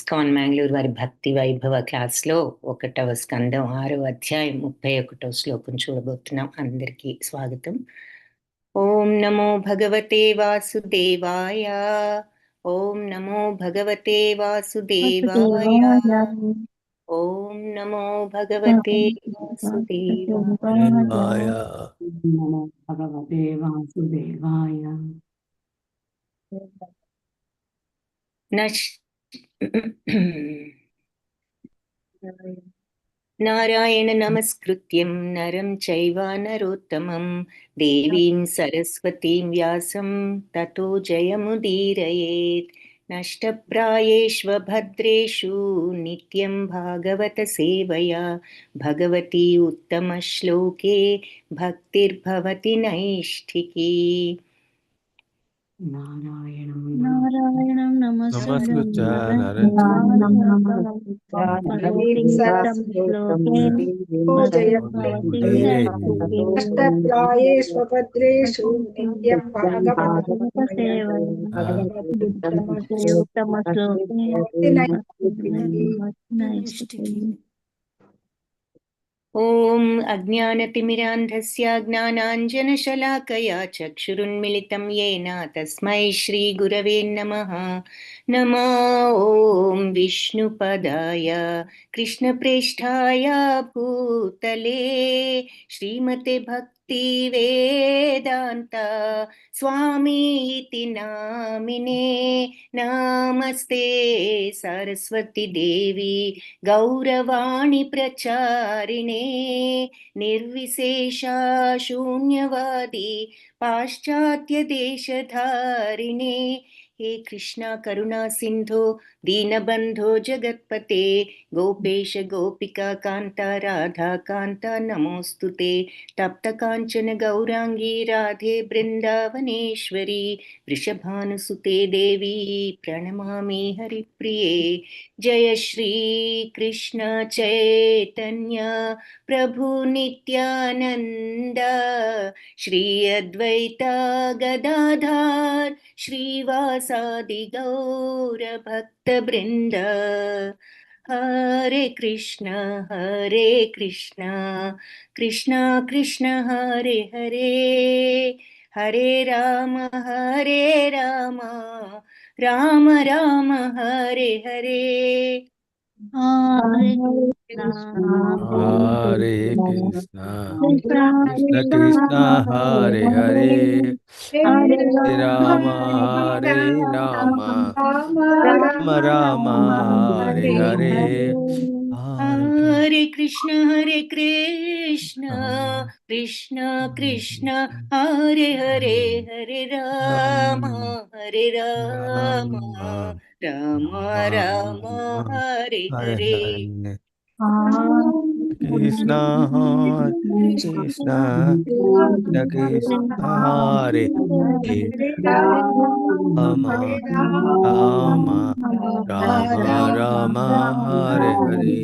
ISKCON Mangalore వారి భక్తి వైభవ క్లాస్లో 1వ స్కందం 6వ అధ్యాయం 31వ శ్లోకం చూడబోతున్నాం. అందరికీ స్వాగతం. ఓం నమో భగవతే వాసుదేవాయ. ఓం నమో భగవతే వాసుదేవాయ. ఓం నమో భగవతే వాసుదేవాయ. నమో భగవతే వాసుదేవాయ. నారాయణ నమస్కృత్యం నరం చైవ నరోత్తమం దేవీం సరస్వతీం వ్యాసం తతో జయముదీరయేత్. నష్టప్రాయేష్వభద్రేషు నిత్యం భాగవత సేవయా భగవతి ఉత్తమ శ్లోకే భక్తిర్భవతి నైష్ఠికీ. నారాయణం నమస్కృత్య నష్టప్రాయేష్వభద్రేషు నిత్యం భాగవత ఓం అజ్ఞానతిమిరాంధస్య జ్ఞానాంజనశలాకయా చక్షురున్మిళితం యేన తస్మై శ్రీగురవే నమః. నమో ఓం విష్ణుపదాయ కృష్ణప్రేష్ఠాయ భూతలే శ్రీమతే భక్తివేదాంత స్వామీతి నామినే. నమస్తే సరస్వతి దేవి గౌరవాణి ప్రచారిణే నిర్విశేషా శూన్యవాది పాశ్చాత్య దేశధారిణే. हे कृष्णा करुणा सिंधो दीनबंधो जगत्पते गोपेश गोपिका कांता राधा कांता नमोस्तुते. तप्त कांचन गौरांगी राधे बृंदावनेश्वरी वृषभानुसुते देवी प्रणमामि हरिप्रिये. जय श्री कृष्ण चैतन्य प्रभु नित्यानंद श्री अद्वैता गदाधर श्रीवासादि गौर भक्त वृंद. हरे कृष्ण कृष्ण कृष्ण हरे हरे हरे राम राम राम हरे हरे. हरे कृष्ण कृष्ण कृष्ण हरे हरे हरे राम राम राम हरे हरे. हरे कृष्ण कृष्ण कृष्ण हरे हरे हरे राम राम राम हरे हरे. कृष्ण कृष्ण कृष्ण हरे राम राम राम हरे हरे.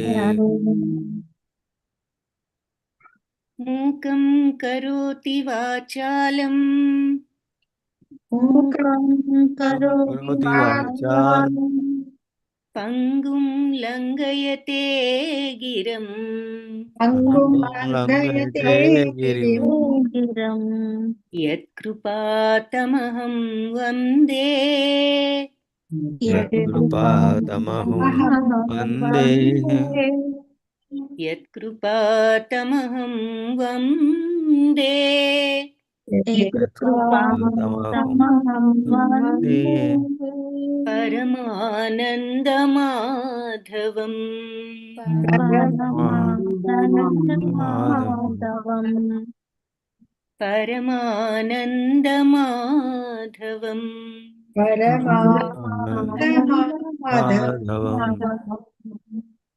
मूकं करोति वाचालं करोति वाचालं पंगुं लंघयते गिरं लंघयते गिरिं यत्कृपातमहं वन्दे यत्कृपातमहं वन्दे यत्कृपातमहं वन्दे परमानन्दमाधवम् परमानन्दमाधवम्.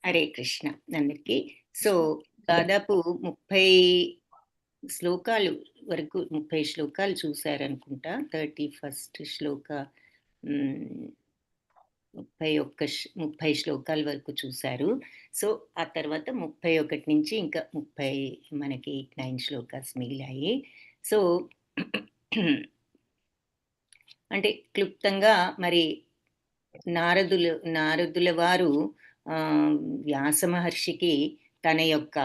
హరే కృష్ణ అందరికి. సో దాదాపు 30 శ్లోకాలు వరకు 30 శ్లోకాలు చూశారనుకుంటా. 31st శ్లోక 30 శ్లోకాల వరకు చూశారు. సో ఆ తర్వాత 31 నుంచి ఇంకా 30 మనకి 9 శ్లోకాస్ మిగిలాయి. సో అంటే క్లుప్తంగా మరి నారదుల వారు వ్యాస మహర్షికి తన యొక్క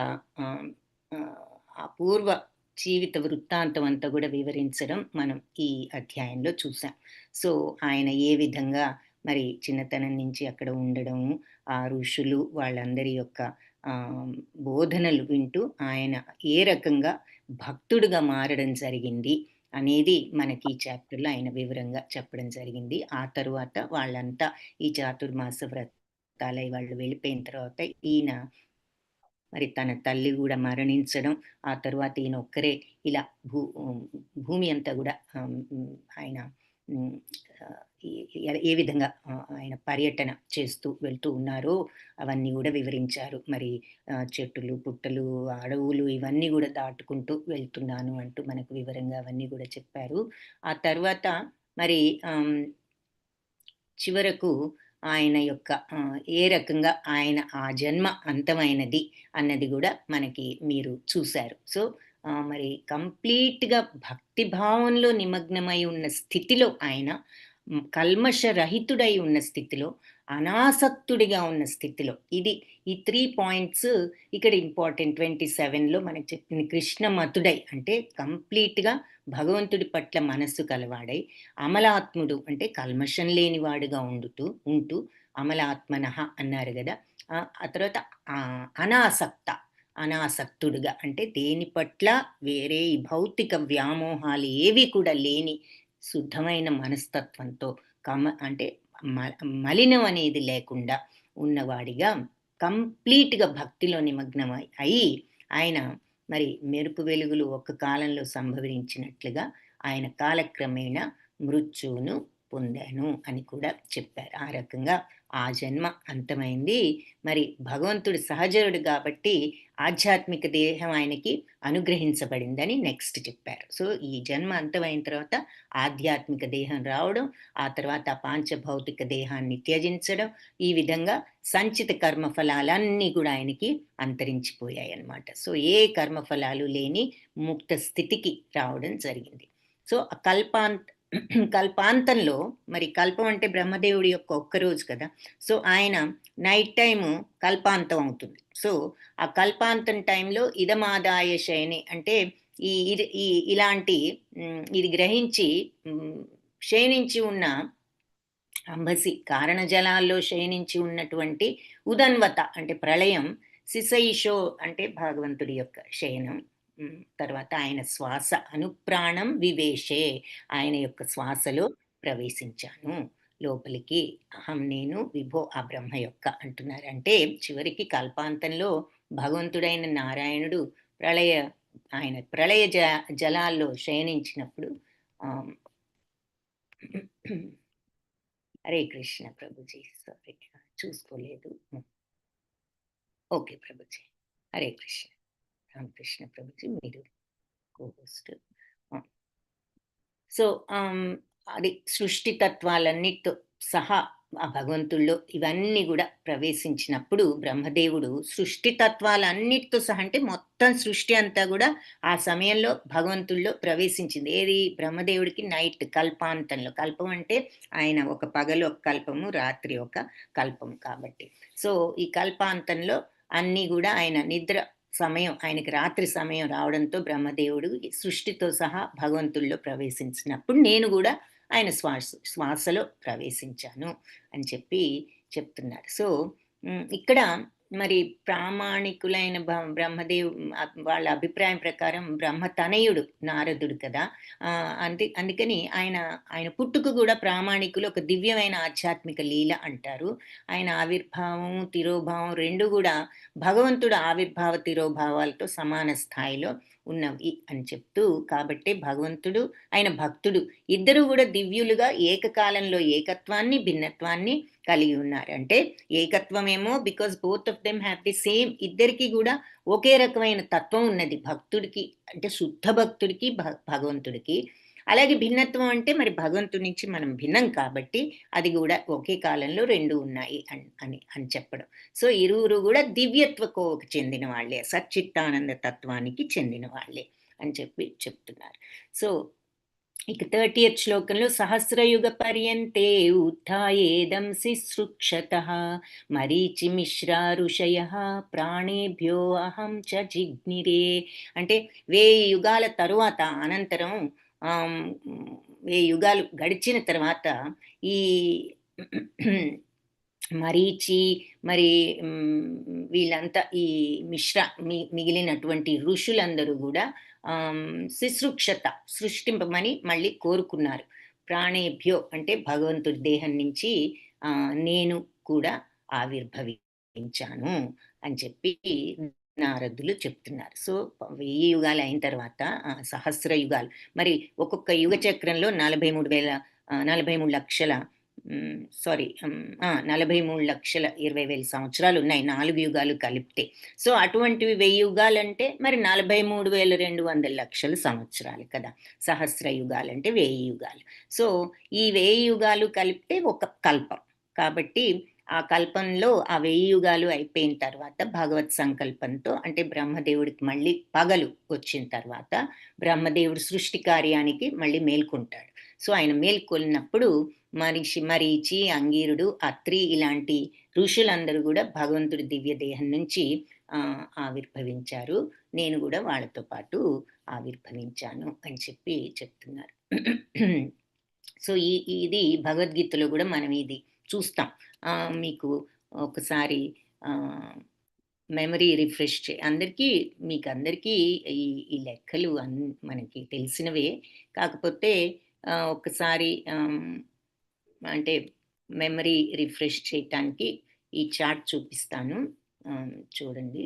ఆహ్, ఆహ్, అపూర్వ జీవిత వృత్తాంతం అంతా గూడా వివరించడం మనం ఈ అధ్యాయంలో చూసాం. సో, ఆయన ఏ విధంగా మరి చిన్నతనం నుంచి అక్కడ ఉండడము, ఆ ఋషులు వాళ్ళందరి యొక్క ఆహ్, బోధనలు వింటూ ఆయన ఏ రకంగా భక్తుడుగా మారడం జరిగింది అనేది మనకి ఈ చాప్టర్‌లో ఆయన వివరంగా చెప్పడం జరిగింది. ఆ తరువాత వాళ్ళంతా ఈ చాతుర్మాస వ్రతాలై వాళ్ళు వెళ్ళిపోయిన తర్వాత ఈయన మరి తన తల్లి గూడా మరణించడం, ఆ తరువాత ఈయన ఒక్కరే ఇలా భూమి అంతా గూడా ఆయన హ్మ్, ఆహ్, ఏ ఏ విధంగా ఆయన పర్యటన చేస్తూ వెళ్తూ ఉన్నారో అవన్నీ గూడా వివరించారు. మరి చెట్టులు, పుట్టలు, అడవులు ఇవన్నీ గూడా దాటుకుంటూ వెళ్తున్నాను అంటూ మనకు వివరంగా అవన్నీ గూడా చెప్పారు. ఆ తర్వాత మరి చివరకు ఆయన యొక్క ఏ రకంగా ఆయన ఆ జన్మ అంతమైనది అన్నది గూడా మనకి మీరు చూసారు. సో, మరి కంప్లీట్‌గా భక్తి భావంలో నిమగ్నమై ఉన్న స్థితిలో ఆయన కల్మషరహితుడై ఉన్న స్థితిలో, అనాసక్తుడిగా ఉన్న స్థితిలో ఈ 3 పాయింట్స్ ఇక్కడ ఇంపార్టెంట్. 27లో మనకు చెప్పింది కృష్ణమతుడై అంటే కంప్లీట్‌గా భగవంతుడి పట్ల మనస్సు కలవాడై, అమలాత్ముడు అంటే కల్మషం లేనివాడుగా ఉంటూ అమలాత్మనః అన్నారు గదా! ఆ తర్వాత అనాసక్తుడుగా అంటే దేని పట్ల వేరే ఈ భౌతిక వ్యామోహాలు ఏవి కూడా లేని శుద్ధమైన మనస్తత్వంతో అంటే మ మలినం అనేది లేకుండా ఉన్నవాడిగా కంప్లీట్‌గా భక్తిలో నిమగ్నమై ఆయన మరి మెరుపు వెలుగులు ఒక కాలంలో సంభవించినట్లుగా ఆయన కాలక్రమేణా మృత్యువును పొందాను అని కూడా చెప్పారు. ఆ రకంగా ఆ జన్మ అంతమైంది. మరి భగవంతుడు సహచరుడు కాబట్టి ఆధ్యాత్మిక దేహం ఆయనకి అనుగ్రహించబడిందని నెక్స్ట్ చెప్పారు. సో, ఈ జన్మ అంతమైన తర్వాత ఆధ్యాత్మిక దేహం రావడం, ఆ తర్వాత పాంచభౌతిక దేహాన్ని త్యజించడం, ఈ విధంగా సంచిత కర్మఫలాలన్నీ కూడా ఆయనకి అంతరించిపోయాయన్నమాట. సో, ఏ కర్మఫలాలు లేని ముక్త స్థితికి రావడం జరిగింది. సో, కల్పాంతంలో మరి కల్పం అంటే బ్రహ్మదేవుడి యొక్క ఒక్క రోజు కదా! సో, ఆయన నైట్ టైము కల్పాంతం అవుతుంది. సో, ఆ కల్పాంతం టైంలో ఇదమాదాయ శయని అంటే ఇలాంటి ఇది గ్రహించి శయనించి ఉన్న అంబసి కారణ జలాల్లో శయనించి ఉన్నటువంటి ఉదన్వత అంటే ప్రళయం, సిసైషో అంటే భగవంతుడి యొక్క శయనం. తర్వాత ఆయన శ్వాస అనుప్రాణం వివేశే ఆయన యొక్క శ్వాసలో ప్రవేశించాను లోపలికి. అహం నేను విభో ఆ బ్రహ్మ యొక్క అంటున్నారు. అంటే చివరికి కల్పాంతంలో భగవంతుడైన నారాయణుడు ఆయన ప్రళయ జలాల్లో శయనించినప్పుడు హరే కృష్ణ ప్రభుజీ. సారీ చూసుకోలేదు. ఓకే ప్రభుజీ. హరే కృష్ణ. రామకృష్ణ ప్రభుజీ మీరు కో-హోస్ట్. సో, అది సృష్టి తత్వాలన్నిటితో సహా ఆ భగవంతుల్లో ఇవన్నీ గూడా ప్రవేశించినప్పుడు బ్రహ్మదేవుడు సృష్టి తత్వాలన్నిటితో సహా అంటే మొత్తం సృష్టి అంతా గూడా ఆ సమయంలో భగవంతుల్లో ప్రవేశించింది. ఏది బ్రహ్మదేవుడికి నైట్ కల్పాంతంలో. కల్పం అంటే ఆయన ఒక పగలు ఒక కల్పము, రాత్రి ఒక కల్పం కాబట్టి. సో, ఈ కల్పాంతంలో అన్నీ గూడా ఆయన నిద్ర సమయం ఆయనకి రాత్రి సమయం రావడంతో బ్రహ్మదేవుడు సృష్టితో సహా భగవంతుల్లో ప్రవేశించినప్పుడు నేను గూడా ఆయన శ్వాసలో ప్రవేశించాను అని చెప్తున్నారు. సో, ఇక్కడ మరి ప్రామాణికులైన వాళ్ళ అభిప్రాయం ప్రకారం బ్రహ్మ తనయుడు నారదుడు కదా! అందుకని ఆయన పుట్టుక గూడా ప్రామాణికులు ఒక దివ్యమైన ఆధ్యాత్మిక లీల అంటారు. ఆయన ఆవిర్భావం, తిరోభావం 2 గూడా భగవంతుడు ఆవిర్భావ, తిరోభావాలతో సమాన స్థాయిలో ఉన్నవి అని చెప్తూ కాబట్టి భగవంతుడు, ఆయన భక్తుడు ఇద్దరు గూడా దివ్యులుగా ఏకకాలంలో ఏకత్వాన్ని, భిన్నత్వాన్ని కలిగి ఉన్నారు. అంటే ఏకత్వమేమో because both of them have the same ఇద్దరికీ గూడా ఒకే రకమైన తత్వం ఉన్నది. భక్తుడికి అంటే శుద్ధ భక్తుడికి, భగవంతుడికి. అలాగే భిన్నత్వం అంటే మరి భగవంతుడి నుంచి మనం భిన్నం కాబట్టి అది గూడా ఒకే కాలంలో 2 ఉన్నాయి అని చెప్పడం. సో, ఇరువురు గూడా దివ్యత్వ కోవకు చెందిన వాళ్ళే. సచ్చిత్తానంద తత్వానికి చెందిన వాళ్ళే అని చెప్తున్నారు. సో, ఇక 30th శ్లోకంలో సహస్రయుగ పర్యంతే ఉత్థాయేదం శుశ్రూక్షతః మరీచి మిశ్రా ఋషయః ప్రాణేభ్యో అహం చ జిజ్ఞిరే. అంటే 1000 యుగాల తరువాత అనంతరం 1000 యుగాలు గడిచిన తర్వాత ఈ మరీచి మరి వీళ్ళంతా ఈ మిగిలినటువంటి ఋషులందరూ కూడా శుశ్రూక్షత సృష్టింపమని మళ్ళీ కోరుకున్నారు. ప్రాణేభ్యో అంటే భగవంతుడి దేహం నుంచి నేను కూడా ఆవిర్భవించాను అని చెప్పి నారదులు చెప్తున్నారు. సో 1000 యుగాలు అయిన తర్వాత సహస్ర యుగాలు, మరి ఒక్కొక్క యుగ చక్రంలో 43 లక్షల 43,20,000 సంవత్సరాలు ఉన్నాయి 4 యుగాలు కలిపితే. సో అటువంటివి 1000 యుగాలంటే మరి 43,200 లక్షల సంవత్సరాలు కదా. సహస్ర యుగాలంటే 1000 యుగాలు. సో ఈ 1000 యుగాలు కలిపితే ఒక కల్పం. కాబట్టి ఆ కల్పంలో ఆ 1000 యుగాలు అయిపోయిన తర్వాత భగవత్ సంకల్పంతో, అంటే బ్రహ్మదేవుడికి మళ్ళీ పగలు వచ్చిన తర్వాత బ్రహ్మదేవుడు సృష్టి కార్యానికి మళ్ళీ మేల్కొంటాడు. సో ఆయన మేల్కొన్నప్పుడు మరీచి, అంగీరుడు, అత్రి ఇలాంటి ఋషులందరూ కూడా భగవంతుడి దివ్య దేహం నుంచి ఆవిర్భవించారు. నేను కూడా వాళ్ళతో పాటు ఆవిర్భవించాను అని చెప్పి చెప్తున్నారు. సో ఇది భగవద్గీతలో కూడా మనం ఇది చూస్తాం. మీకు ఒకసారి మెమరీ రిఫ్రెష్ మీకు అందరికీ ఈ లెక్కలు మనకి తెలిసినవే. కాకపోతే ఒకసారి అంటే మెమరీ రిఫ్రెష్ చేయటానికి ఈ చార్ట్ చూపిస్తాను, చూడండి.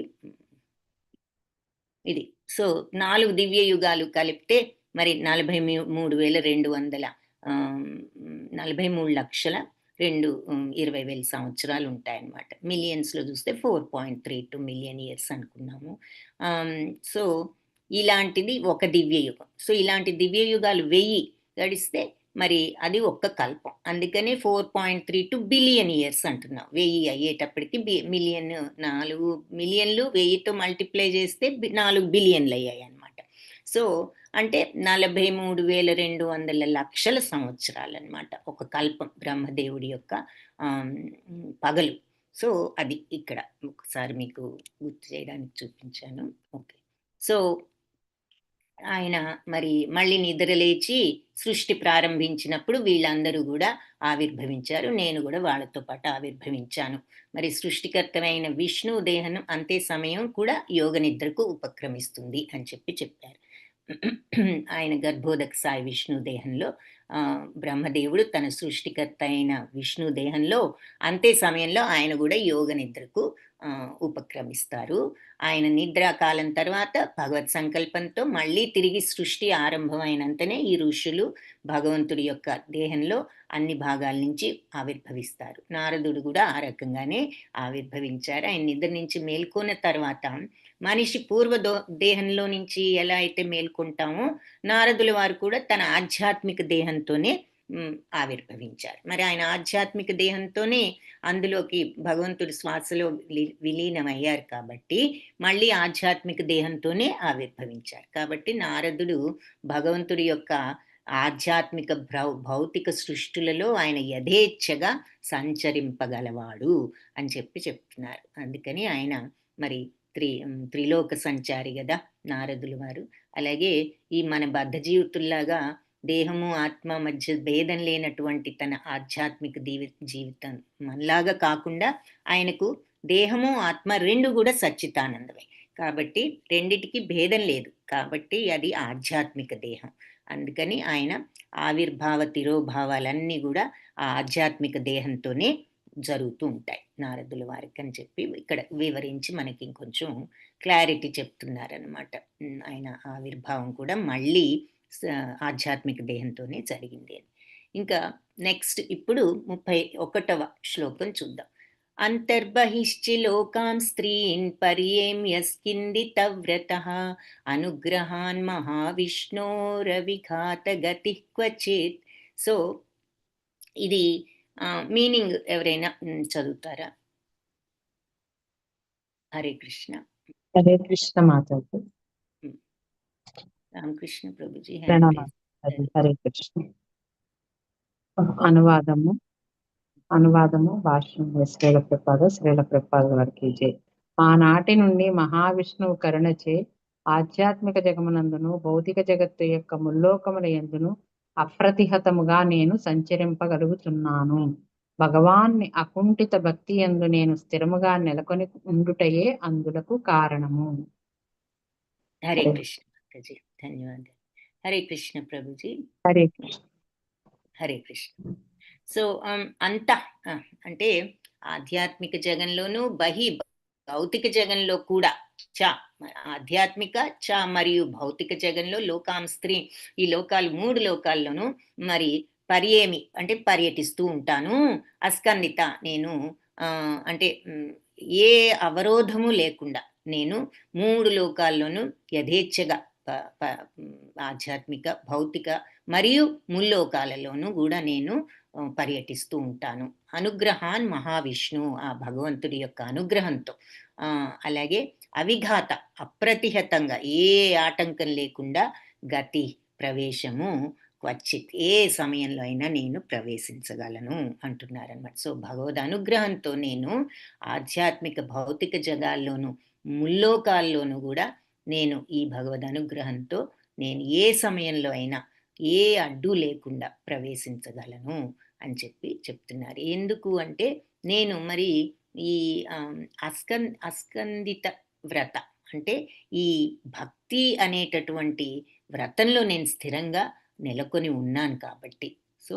ఇది సో 4 దివ్య యుగాలు కలిపితే మరి 43,20,000 సంవత్సరాలు ఉంటాయన్నమాట. మిలియన్స్లో చూస్తే 4.32 మిలియన్ ఇయర్స్ అనుకున్నాము. సో ఇలాంటిది ఒక దివ్య యుగం. సో ఇలాంటి దివ్య యుగాలు 1000 గడిస్తే మరి అది ఒక్క కల్పం. అందుకనే 4.32 బిలియన్ ఇయర్స్ అంటున్నాం. 1000 అయ్యేటప్పటికి మిలియన్ 4 మిలియన్లు 1000తో మల్టిప్లై చేస్తే 4 బిలియన్లు అయ్యాయి అన్నమాట. సో అంటే 43,200 లక్షల సంవత్సరాలు అన్నమాట ఒక కల్పం, బ్రహ్మదేవుడి యొక్క పగలు. సో అది ఇక్కడ ఒకసారి మీకు గుర్తు చేయడానికి చూపించాను. ఓకే. సో ఆయన మరి మళ్ళీ నిద్రలేచి సృష్టి ప్రారంభించినప్పుడు వీళ్ళందరూ కూడా ఆవిర్భవించారు. నేను కూడా వాళ్ళతో పాటు ఆవిర్భవించాను. మరి సృష్టికర్తమైన విష్ణు దేహం అంతే సమయం కూడా యోగ నిద్రకు ఉపక్రమిస్తుంది అని చెప్పారు. ఆయన గర్భోదక సాయి విష్ణు దేహంలో బ్రహ్మదేవుడు తన సృష్టికర్త అయిన విష్ణు దేహంలో అంతే సమయంలో ఆయన కూడా యోగ నిద్రకు ఉపక్రమిస్తారు. ఆయన నిద్రాకాలం తర్వాత భగవత్ సంకల్పంతో మళ్ళీ తిరిగి సృష్టి ఆరంభమైనంతనే ఈ ఋషులు భగవంతుడి యొక్క దేహంలో అన్ని భాగాల నుంచి ఆవిర్భవిస్తారు. నారదుడు కూడా ఆ రకంగానే ఆవిర్భవించారు. ఆయన నిద్ర నుంచి మేల్కొన్న తర్వాత మనిషి పూర్వ దేహంలో నుంచి ఎలా అయితే మేల్కొంటామో నారదుల వారు కూడా తన ఆధ్యాత్మిక దేహంతోనే ఆవిర్భవించారు. మరి ఆయన ఆధ్యాత్మిక దేహంతోనే అందులోకి భగవంతుడి శ్వాసలో విలీనమయ్యారు కాబట్టి మళ్ళీ ఆధ్యాత్మిక దేహంతోనే ఆవిర్భవించారు. కాబట్టి నారదుడు భగవంతుడి యొక్క ఆధ్యాత్మిక భౌతిక సృష్టిలలో ఆయన యథేచ్ఛగా సంచరింపగలవాడు అని చెప్తున్నారు. అందుకని ఆయన మరి త్రిలోక సంచారి కదా నారదుల వారు. అలాగే ఈ మన బద్ధ జీవితుల్లాగా దేహము ఆత్మ మధ్య భేదం లేనటువంటి తన ఆధ్యాత్మిక జీవితం మనలాగా కాకుండా ఆయనకు దేహము ఆత్మ రెండు కూడా సచ్చితానందమే. కాబట్టి రెండిటికి భేదం లేదు. కాబట్టి అది ఆధ్యాత్మిక దేహం. అందుకని ఆయన ఆవిర్భావ తిరోభావాలన్నీ కూడా ఆ ఆధ్యాత్మిక దేహంతోనే జరుగుతూ ఉంటాయి నారదుల వారికి అని చెప్పి ఇక్కడ వివరించి మనకి ఇంకొంచెం క్లారిటీ చెప్తున్నారనమాట. ఆయన ఆవిర్భావం కూడా మళ్ళీ ఆధ్యాత్మిక దేహంతోనే జరిగింది అని. ఇంకా నెక్స్ట్ ఇప్పుడు 31వ శ్లోకం చూద్దాం. అంతర్బహిశ్చి లోకాం స్త్రీన్ పర్యేమ్యస్కిందితవ్రతః అనుగ్రహాన్ మహావిష్ణోరవిఘాత గతి క్వచిత్. సో ఇది మీనింగ్ ఎవరైనా చదువుతారా? హరే కృష్ణ. హరే కృష్ణ మాతాజీ. రామకృష్ణ ప్రభుజీ. హరే కృష్ణ. అనువాదము భాష్యం శ్రీల ప్రపాద వారికి జై. ఆనాటి నుండి మహావిష్ణువు కరుణచే ఆధ్యాత్మిక జగమునందును భౌతిక జగత్తు యొక్క ముల్లోకముల యందును అప్రతిహతముగా నేను సంచరింపగలుగుతున్నాను. భగవాన్ని అకుంఠిత భక్తి యందు నేను స్థిరముగా నెలకొని ఉండుటయే అందులకు కారణము. హరే కృష్ణ మాతాజీ, ధన్యవాదాలు. హరే కృష్ణ ప్రభుజీ. హరే కృష్ణ. హరే కృష్ణ. సో అంతా అంటే ఆధ్యాత్మిక జగంలోను భౌతిక జగంలో కూడా ఆధ్యాత్మిక మరియు భౌతిక జగంలో లోకాంస్త్రీ, ఈ లోకాలు 3 లోకాల్లోనూ మరి అంటే పర్యటిస్తూ ఉంటాను. అస్కందిత, నేను అంటే ఏ అవరోధము లేకుండా నేను 3 లోకాల్లోనూ యథేచ్ఛగా ఆధ్యాత్మిక, భౌతిక మరియు ముల్లోకాలలోనూ కూడా నేను పర్యటిస్తూ ఉంటాను. అనుగ్రహాన్ మహావిష్ణు, ఆ భగవంతుడి యొక్క అనుగ్రహంతో. అలాగే అవిఘాత, అప్రతిహతంగా, ఏ ఆటంకం లేకుండా గతి, ప్రవేశము క్వచిత్, ఏ సమయంలో అయినా నేను ప్రవేశించగలను అంటున్నారన్నమాట. సో భగవద్ అనుగ్రహంతో నేను ఆధ్యాత్మిక భౌతిక జగాల్లోనూ ముల్లోకాల్లోనూ కూడా నేను ఈ భగవద్ అనుగ్రహంతో నేను ఏ సమయంలో అయినా ఏ అడ్డు లేకుండా ప్రవేశించగలను అని చెప్తున్నారు. ఎందుకు అంటే నేను మరి ఈ అస్కందిత వ్రత అంటే ఈ భక్తి అనేటటువంటి వ్రతంలో నేను స్థిరంగా నెలకొని ఉన్నాను కాబట్టి. సో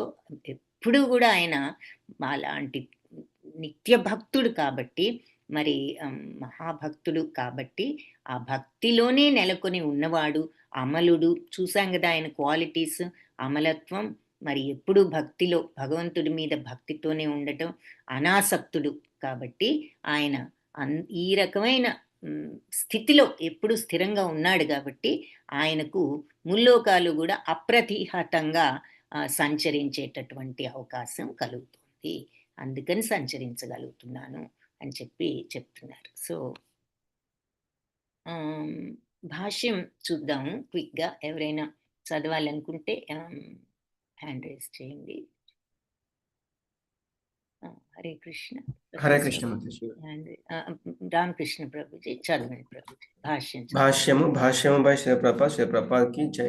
ఎప్పుడు కూడా ఆయన అలాంటి నిత్య భక్తుడు కాబట్టి, మరి మహాభక్తుడు కాబట్టి, ఆ భక్తిలోనే నెలకొని ఉన్నవాడు, అమలుడు. చూసాం కదా ఆయన క్వాలిటీస్, అమలత్వం, మరి ఎప్పుడు భక్తిలో భగవంతుడి మీద భక్తితోనే ఉండటం, అనాసక్తుడు కాబట్టి ఆయన ఈ రకమైన స్థితిలో ఎప్పుడు స్థిరంగా ఉన్నాడు కాబట్టి ఆయనకు ముల్లోకాలు కూడా అప్రతిహతంగా సంచరించేటటువంటి అవకాశం కలుగుతుంది. అందుకని సంచరించగలుగుతున్నాను అని చెప్తున్నారు. సో భాష్యం చూద్దాము క్విక్గా. ఎవరైనా చదవాలనుకుంటే హ్యాండ్ రైజ్ చేయండి. హరే కృష్ణ. హరే కృష్ణ. రామకృష్ణ ప్రభుజీ చదవండి ప్రభుజీ భాష్యం. భాష్యము బై శ్రీ ప్రభుపాద్కి జై.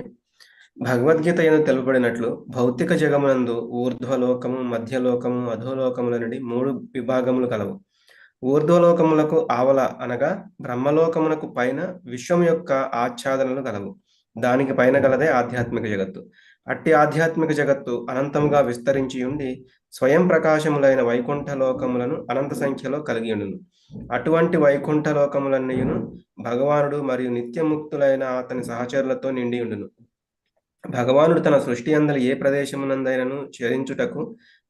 భగవద్గీత యందు తెలుపబడినట్లు భౌతిక జగమునందు ఊర్ధ్వలోకము, మధ్యలోకము, అధోలోకములనడి 3 విభాగములు కలవు. ఊర్ధ్వలోకములకు ఆవల అనగా బ్రహ్మలోకమునకు పైన విశ్వం యొక్క ఆచ్ఛాదనలు కలవు. దానికి పైన గలదే ఆధ్యాత్మిక జగత్తు. అట్టి ఆధ్యాత్మిక జగత్తు అనంతముగా విస్తరించి ఉండి స్వయం ప్రకాశములైన వైకుంఠ లోకములను అనంత సంఖ్యలో కలిగి ఉండును. అటువంటి వైకుంఠ లోకములన్నీయును భగవానుడు మరియు నిత్యముక్తులైన అతని సహచరులతో నిండి ఉండును. భగవానుడు తన సృష్టి అందలి ఏ ప్రదేశమునందైనను చరించుటకు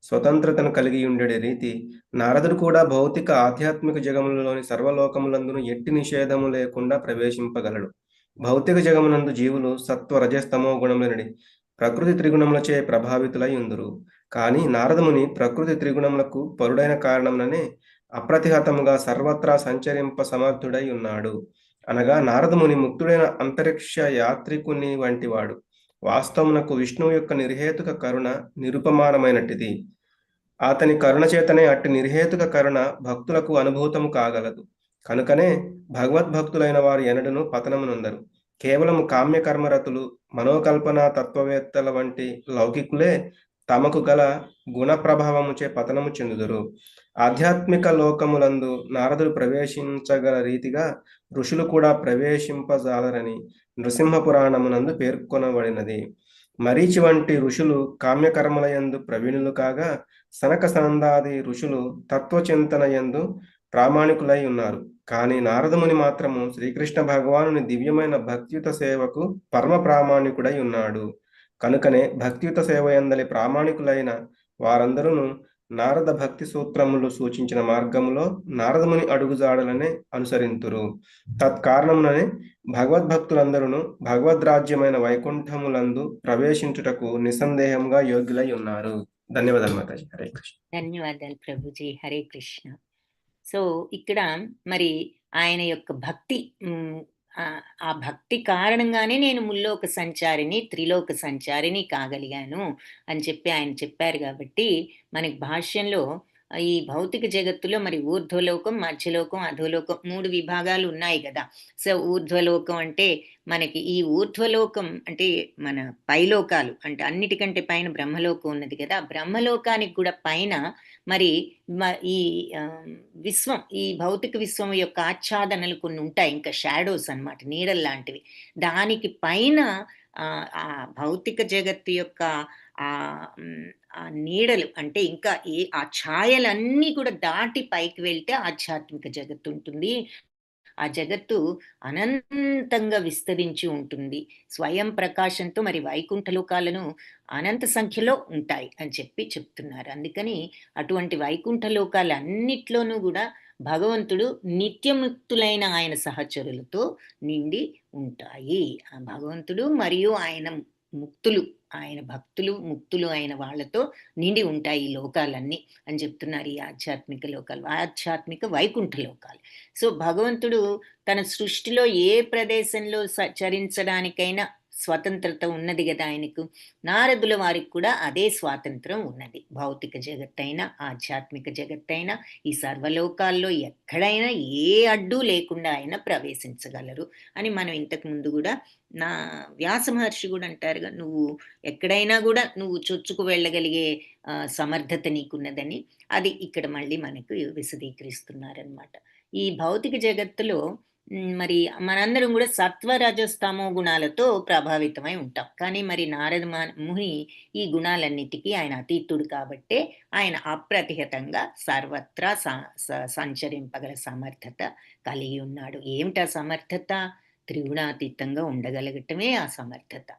స్వతంత్రతను కలిగి ఉండేది రీతి నారదుడు కూడా భౌతిక ఆధ్యాత్మిక జగములలోని సర్వలోకములందును ఎట్టి నిషేధము లేకుండా ప్రవేశింపగలడు. భౌతిక జగమునందు జీవులు సత్వ రజస్తమో గుణములనడి ప్రకృతి త్రిగుణములచే ప్రభావితులై ఉందురు. కానీ నారదముని ప్రకృతి త్రిగుణములకు పరుడైన కారణముననే అప్రతిహతముగా సర్వత్రా సంచరింప సమర్థుడై ఉన్నాడు. అనగా నారదముని ముక్తుడైన అంతరిక్ష యాత్రికుని వంటివాడు. వాస్తవమునకు విష్ణువు యొక్క నిర్హేతుక కరుణ నిరుపమానమైనటిది. అతని కరుణ చేతనే అట్టి నిర్హేతుక కరుణ భక్తులకు అనుభూతము కాగలదు. కనుకనే భగవద్భక్తులైన వారు ఎనడును పతనమునందరు. కేవలము కామ్యకర్మరతులు, మనోకల్పన తత్వవేత్తల వంటి లౌకికులే తమకు గల గుణ ప్రభావముచే పతనము చెందుదురు. ఆధ్యాత్మిక లోకములందు నారదుడు ప్రవేశించగల రీతిగా ఋషులు కూడా ప్రవేశింపజాలరని నృసింహ పురాణమునందు పేర్కొనబడినది. మరీచి వంటి ఋషులు కామ్యకర్మలయందు ప్రవీణులు కాగా సనక సనందాది ఋషులు తత్వచింతన యందు ప్రామాణికులై ఉన్నారు. కానీ నారదముని మాత్రము శ్రీకృష్ణ భగవానుని దివ్యమైన భక్తియుత సేవకు పరమ ప్రామాణికుడై ఉన్నాడు. కనుకనే భక్తియుత సేవ యందలి ప్రామాణికులైన వారందరూ నారద భక్తి సూత్రములు సూచించిన మార్గములో నారదముని అడుగుజాడలనే అనుసరింతురు. తత్కారణముననే భగవద్భక్తులందరూ భగవద్రాజ్యమైన వైకుంఠములందు ప్రవేశించుటకు నిస్సందేహంగా యోగ్యులై ఉన్నారు. ధన్యవాదాలు మాతాజీ. హరే కృష్ణ. ధన్యవాదాలు ప్రభుజీ. హరే కృష్ణ. సో ఇక్కడ మరి ఆయన యొక్క భక్తి ఆ భక్తి కారణంగానే నేను ముల్లోక సంచారిని, త్రిలోక సంచారిని కాగలిగాను అని చెప్పి ఆయన చెప్పారు గాబట్టి, మనకి భాష్యంలో ఈ భౌతిక జగత్తులో మరి ఊర్ధ్వలోకం, మధ్యలోకం, అధోలోకం 3 విభాగాలు ఉన్నాయి గదా! సో, ఊర్ధ్వలోకం అంటే మనకి ఈ ఊర్ధ్వలోకం అంటే మన పైలోకాలు అంటే అన్నిటికంటే పైన బ్రహ్మలోకం ఉన్నది గదా! బ్రహ్మలోకానికి గూడా పైన మరి ఈ ఆహ్, ఈ భౌతిక విశ్వం యొక్క ఆచ్ఛాదనలు కొన్ని ఉంటాయి. ఇంకా షాడోస్ అన్నమాట. నీడల్లాంటివి. దానికి పైన ఆ భౌతిక జగత్తు యొక్క ఆ నీడలు అంటే ఇంకా ఆ ఛాయలన్నీ కూడా దాటి పైకి వెళ్తే ఆధ్యాత్మిక జగత్తుంటుంది. ఆ జగత్తు అనంతంగా విస్తరించి ఉంటుంది. స్వయం ప్రకాశంతో మరి వైకుంఠ లోకాలను అనంత సంఖ్యలో ఉంటాయి అని చెప్పి చెప్తున్నారు. అందుకని అటువంటి వైకుంఠ లోకాలన్నిట్లోనూ గూడా భగవంతుడు నిత్యముక్తులైన ఆయన సహచరులతో నిండి ఉంటాయి. ఆ భగవంతుడు మరియు ఆయన ముక్తులు, ఆయన భక్తులు, ముక్తులు అయిన వాళ్ళతో నిండి ఉంటాయి ఈ లోకాలన్నీ అని చెప్తున్నారు. ఈ ఆధ్యాత్మిక లోకాలు, ఆధ్యాత్మిక వైకుంఠ లోకాలు. సో, భగవంతుడు తన సృష్టిలో ఏ ప్రదేశంలో చరించడానికైనా స్వతంత్రత ఉన్నది గదా ఆయనకు. నారదుల వారికి కూడా అదే స్వాతంత్రం ఉన్నది. భౌతిక జగత్తైనా, ఆధ్యాత్మిక జగత్తైనా, ఈ సర్వలోకాల్లో ఎక్కడైనా ఏ అడ్డు లేకుండా ఆయన ప్రవేశించగలరు అని మనం ఇంతకు ముందు గూడా వ్యాస మహర్షి గూడా అంటారుగా, "నువ్వు ఎక్కడైనా గూడా నువ్వు చొచ్చుకు వెళ్ళగలిగే సమర్థత నీకున్నదని." అది ఇక్కడ మళ్ళీ మనకు విశదీకరిస్తున్నారనమాట. ఈ భౌతిక జగత్తులో మరి మనందరం గూడా సత్వ, రజస్, తమో గుణాలతో ప్రభావితమై ఉంటాం. కానీ మరి నారద ముని ఈ గుణాలన్నిటికీ ఆయన అతీతుడు కాబట్టే ఆయన అప్రతిహతంగా సర్వత్రా సంచరింపగల సమర్థత కలిగి ఉన్నాడు. ఏమిటా సమర్థత? త్రిగుణాతీతంగా ఉండగలగటమే ఆ సమర్థత.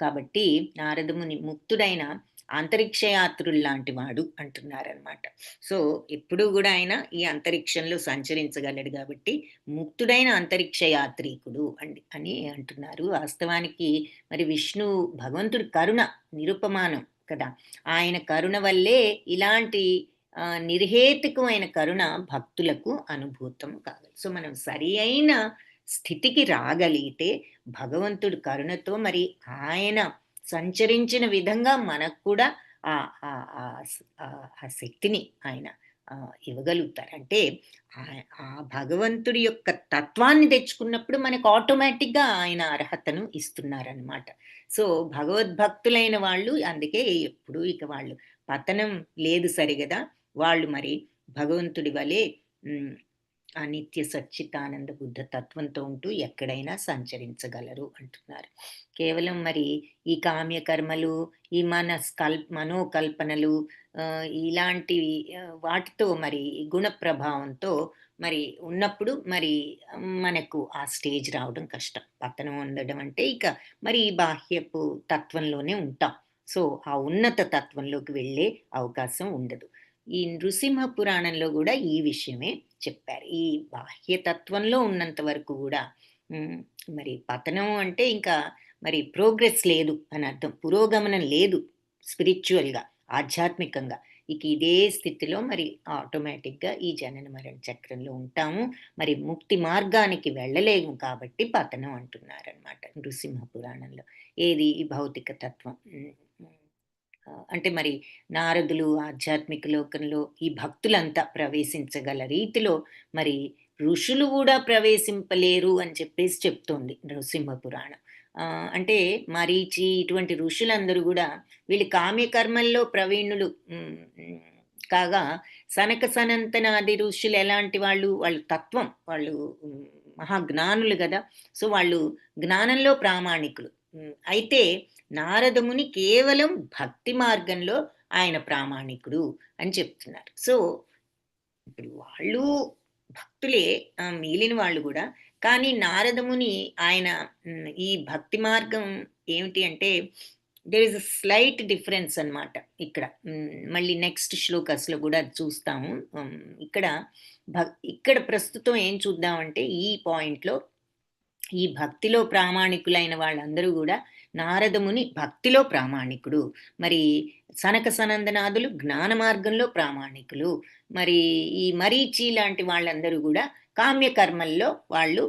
కాబట్టి నారదముని ముక్తుడైన అంతరిక్ష యాత్రుల్లాంటి వాడు అంటున్నారనమాట. సో, ఎప్పుడూ గూడా ఆయన ఈ అంతరిక్షంలో సంచరించగలడు గాబట్టి, ముక్తుడైన అంతరిక్ష యాత్రీకుడు అని అంటున్నారు. వాస్తవానికి మరి భగవంతుడి కరుణ నిరుపమానం కదా! ఆయన కరుణ వల్లే ఇలాంటి నిర్హేతుకమైన కరుణ భక్తులకు అనుభూతం కాగలదు. సో, మనం సరి అయిన స్థితికి రాగలిగితే భగవంతుడి కరుణతో మరి ఆయన సంచరించిన విధంగా మనకు కూడా ఆ శక్తిని ఆయన ఇవ్వగలుగుతారు. అంటే ఆ భగవంతుడి యొక్క తత్వాన్ని తెచ్చుకున్నప్పుడు మనకు ఆటోమేటిక్‌గా ఆయన అర్హతను ఇస్తున్నారనమాట. సో, భగవద్భక్తులైన వాళ్ళు అందుకే ఎప్పుడు ఇక వాళ్ళు పతనం లేదు సరిగదా! వాళ్ళు మరి భగవంతుడి వలె ఆ నిత్య సచ్చితానంద బుద్ధ తత్వంతో ఉంటూ ఎక్కడైనా సంచరించగలరు అంటున్నారు. కేవలం మరి ఈ కామ్య కర్మలు, ఈ మనోకల్పనలు ఇలాంటివి వాటితో మరి గుణ ప్రభావంతో మరి ఉన్నప్పుడు మరి మనకు ఆ స్టేజ్ రావడం కష్టం. పతనం ఉండడం అంటే ఇక మరి ఈ బాహ్యపు తత్వంలోనే ఉంటాం. సో, ఆ ఉన్నత తత్వంలోకి వెళ్ళే అవకాశం ఉండదు. ఈ నృసింహ పురాణంలో గూడా ఈ విషయమే చెప్పారు. ఈ బాహ్యతత్వంలో ఉన్నంత వరకు గూడా మరి పతనం అంటే ఇంకా మరి ప్రోగ్రెస్ లేదు అని అర్థం. పురోగమనం లేదు స్పిరిచ్యువల్‌గా, ఆధ్యాత్మికంగా. ఇక ఇదే స్థితిలో మరి ఆటోమేటిక్‌గా ఈ జనన మరణ చక్రంలో ఉంటాము. మరి ముక్తి మార్గానికి వెళ్ళలేము కాబట్టి పతనం అంటున్నారనమాట నృసింహ పురాణంలో. ఏది ఈ భౌతిక తత్వం. అంటే మరి నారదులు ఆధ్యాత్మిక లోకంలో ఈ భక్తులంతా ప్రవేశించగల రీతిలో మరి ఋషులు గూడా ప్రవేశింపలేరు అని చెప్పేసి చెప్తోంది నృసింహ పురాణం. అంటే మరీచి ఇటువంటి ఋషులందరూ గూడా వీళ్ళు కామ్యకర్మల్లో ప్రవీణులు కాగా సనక సనంతనాది ఋషులు ఎలాంటి వాళ్ళు? వాళ్ళు తత్వం వాళ్ళు మహాజ్ఞానులు గదా! సో, వాళ్ళు జ్ఞానంలో ప్రామాణికులు. అయితే నారదముని కేవలం భక్తి మార్గంలో ఆయన ప్రామాణికుడు అని చెప్తున్నారు. సో, ఇప్పుడు వాళ్ళు భక్తులే మిగిలిన వాళ్ళు గూడా. కానీ నారదముని ఆయన ఈ భక్తి మార్గం ఏమిటి అంటే there is a slight difference అన్నమాట ఇక్కడ. మళ్ళీ నెక్స్ట్ శ్లోకాస్‌లో గూడా చూస్తాము. ఇక్కడ ప్రస్తుతం ఏం చూద్దామంటే ఈ పాయింట్‌లో ఈ భక్తిలో ప్రామాణికులైన వాళ్ళందరూ గూడా నారదముని భక్తిలో ప్రామాణికుడు. మరి సనక సనందనాదులు జ్ఞాన మార్గంలో ప్రామాణికులు. మరి ఈ మరీచి లాంటి వాళ్ళందరూ గూడా కామ్య కర్మల్లో వాళ్ళు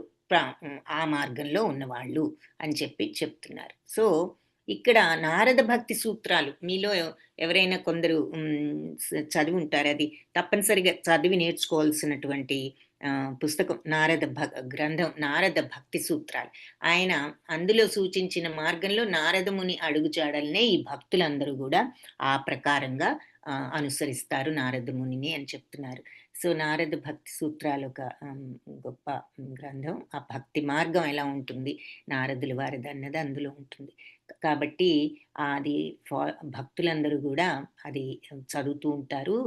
ఆ మార్గంలో ఉన్నవాళ్ళు అని చెప్పి చెప్తున్నారు. సో ఇక్కడ నారద భక్తి సూత్రాలు మీలో ఎవరైనా కొందరు చదివి ఉంటారు. అది తప్పనిసరిగా చదివి నేర్చుకోవాల్సినటువంటి పుస్తకం గ్రంథం నారద భక్తి సూత్రాలు. ఆయన అందులో సూచించిన మార్గంలో నారదముని అడుగుజాడలనే ఈ భక్తులందరూ కూడా ఆ ప్రకారంగా అనుసరిస్తారు నారదమునిని అని చెప్తున్నారు. సో నారద భక్తి సూత్రాలు ఒక గొప్ప గ్రంథం. ఆ భక్తి మార్గం ఎలా ఉంటుంది నారదుల వారిది అన్నది అందులో ఉంటుంది. కాబట్టి అది భక్తులందరూ కూడా అది చదువుతూ ఉంటారు.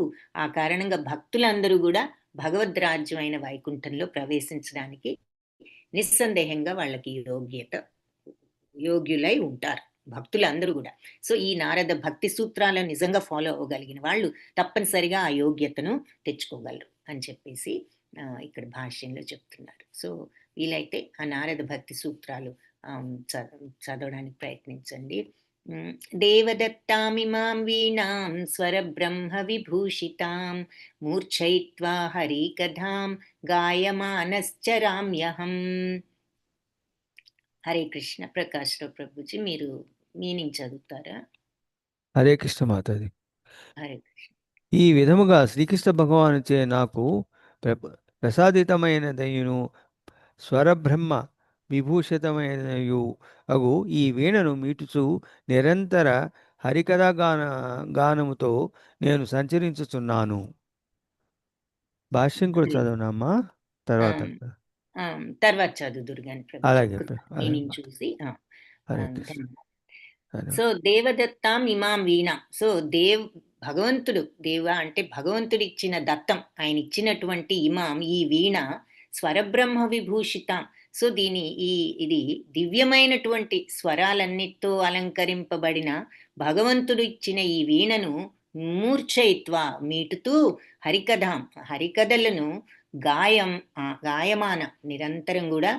ఆ కారణంగా భక్తులందరూ కూడా భగవద్ రాజ్యమైన వైకుంఠంలో ప్రవేశించడానికి నిస్సందేహంగా వాళ్ళకి యోగ్యులై ఉంటారు భక్తులందరూ కూడా. సో ఈ నారద భక్తి సూత్రాలను నిజంగా ఫాలో అవ్వగలిగిన వాళ్ళు తప్పనిసరిగా ఆ యోగ్యతను తెచ్చుకోగలరు అని చెప్పేసి ఇక్కడ భాష్యంలో చెప్తున్నారు. సో వీలైతే ఆ నారద భక్తి సూత్రాలు చదవడానికి ప్రయత్నించండి. దేవదత్తామిమాం వీణాం స్వరబ్రహ్మ విభూషితాం మూర్ఛయిత్వా హరికథాం గాయమానశ్చరామ్యహం. హరే కృష్ణ. ప్రకాశ్రావు ప్రభుజీ మీరు మీనింగ్ చదువుతారా? హరే కృష్ణ మాతాజీ. హరే కృష్ణ. ఈ విధముగా శ్రీకృష్ణ భగవానుచే నాకు ప్రసాదితమైనదయును స్వరబ్రహ్మ విభూషితమైనయు అగు ఈ వీణను మీటుచు నిరంతర హరికథా గానముతో నేను సంచరించుచున్నాను. భాష్యం కూడా చదవనమ్మా తర్వాత తర్వాత చదువుదురు కానీ అలాగే మీనింగ్ చూసి. హరే కృష్ణ. సో దేవదత్తాం ఇమాం వీణ. సో భగవంతుడు అంటే భగవంతుడు ఇచ్చిన దత్తం, ఆయన ఇచ్చినటువంటి ఇమాం ఈ వీణ స్వరబ్రహ్మ విభూషితాం. సో ఇది దివ్యమైనటువంటి స్వరాలన్నిటితో అలంకరింపబడిన భగవంతుడు ఇచ్చిన ఈ వీణను మూర్ఛయిత్వ మీటుతూ హరికథలను గాయమాన నిరంతరం కూడా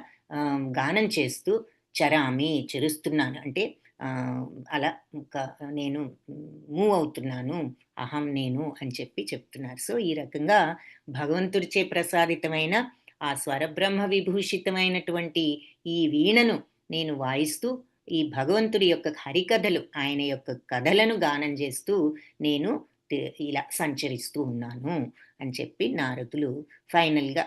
గానం చేస్తూ చెరుస్తున్నాను అంటే అలా నేను మూవ్ అవుతున్నాను, అహం నేను అని చెప్పి చెప్తున్నారు. సో ఈ రకంగా భగవంతుడిచే ప్రసాదితమైన ఆ స్వరబ్రహ్మ విభూషితమైనటువంటి ఈ వీణను నేను వాయిస్తూ ఈ భగవంతుడి యొక్క హరికథలు, ఆయన యొక్క కథలను గానం చేస్తూ నేను ఇలా సంచరిస్తూ ఉన్నాను అని చెప్పి నారదులు ఫైనల్గా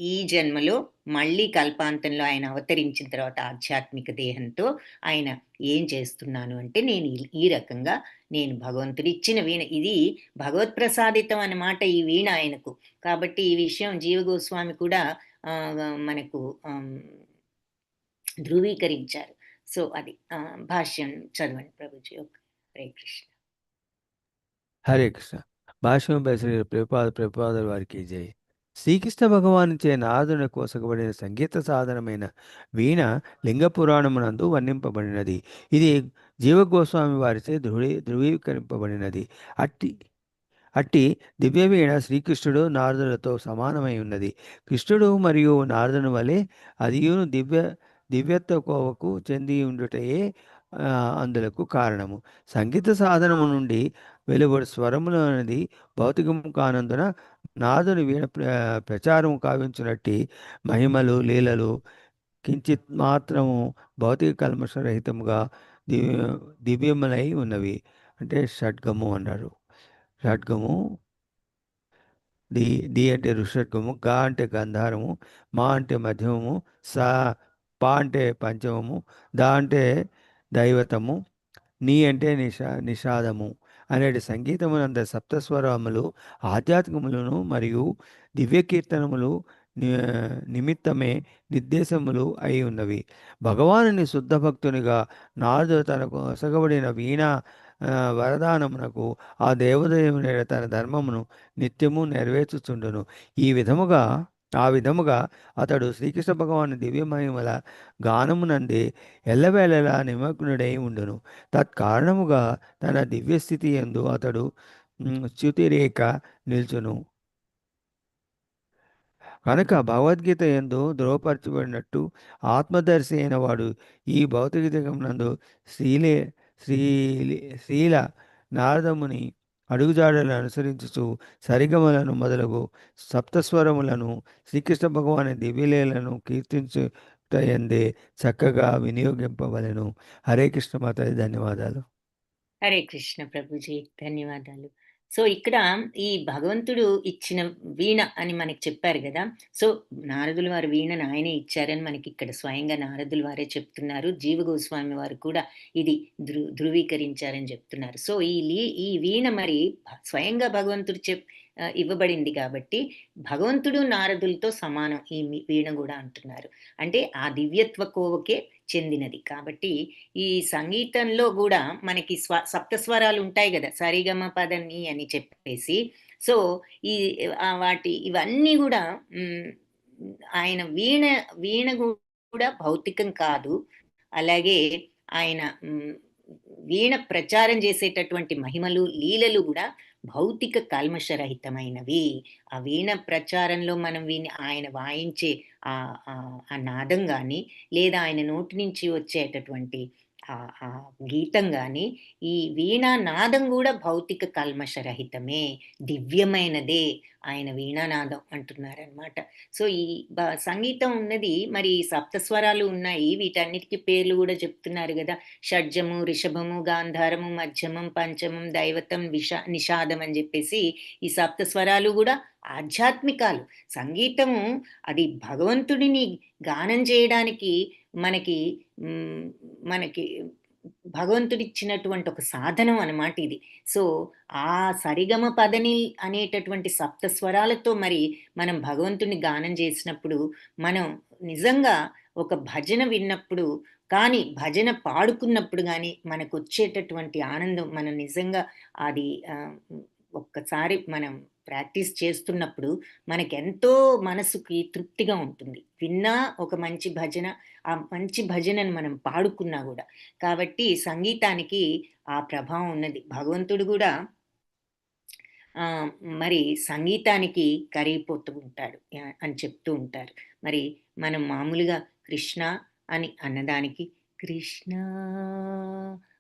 ఈ జన్మలో మళ్ళీ కల్పాంతంలో ఆయన అవతరించిన తర్వాత ఆధ్యాత్మిక దేహంతో ఆయన ఏం చేస్తున్నాను అంటే నేను ఈ రకంగా నేను భగవంతుడు ఇచ్చిన వీణ, ఇది భగవత్ ప్రసాదితం అన్నమాట ఈ వీణ ఆయనకు. కాబట్టి ఈ విషయం జీవగోస్వామి కూడా మనకు ధృవీకరించారు. సో అది భాష్యం చదవండి ప్రభుజీ. హరే కృష్ణ. హరే కృష్ణ. భాష్యం పై శ్రీ ప్రభుపాదుల వారికి జై. శ్రీకృష్ణ భగవానుచే నారదుని కోసకబడిన సంగీత సాధనమైన వీణ లింగ పురాణమునందు వర్ణింపబడినది. ఇది జీవగోస్వామి వారిచే ధృవీకరింపబడినది. అట్టి దివ్యవీణ శ్రీకృష్ణుడు నారదులతో సమానమై ఉన్నది. కృష్ణుడు మరియు నారదుని వలె అదియును దివ్యత్వ కోవకు చెంది ఉండుటయే అందులకు కారణము. సంగీత సాధనము నుండి వెలువడు స్వరములు అనేది భౌతికము కానందున నారదుని వీణ ప్రచారము కావించినట్టి మహిమలు లీలలు కించిత్ మాత్రము భౌతిక కల్మషరహితముగా దివ్యములై ఉన్నవి. అంటే షడ్గము అన్నారు. షడ్గము డి అంటే ఋషడ్గము, గా అంటే గంధారము, మా అంటే మధ్యమము, సా పా అంటే పంచమము, దా అంటే దైవతము, నీ అంటే నిషాదము అనేటి సంగీతమునంద సప్తస్వరములు ఆధ్యాత్మికములను మరియు దివ్య కీర్తనములు నిమిత్తమే నిర్దేశములు అయి ఉన్నవి. భగవానుని శుద్ధ భక్తునిగా నారదుడు తనకు ఒసగబడిన వీణ వరదానమునకు ఆ దేవదేవుని తన ధర్మమును నిత్యము నెరవేర్చుచుండును. ఆ విధముగా అతడు శ్రీకృష్ణ భగవాను దివ్య మహిమల గానమునందే ఎల్లవేళలా నిమగ్నుడై ఉండును. తత్కారణముగా తన దివ్యస్థితి యందు అతడు చ్యుతిరేక నిల్చును. కనుక భగవద్గీత యందు ధృవపరచబడినట్టు ఆత్మదర్శి అయిన వాడు ఈ భౌతిక జగమునందు శ్రీల నారదముని అడుగుజాడలను అనుసరించుచు సరిగమలను మొదలగు సప్తస్వరములను శ్రీకృష్ణ భగవాని దివ్యలీలను కీర్తించుటయందే చక్కగా వినియోగింపవలెను. హరే కృష్ణ మాతాజీ, ధన్యవాదాలు. హరే కృష్ణ ప్రభుజీ, ధన్యవాదాలు. సో ఇక్కడ ఈ భగవంతుడు ఇచ్చిన వీణ అని మనకి చెప్పారు కదా. సో నారదుల వారి వీణను ఆయనే ఇచ్చారని మనకి ఇక్కడ స్వయంగా నారదుల వారే చెప్తున్నారు. జీవ గోస్వామి వారు కూడా ఇది ధృవీకరించారని చెప్తున్నారు. సో ఈ వీణ మరి స్వయంగా భగవంతుడు ఇవ్వబడింది కాబట్టి భగవంతుడు నారదులతో సమానం ఈ వీణ కూడా అంటున్నారు. అంటే ఆ దివ్యత్వ కోవకే చెందినది కాబట్టి ఈ సంగీతంలో కూడా మనకి సప్తస్వరాలు ఉంటాయి కదా, సరిగమ పదని అని చెప్పేసి. సో ఈ ఇవన్నీ కూడా ఆయన వీణ కూడా భౌతికం కాదు. అలాగే ఆయన వీణ ప్రచారం చేసేటటువంటి మహిమలు లీలలు కూడా భౌతిక కల్మషరహితమైనవి. ఆ వీణ ప్రచారంలో మనం ఆయన వాయించే ఆ నాదం కానీ, లేదా ఆయన నోటి నుంచి వచ్చేటటువంటి ఆ గీతం కానీ, ఈ వీణా నాదం కూడా భౌతిక కల్మషరహితమే, దివ్యమైనదే ఆయన వీణానాదం అంటున్నారనమాట. సో ఈ సంగీతం ఉన్నది మరి సప్తస్వరాలు ఉన్నాయి, వీటన్నిటికీ పేర్లు కూడా చెప్తున్నారు కదా. షడ్జము, రిషభము, గాంధారము, మధ్యమం, పంచమం, దైవతం, నిషాదం అని చెప్పేసి ఈ సప్తస్వరాలు కూడా ఆధ్యాత్మికాలు. సంగీతము అది భగవంతుడిని గానం చేయడానికి మనకి భగవంతుడిచ్చినటువంటి ఒక సాధనం అన్నమాట ఇది. సో ఆ సరిగమ పదని అనేటటువంటి సప్తస్వరాలతో మరి మనం భగవంతుని గానం చేసినప్పుడు, మనం నిజంగా ఒక భజన విన్నప్పుడు కానీ, భజన పాడుకున్నప్పుడు కానీ మనకు వచ్చేటటువంటి ఆనందం, మనం నిజంగా అది ఒక్కసారి మనం ప్రాక్టీస్ చేస్తున్నప్పుడు మనకెంతో మనసుకి తృప్తిగా ఉంటుంది. విన్నా ఒక మంచి భజన, ఆ మంచి భజనను మనం పాడుకున్నా కూడా. కాబట్టి సంగీతానికి ఆ ప్రభావం ఉన్నది. భగవంతుడు కూడా మరి సంగీతానికి కరిగిపోతూ ఉంటాడు అని చెప్తూ ఉంటారు. మరి మనం మామూలుగా కృష్ణ అని అన్నదానికి, కృష్ణ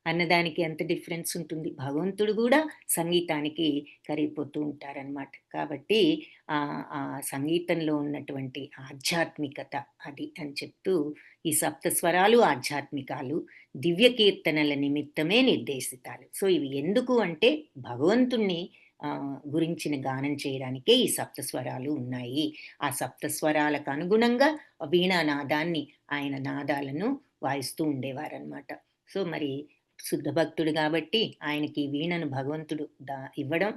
అన్నదానికి ఎంత డిఫరెన్స్ ఉంటుంది. భగవంతుడు కూడా సంగీతానికి కరిగిపోతూ ఉంటారనమాట. కాబట్టి ఆ సంగీతంలో ఉన్నటువంటి ఆధ్యాత్మికత అది అని చెప్తూ, ఈ సప్తస్వరాలు ఆధ్యాత్మికాలు, దివ్య కీర్తనల నిమిత్తమే నిర్దేశితాలు. సో ఇవి ఎందుకు అంటే భగవంతుణ్ణి గురించిన గానం చేయడానికే ఈ సప్తస్వరాలు ఉన్నాయి. ఆ సప్తస్వరాలకు అనుగుణంగా వీణానాదాన్ని, ఆయన నాదాలను వాయిస్తూ ఉండేవారనమాట. సో మరి శుద్ధ భక్తుడు కాబట్టి ఆయనకి వీణను భగవంతుడు ఇవ్వడం,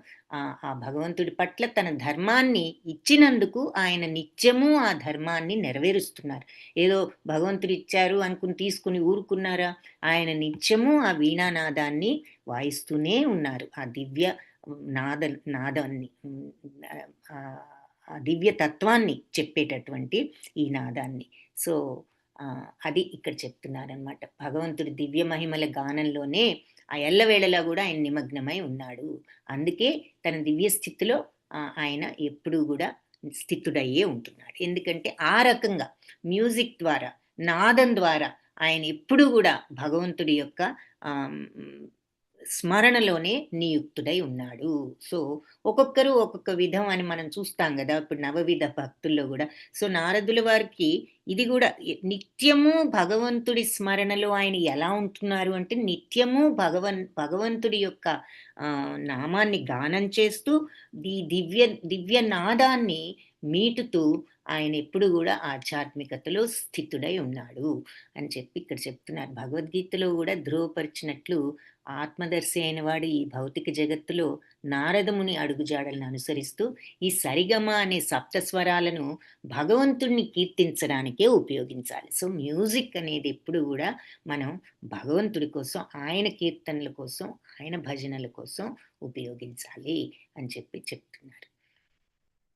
ఆ భగవంతుడి పట్ల తన ధర్మాన్ని ఇచ్చినందుకు ఆయన నిత్యము ఆ ధర్మాన్ని నెరవేరుస్తున్నారు. ఏదో భగవంతుడు ఇచ్చారు అనుకుని తీసుకుని ఊరుకున్నారా? ఆయన నిత్యము ఆ వీణానాదాన్ని వాయిస్తూనే ఉన్నారు. ఆ దివ్య నాదాన్ని, ఆ దివ్య తత్వాన్ని చెప్పేటటువంటి ఈ నాదాన్ని. సో అది ఇక్కడ చెప్తున్నారనమాట. భగవంతుడి దివ్య మహిమల గానంలోనే ఆ ఎల్లవేళలా కూడా ఆయన నిమగ్నమై ఉన్నాడు. అందుకే తన దివ్య స్థితిలో ఆయన ఎప్పుడూ కూడా స్థితుడయ్యే ఉంటున్నాడు. ఎందుకంటే ఆ రకంగా మ్యూజిక్ ద్వారా, నాదం ద్వారా ఆయన ఎప్పుడూ కూడా భగవంతుడి యొక్క స్మరణలోనే నియుక్తుడై ఉన్నాడు. సో ఒక్కొక్కరు ఒక్కొక్క విధం అని మనం చూస్తాం కదా ఇప్పుడు నవవిధ భక్తుల్లో కూడా. సో నారదుల వారికి ఇది కూడా నిత్యము భగవంతుడి స్మరణలో ఆయన ఎలా ఉంటున్నారు అంటే, నిత్యము భగవంతుడి యొక్క నామాన్ని గానం చేస్తూ ఈ దివ్య నాదాన్ని మీటుతూ ఆయన ఎప్పుడు కూడా ఆధ్యాత్మికతలో స్థితుడై ఉన్నాడు అని చెప్పి ఇక్కడ చెప్తున్నారు. భగవద్గీతలో కూడా ధృవపరిచినట్లు ఆత్మదర్శి అయిన వాడు ఈ భౌతిక జగత్తులో నారదముని అడుగుజాడలను అనుసరిస్తూ ఈ సరిగమ అనే సప్తస్వరాలను భగవంతుణ్ణి కీర్తించడానికే ఉపయోగించాలి. సో మ్యూజిక్ అనేది ఎప్పుడు కూడా మనం భగవంతుడి కోసం, ఆయన కీర్తనల కోసం, ఆయన భజనల కోసం ఉపయోగించాలి అని చెప్పి చెప్తున్నారు.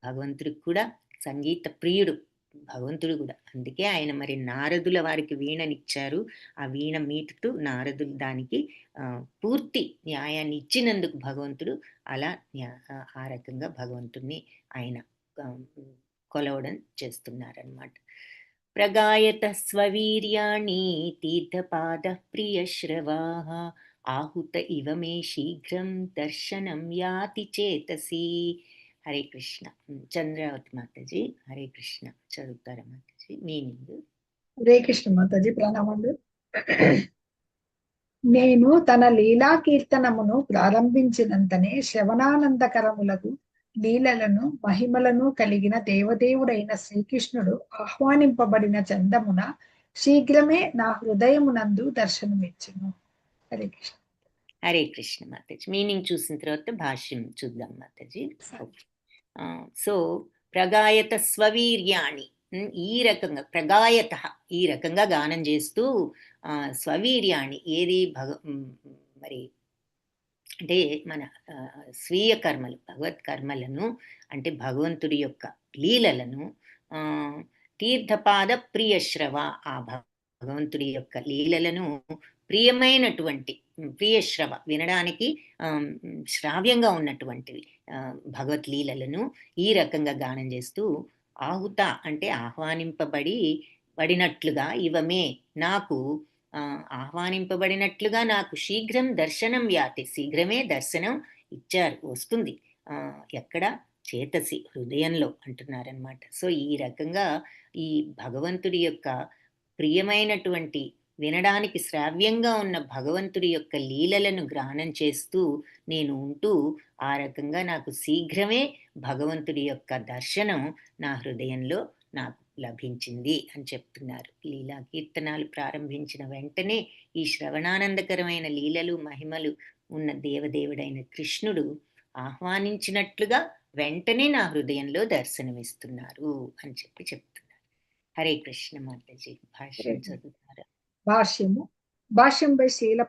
భగవంతుడికి కూడా సంగీత ప్రియుడు భగవంతుడు కూడా. అందుకే ఆయన మరి నారదుల వారికి వీణనిచ్చారు. ఆ వీణ మీటుతూ నారదులు దానికి పూర్తి న్యాయాన్ని ఇచ్చినందుకు భగవంతుడు అలా ఆ రకంగా భగవంతుణ్ణి ఆయన కొలవడం చేస్తున్నారన్నమాట. ప్రగాయత స్వవీర్యాణి తీర్థపాద ప్రియశ్రవాః ఆహుత ఇవ మే శీఘ్రం దర్శనం యాతి చేతసి. హరే కృష్ణ. చంద్రావతి మాతాజీ హరే కృష్ణ చదువుతారా మాతాజీ మీనింగ్? హరే కృష్ణ మాతాజీ, ప్రణామాలు. నేను తన లీలా కీర్తనమును ప్రారంభించినంతనే శ్రవణానందకరములకు లీలలను మహిమలను కలిగిన దేవదేవుడైన శ్రీకృష్ణుడు ఆహ్వానింపబడిన చందమున శీఘ్రమే నా హృదయమునందు దర్శనమిచ్చును. హరే కృష్ణ. హరే కృష్ణ మాతాజీ. మీనింగ్ చూసిన తర్వాత భాష్యం చూద్దాం మాతాజీ. ఓకే. సో ప్రగాయత స్వవీర్యాణి, ఈ రకంగా ప్రగాయత ఈ రకంగా గానం చేస్తూ స్వవీర్యాణి ఏది మరి అంటే మన స్వీయ కర్మలు భగవత్ కర్మలను అంటే భగవంతుడి యొక్క లీలలను తీర్థపాద ప్రియశ్రవ ఆ భగవంతుడి యొక్క లీలలను ప్రియమైనటువంటి ప్రియశ్రవ వినడానికి శ్రావ్యంగా ఉన్నటువంటివి భగవత్ లీలలను ఈ రకంగా గానం చేస్తూ ఆహుత అంటే ఆహ్వానింపబడినట్లుగా ఇవమే నాకు ఆహ్వానింపబడినట్లుగా నాకు శీఘ్రం దర్శనం యాతి శీఘ్రమే దర్శనం ఇచ్చారు వస్తుంది. ఎక్కడ? చేతసి హృదయంలో అంటున్నారనమాట. సో ఈ రకంగా ఈ భగవంతుడి యొక్క ప్రియమైనటువంటి వినడానికి శ్రావ్యంగా ఉన్న భగవంతుడి యొక్క లీలలను గానం చేస్తూ నేను ఉంటూ ఆ రకంగా నాకు శీఘ్రమే భగవంతుడి యొక్క దర్శనం నా హృదయంలో నాకు లభించింది అని చెప్తున్నారు. లీలా కీర్తనాలు ప్రారంభించిన వెంటనే ఈ శ్రవణానందకరమైన లీలలు మహిమలు ఉన్న దేవదేవుడైన కృష్ణుడు ఆహ్వానించినట్లుగా వెంటనే నా హృదయంలో దర్శనమిస్తున్నారు అని చెప్తున్నారు. హరే కృష్ణ మాతాజీ. భాష్యం చదువుతారా? భాష్యం బై శ్రీల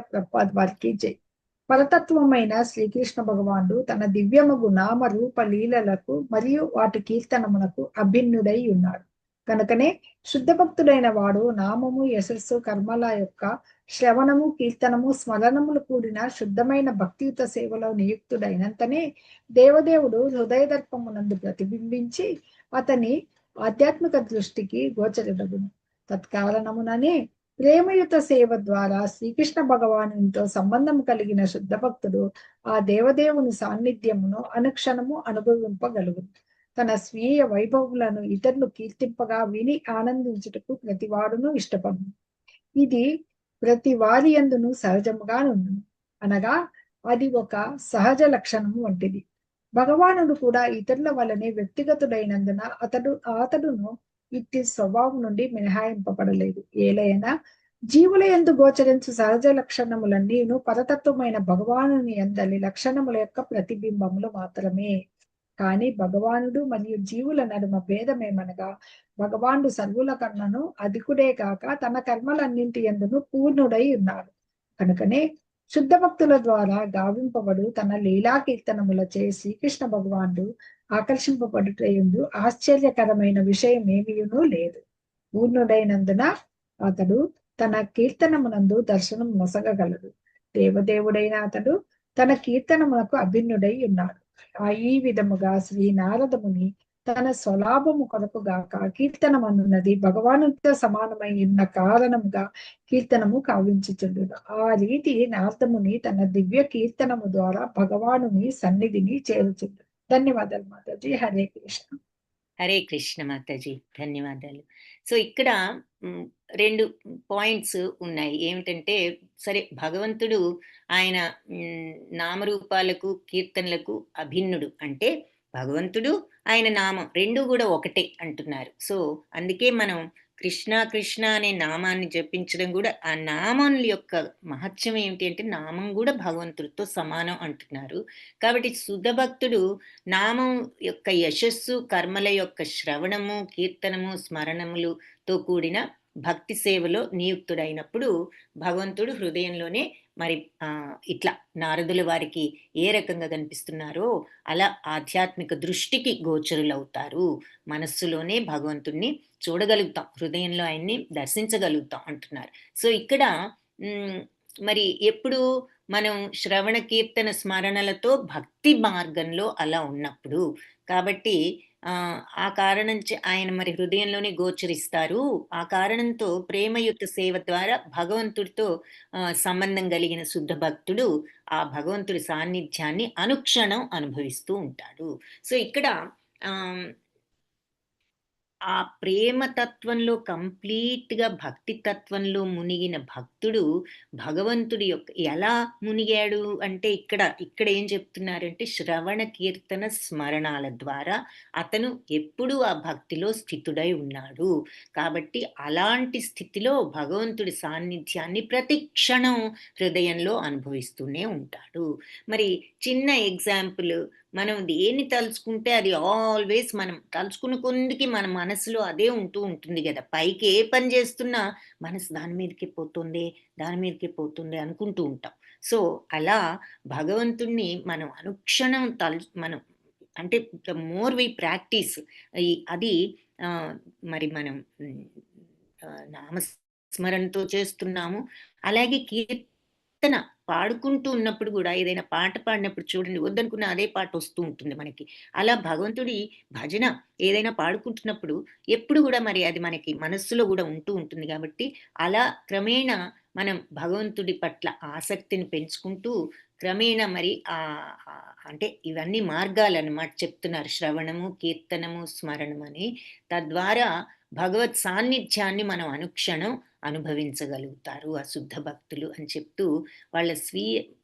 ప్రభుపాద వారికి జై. పరతత్వమైన శ్రీకృష్ణ భగవానుడు తన దివ్యమగు నామ రూప లీలలకు మరియు వాటి కీర్తనమునకు అభిన్నుడై ఉన్నాడు. కనుకనే శుద్ధ భక్తుడైన వాడు నామము యశస్సు కర్మల యొక్క శ్రవణము కీర్తనము స్మరణములు కూడిన శుద్ధమైన భక్తియుత సేవలో నియుక్తుడైనంతనే దేవదేవుడు హృదయ దర్పమునందు ప్రతిబింబించి అతని ఆధ్యాత్మిక దృష్టికి గోచరుడగును. తత్కారణముననే ప్రేమయుత సేవ ద్వారా శ్రీకృష్ణ భగవానునితో సంబంధం కలిగిన శుద్ధ భక్తుడు ఆ దేవదేవుని సాన్నిధ్యమును అనుక్షణము అనుభవింపగలుగును. తన స్వీయ వైభవములను ఇతరులు కీర్తింపగా విని ఆనందించుటకు ప్రతివాడును ఇష్టపడును. ఇది ప్రతి వారి యందును సహజముగా నుండును, అనగా అది ఒక సహజ లక్షణము వంటిది. భగవానుడు కూడా ఇతరుల వలనే వ్యక్తిగతుడైనందున అతడును ఇట్టి స్వభావం నుండి మినహాయింపబడలేదు. ఏలైనా జీవుల యందు గోచరించు సహజ లక్షణములన్నీను పరతత్వమైన భగవానుని యందలి లక్షణముల యొక్క ప్రతిబింబములు మాత్రమే. కానీ భగవానుడు మరియు జీవుల నడుమ భేదమేమనగా భగవానుడు సర్వుల కన్నను అధికుడే కాక తన కర్మలన్నింటి యందును పూర్ణుడై ఉన్నాడు. కనుకనే శుద్ధ భక్తుల ద్వారా గావింపబడు తన లీలా కీర్తనములచే శ్రీకృష్ణ భగవానుడు ఆకర్షింపబడుటయందు ఆశ్చర్యకరమైన విషయం ఏమీయునూ లేదు. పూర్ణుడైనందున అతడు తన కీర్తనమునందు దర్శనం నొసగగలడు. దేవదేవుడైన అతడు తన కీర్తనమునకు అభిన్నుడై ఉన్నాడు. ఈ విధముగా శ్రీ నారదముని తన స్వలాభము కొరకుగాక కీర్తనమనున్నది భగవానుతో సమానమై ఉన్న కారణముగా కీర్తనము కావించుచుండును. ఆ రీతి నారదముని తన దివ్య కీర్తనము ద్వారా భగవానుని సన్నిధిని చేరుచుండు. ధన్యవాదాలు మాతాజీ. హరే కృష్ణ. హరే కృష్ణ మాతాజీ, ధన్యవాదాలు. సో ఇక్కడ 2 పాయింట్స్ ఉన్నాయి. ఏమిటంటే సరే భగవంతుడు ఆయన నామరూపాలకు కీర్తనలకు అభిన్నుడు అంటే భగవంతుడు ఆయన నామం 2 కూడా ఒకటే అంటున్నారు. సో అందుకే మనం కృష్ణ కృష్ణ అనే నామాన్ని జపించడం కూడా ఆ నామం యొక్క మహత్యం ఏమిటి అంటే నామం కూడా భగవంతుడితో సమానం అంటున్నారు. కాబట్టి శుద్ధ భక్తుడు నామం యొక్క యశస్సు కర్మల యొక్క శ్రవణము కీర్తనము స్మరణములతో కూడిన భక్తి సేవలో నియుక్తుడైనప్పుడు భగవంతుడు హృదయంలోనే మరి ఇట్లా నారదుల వారికి ఏ రకంగా కనిపిస్తున్నారో అలా ఆధ్యాత్మిక దృష్టికి గోచరులవుతారు. మనస్సులోనే భగవంతుడిని చూడగలుగుతాం, హృదయంలో ఆయన్ని దర్శించగలుగుతాం అంటున్నారు. సో ఇక్కడ మరి ఎప్పుడు మనం శ్రవణ కీర్తన స్మరణలతో భక్తి మార్గంలో అలా ఉన్నప్పుడు కాబట్టి ఆ కారణం ఆయన మరి హృదయంలోనే గోచరిస్తారు. ఆ కారణంతో ప్రేమయుక్త సేవ ద్వారా భగవంతుడితో సంబంధం కలిగిన శుద్ధ భక్తుడు ఆ భగవంతుడి సాన్నిధ్యాన్ని అనుక్షణం అనుభవిస్తూ ఉంటాడు. సో, ఇక్కడ ఆహ్ ఆ ప్రేమ తత్వంలో కంప్లీట్‌గా భక్తి తత్వంలో మునిగిన భక్తుడు భగవంతుడి యొక్క ఎలా మునిగాడు అంటే ఇక్కడ ఏం చెప్తున్నారంటే శ్రవణ కీర్తన స్మరణాల ద్వారా అతను ఎప్పుడూ ఆ భక్తిలో స్థితుడై ఉన్నాడు. కాబట్టి అలాంటి స్థితిలో భగవంతుడి సాన్నిధ్యాన్ని ప్రతి క్షణం హృదయంలో అనుభవిస్తూనే ఉంటాడు. మరి చిన్న ఎగ్జాంపుల్, మనం దేన్ని తలుచుకుంటే అది ఆల్వేస్ మనం తలుచుకున్న కొందికి మన మనసులో అదే ఉంటూ ఉంటుంది గదా! పైకి ఏ పని జేస్తున్నా మనసు దాని మీదకే పోతుంది, దాని మీదకే పోతుంది అనుకుంటూ ఉంటాం. సో, అలా భగవంతుడిని మనం అనుక్షణం మనం అంటే ద మోర్ వి ప్రాక్టీస్ అది ఆహ్, మరి మనం నామస్మరణతో చేస్తున్నాము. అలాగే కీర్తన పాడుకుంటూ ఉన్నప్పుడు గూడా ఏదైనా పాట పాడినప్పుడు చూడండి వద్దనుకున్న అదే పాటొస్తూ ఉంటుంది మనకి. అలా భగవంతుడి భజన ఏదైనా పాడుకుంటున్నప్పుడు ఎప్పుడు గూడా మరి అది మనకి మనస్సులో గూడా ఉంటూ ఉంటుంది గాబట్టి, అలా క్రమేణా మనం భగవంతుడి పట్ల ఆసక్తిని పెంచుకుంటూ క్రమేణా మరి అంటే ఇవన్నీ మార్గాలన్నమాట చెప్తున్నారు. శ్రవణము, కీర్తనము, స్మరణమని. తద్వారా భగవత్ సాన్నిధ్యాన్ని మనం అనుక్షణం అనుభవించగలుగుతారు ఆ శుద్ధ భక్తులు అని చెప్తూ వాళ్ళ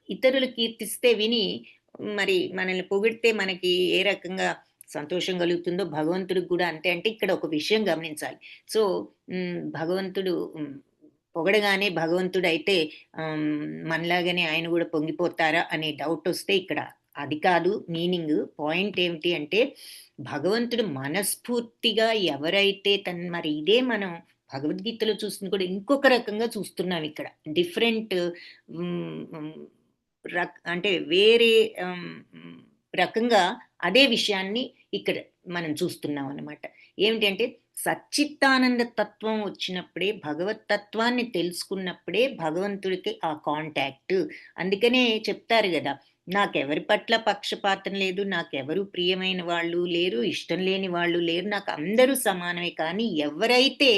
ఇతరులు కీర్తిస్తే విని మరి మనల్ని పొగిడితే మనకి ఏ రకంగా సంతోషం కలుగుతుందో భగవంతుడికి కూడా అంతే. అంటే ఇక్కడ ఒక విషయం గమనించాలి. సో, భగవంతుడు పొగడగానే భగవంతుడైతే మనలాగానే ఆయన గూడా పొంగిపోతారా అనే డౌటొస్తే ఇక్కడ అది కాదు మీనింగ్. పాయింట్ ఏమిటి అంటే భగవంతుడు మనస్ఫూర్తిగా ఎవరైతే మరి ఇదే మనం భగవద్గీతలో చూస్తుంది కూడా ఇంకొక రకంగా చూస్తున్నాం ఇక్కడ. డిఫరెంట్ హ్మ్, హ్మ్, అంటే వేరే రకంగా అదే విషయాన్ని ఇక్కడ మనం చూస్తున్నాం అన్నమాట. ఏమిటంటే సచ్చిత్తానంద తత్వం వచ్చినప్పుడే, భగవత్ తత్వాన్ని తెలుసుకున్నప్పుడే భగవంతుడికి ఆ కాంటాక్ట్. అందుకనే చెప్తారు గదా! నాకెవరి పట్ల పక్షపాతం లేదు. నాకెవరు ప్రియమైన వాళ్ళు లేరు. ఇష్టం లేని వాళ్ళు లేరు. నాకు అందరూ సమానమే. కానీ ఎవరైతే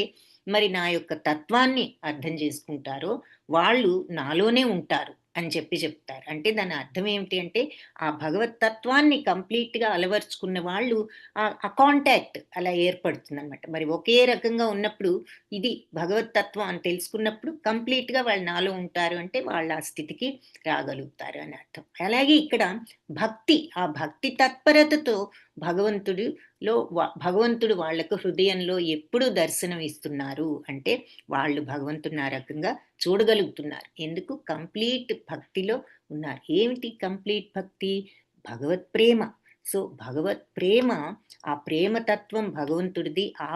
మరి నా యొక్క తత్వాన్ని అర్థం చేసుకుంటారో వాళ్ళు నాలోనే ఉంటారు అని చెప్తారు. అంటే దాని అర్థం ఏమిటి అంటే ఆ భగవత్ తత్వాన్ని కంప్లీట్‌గా అలవరుచుకున్న వాళ్ళు ఆ కాంటాక్ట్ అలా ఏర్పడుతుందనమాట. మరి ఒకే రకంగా ఉన్నప్పుడు ఇది భగవత్ తత్వం అని తెలుసుకున్నప్పుడు కంప్లీట్‌గా వాళ్ళు నాలో ఉంటారు అంటే వాళ్ళు ఆ స్థితికి రాగలుగుతారు అని అర్థం. అలాగే ఇక్కడ ఆ భక్తి తత్పరతతో భగవంతుడు వాళ్ళకు హృదయంలో ఎప్పుడు దర్శనం ఇస్తున్నారు అంటే వాళ్ళు భగవంతుడిని ఆ రకంగా చూడగలుగుతున్నారు. ఎందుకు? కంప్లీట్ భక్తిలో ఉన్నారు. ఏమిటి కంప్లీట్ భక్తి? భగవత్ ప్రేమ. సో, భగవత్ ప్రేమ, ఆ ప్రేమ తత్వం భగవంతుడిది. ఆ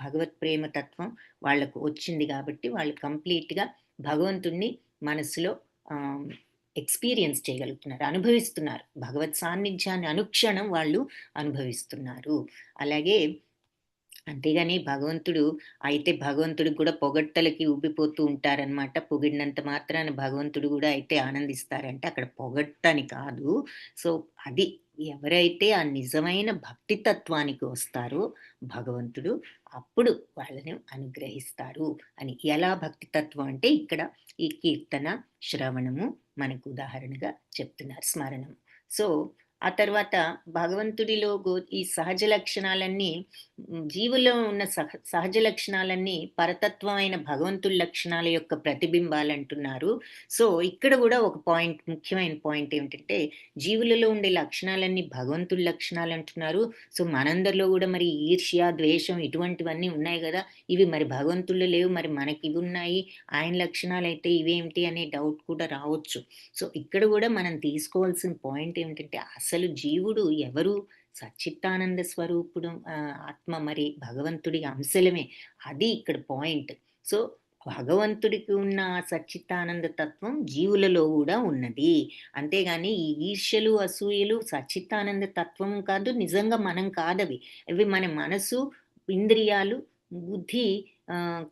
భగవత్ ప్రేమ తత్వం వాళ్ళకు వచ్చింది గాబట్టి వాళ్ళు కంప్లీట్‌గా భగవంతుడిని మనసులో ఎక్స్‌పీరియన్స్ చేయగలుగుతున్నారు. అనుభవిస్తున్నారు. భగవత్ సాన్నిధ్యాన్ని అనుక్షణం వాళ్ళు అనుభవిస్తున్నారు. అలాగే అంతేగాని భగవంతుడికి కూడా పొగడ్తలకి ఉబ్బిపోతూ ఉంటారనమాట. పొగిడినంత మాత్రాన భగవంతుడు గూడా అయితే ఆనందిస్తారంటే అక్కడ పొగడ్తని కాదు. సో, అది ఎవరైతే ఆ నిజమైన భక్తి తత్వానికి వస్తారో భగవంతుడు అప్పుడు వాళ్ళని అనుగ్రహిస్తారు అని. ఎలా భక్తి తత్వం అంటే ఇక్కడ ఈ కీర్తన, శ్రవణము మనకు ఉదాహరణగా చెప్తున్నారు. స్మరణం. సో, ఆ తర్వాత భగవంతుడిలో ఈ సహజ లక్షణాలన్నీ జీవుల్లో ఉన్న సహజ లక్షణాలన్నీ పరతత్వమైన భగవంతుడి లక్షణాల యొక్క ప్రతిబింబాలంటున్నారు. సో, ఇక్కడ గూడా ఒక ముఖ్యమైన పాయింట్ ఏమిటంటే జీవులలో ఉండే లక్షణాలన్నీ భగవంతుడి లక్షణాలంటున్నారు. సో, మనందరిలో గూడా మరి ఈర్ష్య, ద్వేషం ఇటువంటివన్నీ ఉన్నాయి గదా! ఇవి మరి భగవంతుడిలో లేవు. మరి మనకివున్నాయి. ఆయన లక్షణాలైతే ఇవేమిటి అనే డౌట్ కూడా రావచ్చు. సో, ఇక్కడ గూడా మనం తీసుకోవాల్సిన పాయింట్ ఏమిటంటే అసలు జీవుడు ఎవరు? సచ్చిత్తానంద స్వరూపుడు ఆత్మ మరి భగవంతుడి అంశలమే. అది ఇక్కడ పాయింట్. సో, భగవంతుడికి ఉన్న సచ్చిత్తానంద తత్వం జీవులలో గూడా ఉన్నది. అంతేగాని ఈ ఈర్ష్యలు, అసూయలు సచ్చిత్తానంద తత్వం కాదు. నిజంగా మనం కాదవి. అవి మన మనసు, ఇంద్రియాలు, బుద్ధి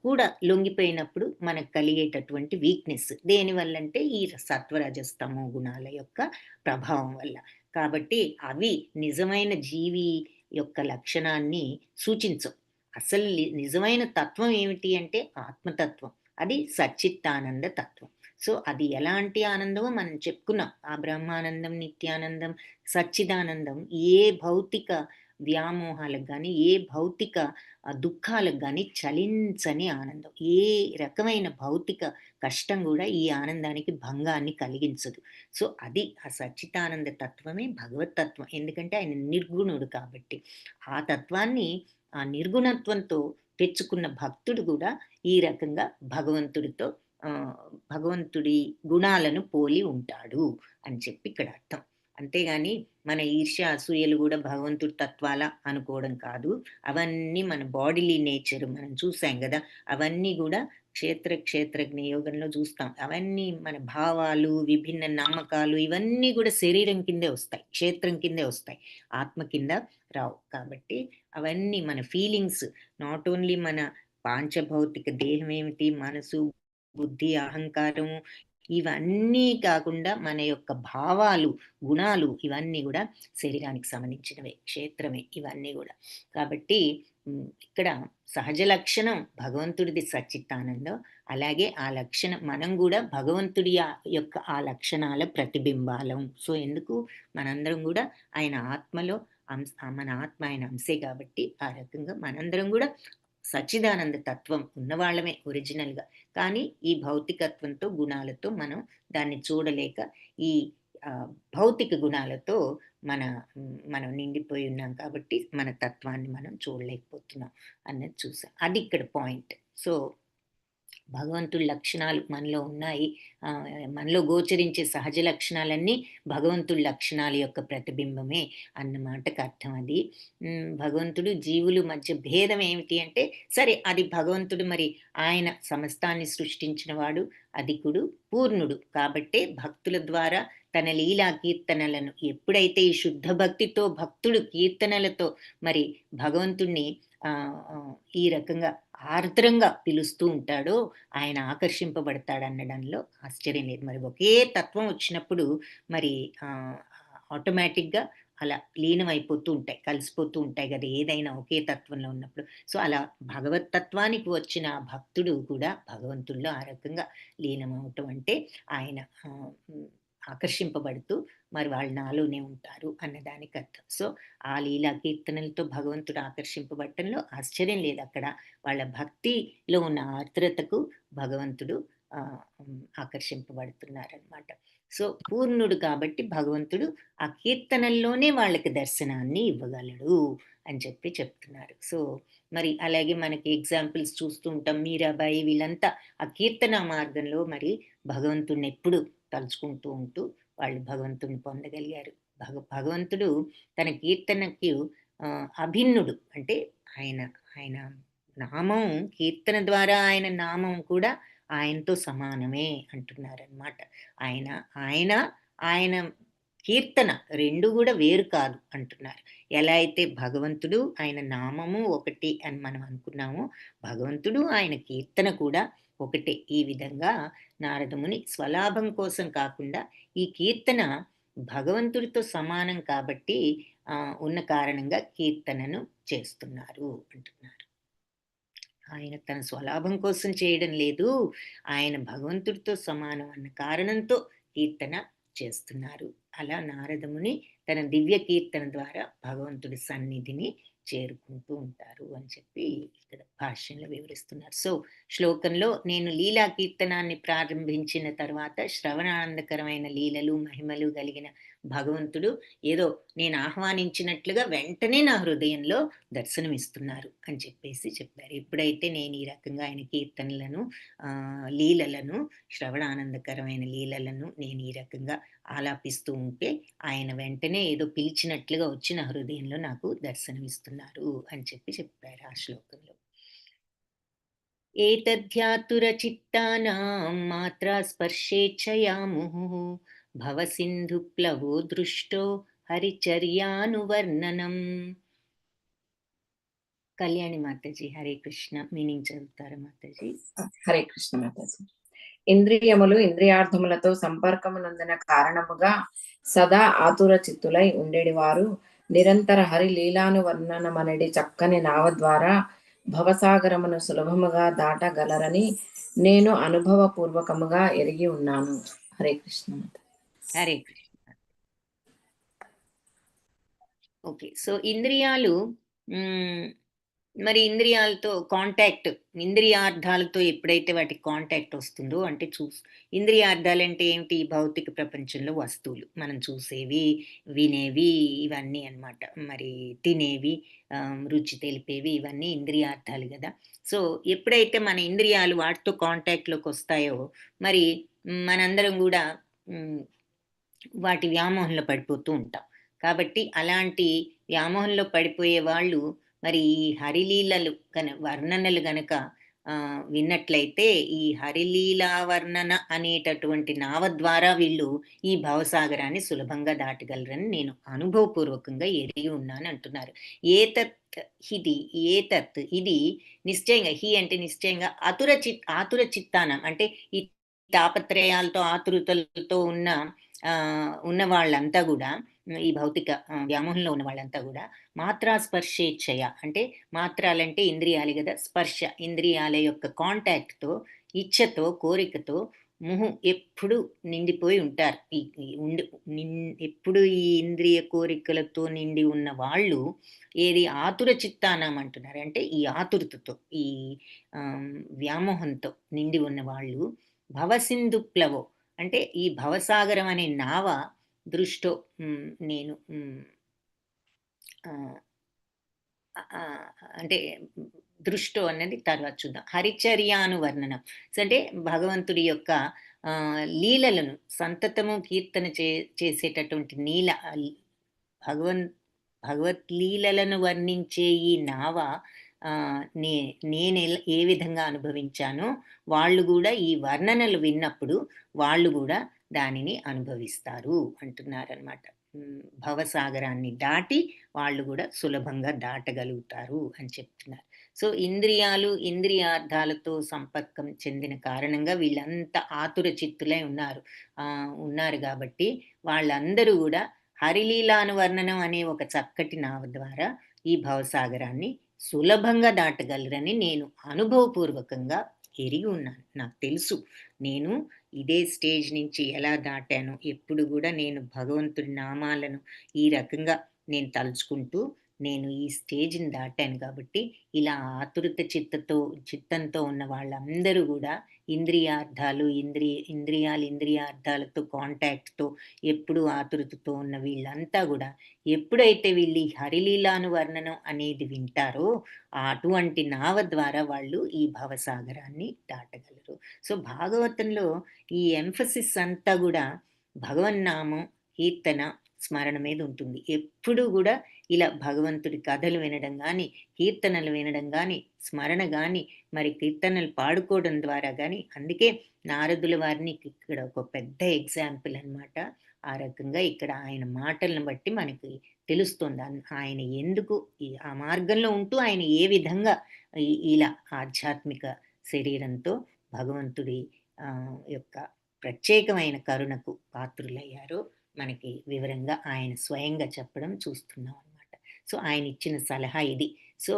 కూడా లొంగిపోయినప్పుడు మనకు కలిగేటటువంటి వీక్‌నెస్. దేనివల్లంటే ఈ సత్వరజస్తమో గుణాల యొక్క ప్రభావం వల్ల. కాబట్టి అవి నిజమైన జీవి యొక్క లక్షణాన్ని సూచించవు. అసలు నిజమైన తత్వం ఏమిటి అంటే ఆత్మతత్వం. అది సచ్చిత్తానంద తత్వం. సో అది ఎలాంటి ఆనందమో మనం చెప్పుకున్నాం. ఆ బ్రహ్మానందం, నిత్యానందం, సచ్చిదానందం ఏ భౌతిక వ్యామోహాలకు గాని, ఏ భౌతిక దుఃఖాలకు గాని చలించని ఆనందం. ఏ రకమైన భౌతిక కష్టం కూడా ఈ ఆనందానికి భంగాన్ని కలిగించదు. సో అది ఆ సచ్చిదానంద తత్వమే భగవత్ తత్వం. ఎందుకంటే ఆయన నిర్గుణుడు కాబట్టి. ఆ తత్వాన్ని ఆ నిర్గుణత్వంతో తెచ్చుకున్న భక్తుడు కూడా ఈ రకంగా భగవంతుడితో భగవంతుడి గుణాలను పోలి ఉంటాడు అని చెప్పి ఇక్కడ అర్థం. అంతేగాని మన ఈర్ష్య, అసూయలు కూడా భగవంతుడి తత్వాల అనుకోవడం కాదు. అవన్నీ మన బాడీలీ నేచర్ మనం చూసాం కదా! అవన్నీ కూడా క్షేత్రజ్ఞ యోగంలో చూస్తాం. అవన్నీ మన భావాలు, విభిన్న నమ్మకాలు ఇవన్నీ కూడా శరీరం కిందే వస్తాయి. క్షేత్రం కిందే వస్తాయి. ఆత్మ కింద రావు. కాబట్టి అవన్నీ మన ఫీలింగ్స్ నాట్ ఓన్లీ మన పాంచభౌతిక దేహం ఏమిటి, మనసు, బుద్ధి, అహంకారం ఇవన్నీ కాకుండా మన యొక్క భావాలు, గుణాలు ఇవన్నీ కూడా శరీరానికి సంబంధించినవే. క్షేత్రమే ఇవన్నీ కూడా. కాబట్టి ఇక్కడ సహజ లక్షణం భగవంతుడిది సచ్చిత్తానందం. అలాగే ఆ లక్షణం మనం కూడా భగవంతుడి యొక్క ఆ లక్షణాల ప్రతిబింబాలం. సో ఎందుకు మనందరం కూడా ఆయన ఆత్మలో మన ఆత్మ ఆయన అంశే కాబట్టి ఆ రకంగా మనందరం కూడా సచ్చిదానంద తత్వం ఉన్నవాళ్ళమే ఒరిజినల్గా. కానీ ఈ భౌతికత్వంతో, గుణాలతో మనం దాన్ని చూడలేక ఈ భౌతిక గుణాలతో మనం నిండిపోయి ఉన్నాం కాబట్టి మన తత్వాన్ని మనం చూడలేకపోతున్నాం అన్నది చూసాం. అది ఇక్కడ పాయింట్. సో భగవంతుడి లక్షణాలు మనలో ఉన్నాయి. మనలో గోచరించే సహజ లక్షణాలన్నీ భగవంతుడి లక్షణాల యొక్క ప్రతిబింబమే అన్న మాటకు అర్థం అది. భగవంతుడు జీవులు మధ్య భేదం ఏమిటి అంటే, సరే అది భగవంతుడు మరి ఆయన సమస్తాన్ని సృష్టించిన వాడు, అధికుడు, పూర్ణుడు కాబట్టే భక్తుల ద్వారా తన లీలా కీర్తనలను ఎప్పుడైతే ఈ శుద్ధ భక్తితో భక్తుడు కీర్తనలతో మరి భగవంతుణ్ణి ఈ రకంగా ఆర్ద్రంగా పిలుస్తూ ఉంటాడో ఆయన ఆకర్షింపబడతాడనడంలో ఆశ్చర్యం లేదు. మరి ఒకే తత్వం వచ్చినప్పుడు మరి ఆటోమేటిక్గా అలా లీనమైపోతూ ఉంటాయి, కలిసిపోతూ ఉంటాయి కదా ఏదైనా ఒకే తత్వంలో ఉన్నప్పుడు. సో అలా భగవత్ తత్వానికి వచ్చిన భక్తుడు కూడా భగవంతుల్లో ఆ రకంగా లీనమవటం అంటే ఆయన ఆకర్షింపబడుతూ మరి వాళ్ళు నాలోనే ఉంటారు అన్నదానికి అర్థం. సో ఆ లీలా కీర్తనలతో భగవంతుడు ఆకర్షింపబడటంలో ఆశ్చర్యం లేదు. అక్కడ వాళ్ళ భక్తిలో ఉన్న ఆర్ద్రతకు భగవంతుడు ఆకర్షింపబడుతున్నారనమాట. సో పూర్ణుడు కాబట్టి భగవంతుడు ఆ కీర్తనల్లోనే వాళ్ళకి దర్శనాన్ని ఇవ్వగలడు అని చెప్పి చెప్తున్నారు. సో మరి అలాగే మనకి ఎగ్జాంపుల్స్ చూస్తూ ఉంటాం. మీరాబాయి వీళ్ళంతా ఆ కీర్తన మార్గంలో మరి భగవంతుడిని ఎప్పుడు తలుచుకుంటూ ఉంటూ వాళ్ళు భగవంతుడిని పొందగలిగారు. భగవంతుడు తన కీర్తనకి అభిన్నుడు. అంటే ఆయన నామం కీర్తన ద్వారా ఆయన నామం కూడా ఆయనతో సమానమే అంటున్నారనమాట. ఆయన కీర్తన రెండు కూడా వేరు కాదు అంటున్నారు. ఎలా అయితే భగవంతుడు ఆయన నామము ఒకటి అని మనం అనుకున్నామో భగవంతుడు ఆయన కీర్తన కూడా ఒకటే. ఈ విధంగా నారదముని స్వలాభం కోసం కాకుండా ఈ కీర్తన భగవంతుడితో సమానం కాబట్టి ఉన్న కారణంగా కీర్తనను చేస్తున్నారు అంటున్నారు. ఆయన తన స్వలాభం కోసం చేయడం లేదు, ఆయన భగవంతుడితో సమానం అన్న కారణంతో కీర్తన చేస్తున్నారు. అలా నారదముని తన దివ్య కీర్తన ద్వారా భగవంతుడి సన్నిధిని చేరుకుంటూ ఉంటారు అని చెప్పి ఇక్కడ భాష్యంలో వివరిస్తున్నారు. సో శ్లోకంలో నేను లీలా కీర్తనాన్ని ప్రారంభించిన తర్వాత శ్రవణానందకరమైన లీలలు మహిమలు కలిగిన భగవంతుడు ఏదో నేను ఆహ్వానించినట్లుగా వెంటనే నా హృదయంలో దర్శనమిస్తున్నారు అని చెప్పేసి చెప్పారు. ఎప్పుడైతే నేను ఈ రకంగా ఆయన కీర్తనలను లీలలను శ్రవణానందకరమైన లీలలను నేను ఈ రకంగా ఆలాపిస్తూ ఉంటే ఆయన వెంటనే ఏదో పిలిచినట్లుగా వచ్చి నా హృదయంలో నాకు దర్శనమిస్తున్నారు అని చెప్పి చెప్పారు ఆ శ్లోకంలో. ఏతధ్యాతుర చిత్తానాం మాత్రా స్పర్శేచ్ఛయాముః భవసింధు ప్లవో దృష్టో హరిచర్యానువర్ణనం. కళ్యాణి మాతాజీ హరే కృష్ణ మీనింగ్ చదువుతారా మాతాజీ? హరే కృష్ణ మాతాజీ. ఇంద్రియములు ఇంద్రియార్థములతో సంపర్కమునందున కారణముగా సదా ఆతుర చిత్తులై ఉండేడి వారు నిరంతర హరి లీలాను వర్ణనమనడి చక్కని నావ ద్వారా భవసాగరమును సులభముగా దాటగలరని నేను అనుభవపూర్వకముగా ఎరిగి ఉన్నాను. హరే కృష్ణ. హరే కృష్ణ. ఓకే. సో ఇంద్రియాలు మరి ఇంద్రియాలతో కాంటాక్ట్, ఇంద్రియార్థాలతో ఎప్పుడైతే వాటికి కాంటాక్ట్ వస్తుందో అంటే ఇంద్రియార్థాలు అంటే ఏమిటి? భౌతిక ప్రపంచంలో వస్తువులు, మనం చూసేవి, వినేవి, ఇవన్నీ అన్నమాట. మరి తినేవి, రుచి తెలిపేవి, ఇవన్నీ ఇంద్రియార్థాలు కదా. సో ఎప్పుడైతే మన ఇంద్రియాలు వాటితో కాంటాక్ట్లోకి వస్తాయో మరి మనందరం కూడా వాటి వ్యామోహంలో పడిపోతూ ఉంటాం. కాబట్టి అలాంటి వ్యామోహంలో పడిపోయే వాళ్ళు మరి ఈ హరిలీలలు వర్ణనలు గనక విన్నట్లయితే ఈ హరిలీలా వర్ణన అనేటటువంటి నావ ద్వారా వీళ్ళు ఈ భవసాగరాన్ని సులభంగా దాటగలరని నేను అనుభవపూర్వకంగా ఎరిగి ఉన్నాను అంటున్నారు. ఏతత్ ఇది నిశ్చయంగా, హి అంటే నిశ్చయంగా ఆతుర చిత్తానం అంటే ఈ తాపత్రయాలతో ఆతురతలతో ఉన్న వాళ్ళంతా కూడా, ఈ భౌతిక వ్యామోహంలో ఉన్న వాళ్ళంతా కూడా మాత్రా స్పర్శేచ్ఛయ అంటే మాత్రాలంటే ఇంద్రియాలు కదా, స్పర్శ ఇంద్రియాల యొక్క కాంటాక్ట్తో, ఇచ్ఛతో, కోరికతో ఎప్పుడు నిండిపోయి ఉంటారు. ఎప్పుడు ఈ ఇంద్రియ కోరికలతో నిండి ఉన్న వాళ్ళు ఏది ఆతుర చిత్తానం అంటున్నారు అంటే ఈ ఆతురతతో, ఈ వ్యామోహంతో నిండి ఉన్న వాళ్ళు భవసింధు ప్లవో అంటే ఈ భవసాగరం అనే నావ దృష్టో నేను అంటే దృష్టో అన్నది తర్వాత చూద్దాం. హరిచర్యానువర్ణనం అంటే భగవంతుడి యొక్క లీలలను సంతతము కీర్తన చేసేటటువంటి భగవత్ లీలలను వర్ణించే ఈ నావ నేను ఏ విధంగా అనుభవించానో వాళ్ళు కూడా ఈ వర్ణనలు విన్నప్పుడు వాళ్ళు కూడా దానిని అనుభవిస్తారు అంటున్నారనమాట. భవసాగరాన్ని దాటి వాళ్ళు కూడా సులభంగా దాటగలుగుతారు అని చెప్తున్నారు. సో ఇంద్రియాలు, ఇంద్రియార్థాలతో సంపర్కం చెందిన కారణంగా వీళ్ళంతా ఆతుర చిత్తులై ఉన్నారు కాబట్టి వాళ్ళందరూ కూడా హరిలీలానువర్ణనం అనే ఒక చక్కటి నావ ద్వారా ఈ భవసాగరాన్ని సులభంగా దాటగలరని నేను అనుభవపూర్వకంగా ఎరిగి ఉన్నాను. నాకు తెలుసు నేను ఇదే స్టేజ్ నుంచి ఎలా దాటాను. ఎప్పుడు కూడా నేను భగవంతుడి నామాలను ఈ రకంగా నేను తలుచుకుంటూ నేను ఈ స్టేజ్ని దాటాను కాబట్టి ఇలా ఆతురత చిత్తంతో ఉన్న వాళ్ళందరూ కూడా ఇంద్రియార్థాలు, ఇంద్రియార్థాలతో కాంటాక్ట్తో ఎప్పుడు ఆతురతతో ఉన్న వీళ్ళంతా కూడా ఎప్పుడైతే వీళ్ళు హరిలీలాను వర్ణనం అనేది వింటారో అటువంటి నావ ద్వారా వాళ్ళు ఈ భవసాగరాన్ని దాటగలరు. సో భాగవతంలో ఈ ఎంఫసిస్ అంతా కూడా భగవన్నామం, కీర్తన, స్మరణ మీద ఉంటుంది. ఎప్పుడు కూడా ఇలా భగవంతుడి కథలు వినడం కానీ, కీర్తనలు వినడం కానీ, స్మరణ కానీ, మరి కీర్తనలు పాడుకోవడం ద్వారా కానీ, అందుకే నారదుల వారిని ఇక్కడ ఒక పెద్ద ఎగ్జాంపుల్ అన్నమాట. ఆ రకంగా ఇక్కడ ఆయన మాటలను బట్టి మనకి తెలుస్తుంది ఆయన ఎందుకు ఆ మార్గంలో ఉంటూ ఆయన ఏ విధంగా ఇలా ఆధ్యాత్మిక శరీరంతో భగవంతుడి యొక్క ప్రత్యేకమైన కరుణకు పాత్రులయ్యారో మనకి వివరంగా ఆయన స్వయంగా చెప్పడం చూస్తున్నాం అన్నమాట. సో ఆయన ఇచ్చిన సలహా ఇది. సో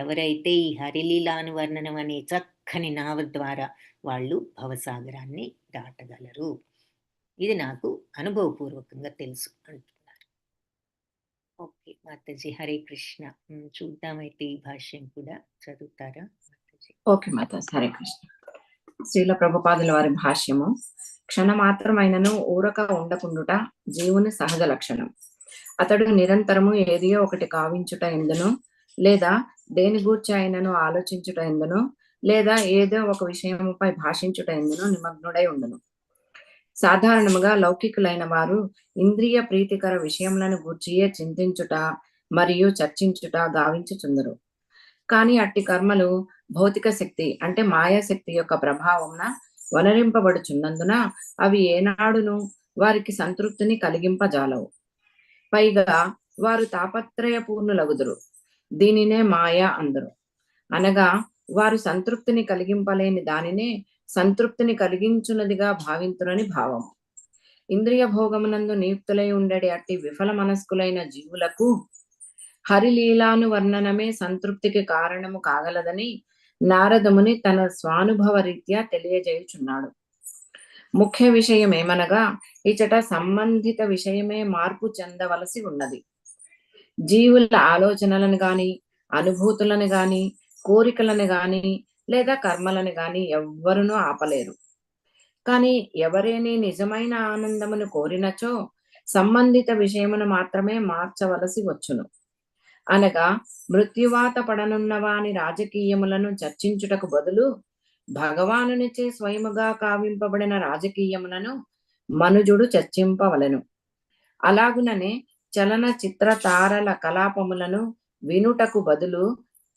ఎవరైతే ఈ హరిలీలానువర్ణనం అనే చక్కని నావ ద్వారా వాళ్ళు భవసాగరాన్ని దాటగలరు, ఇది నాకు అనుభవపూర్వకంగా తెలుసు అంటున్నారు. ఓకే మాతాజీ, హరే కృష్ణ. చూద్దామైతే ఈ భాష్యం కూడా చదువుతారా మాతాజీ? ఓకే మాతాజీ, హరే కృష్ణ. శ్రీల ప్రభుపాదుల వారి భాష్యము. క్షణమాత్రమైనను ఊరక ఉండకుండుట జీవుని సహజ లక్షణం. అతడు నిరంతరము ఏదియో ఒకటి కావించుట ఎందును, లేదా దేని గూర్చి అయినను ఆలోచించుట ఎందును, లేదా ఏదో ఒక విషయముపై భాషించుట ఎందును నిమగ్నుడై ఉండును. సాధారణముగా లౌకికులైన వారు ఇంద్రియ ప్రీతికర విషయములను గూర్చియే చింతించుట మరియు చర్చించుట గావించుచుందరు. కానీ అట్టి కర్మలు భౌతిక శక్తి అంటే మాయాశక్తి యొక్క ప్రభావంన వనరింపబడుచున్నందున అవి ఏనాడును వారికి సంతృప్తిని కలిగింపజాలవు. పైగా వారు తాపత్రయ పూర్ణులగుదురు. దీనినే మాయా అందరు. అనగా వారు సంతృప్తిని కలిగింపలేని దానినే సంతృప్తిని కలిగించున్నదిగా భావింతురని భావము. ఇంద్రియ భోగమునందు నియుక్తులై ఉండడి అట్టి విఫల మనస్కులైన జీవులకు హరిలీలాను వర్ణనమే సంతృప్తికి కారణము కాగలదని నారదముని తన స్వానుభవ రీత్యా తెలియజేయుచున్నాడు. ముఖ్య విషయం ఏమనగా ఇచట సంబంధిత విషయమే మార్పు చెందవలసి ఉన్నది. జీవుల ఆలోచనలను గాని, అనుభూతులను గాని, కోరికలను గాని లేదా కర్మలను గాని ఎవ్వరునూ ఆపలేరు. కానీ ఎవరేని నిజమైన ఆనందమును కోరినచో సంబంధిత విషయమును మాత్రమే మార్చవలసి వచ్చును. అనగా మృత్యువాత పడనున్న వాని రాజకీయములను చర్చించుటకు బదులు భగవానునిచే స్వయముగా కావింపబడిన రాజకీయములను మనుజుడు చర్చింపవలెను. అలాగుననే చలన చిత్ర తారల కలాపములను వినుటకు బదులు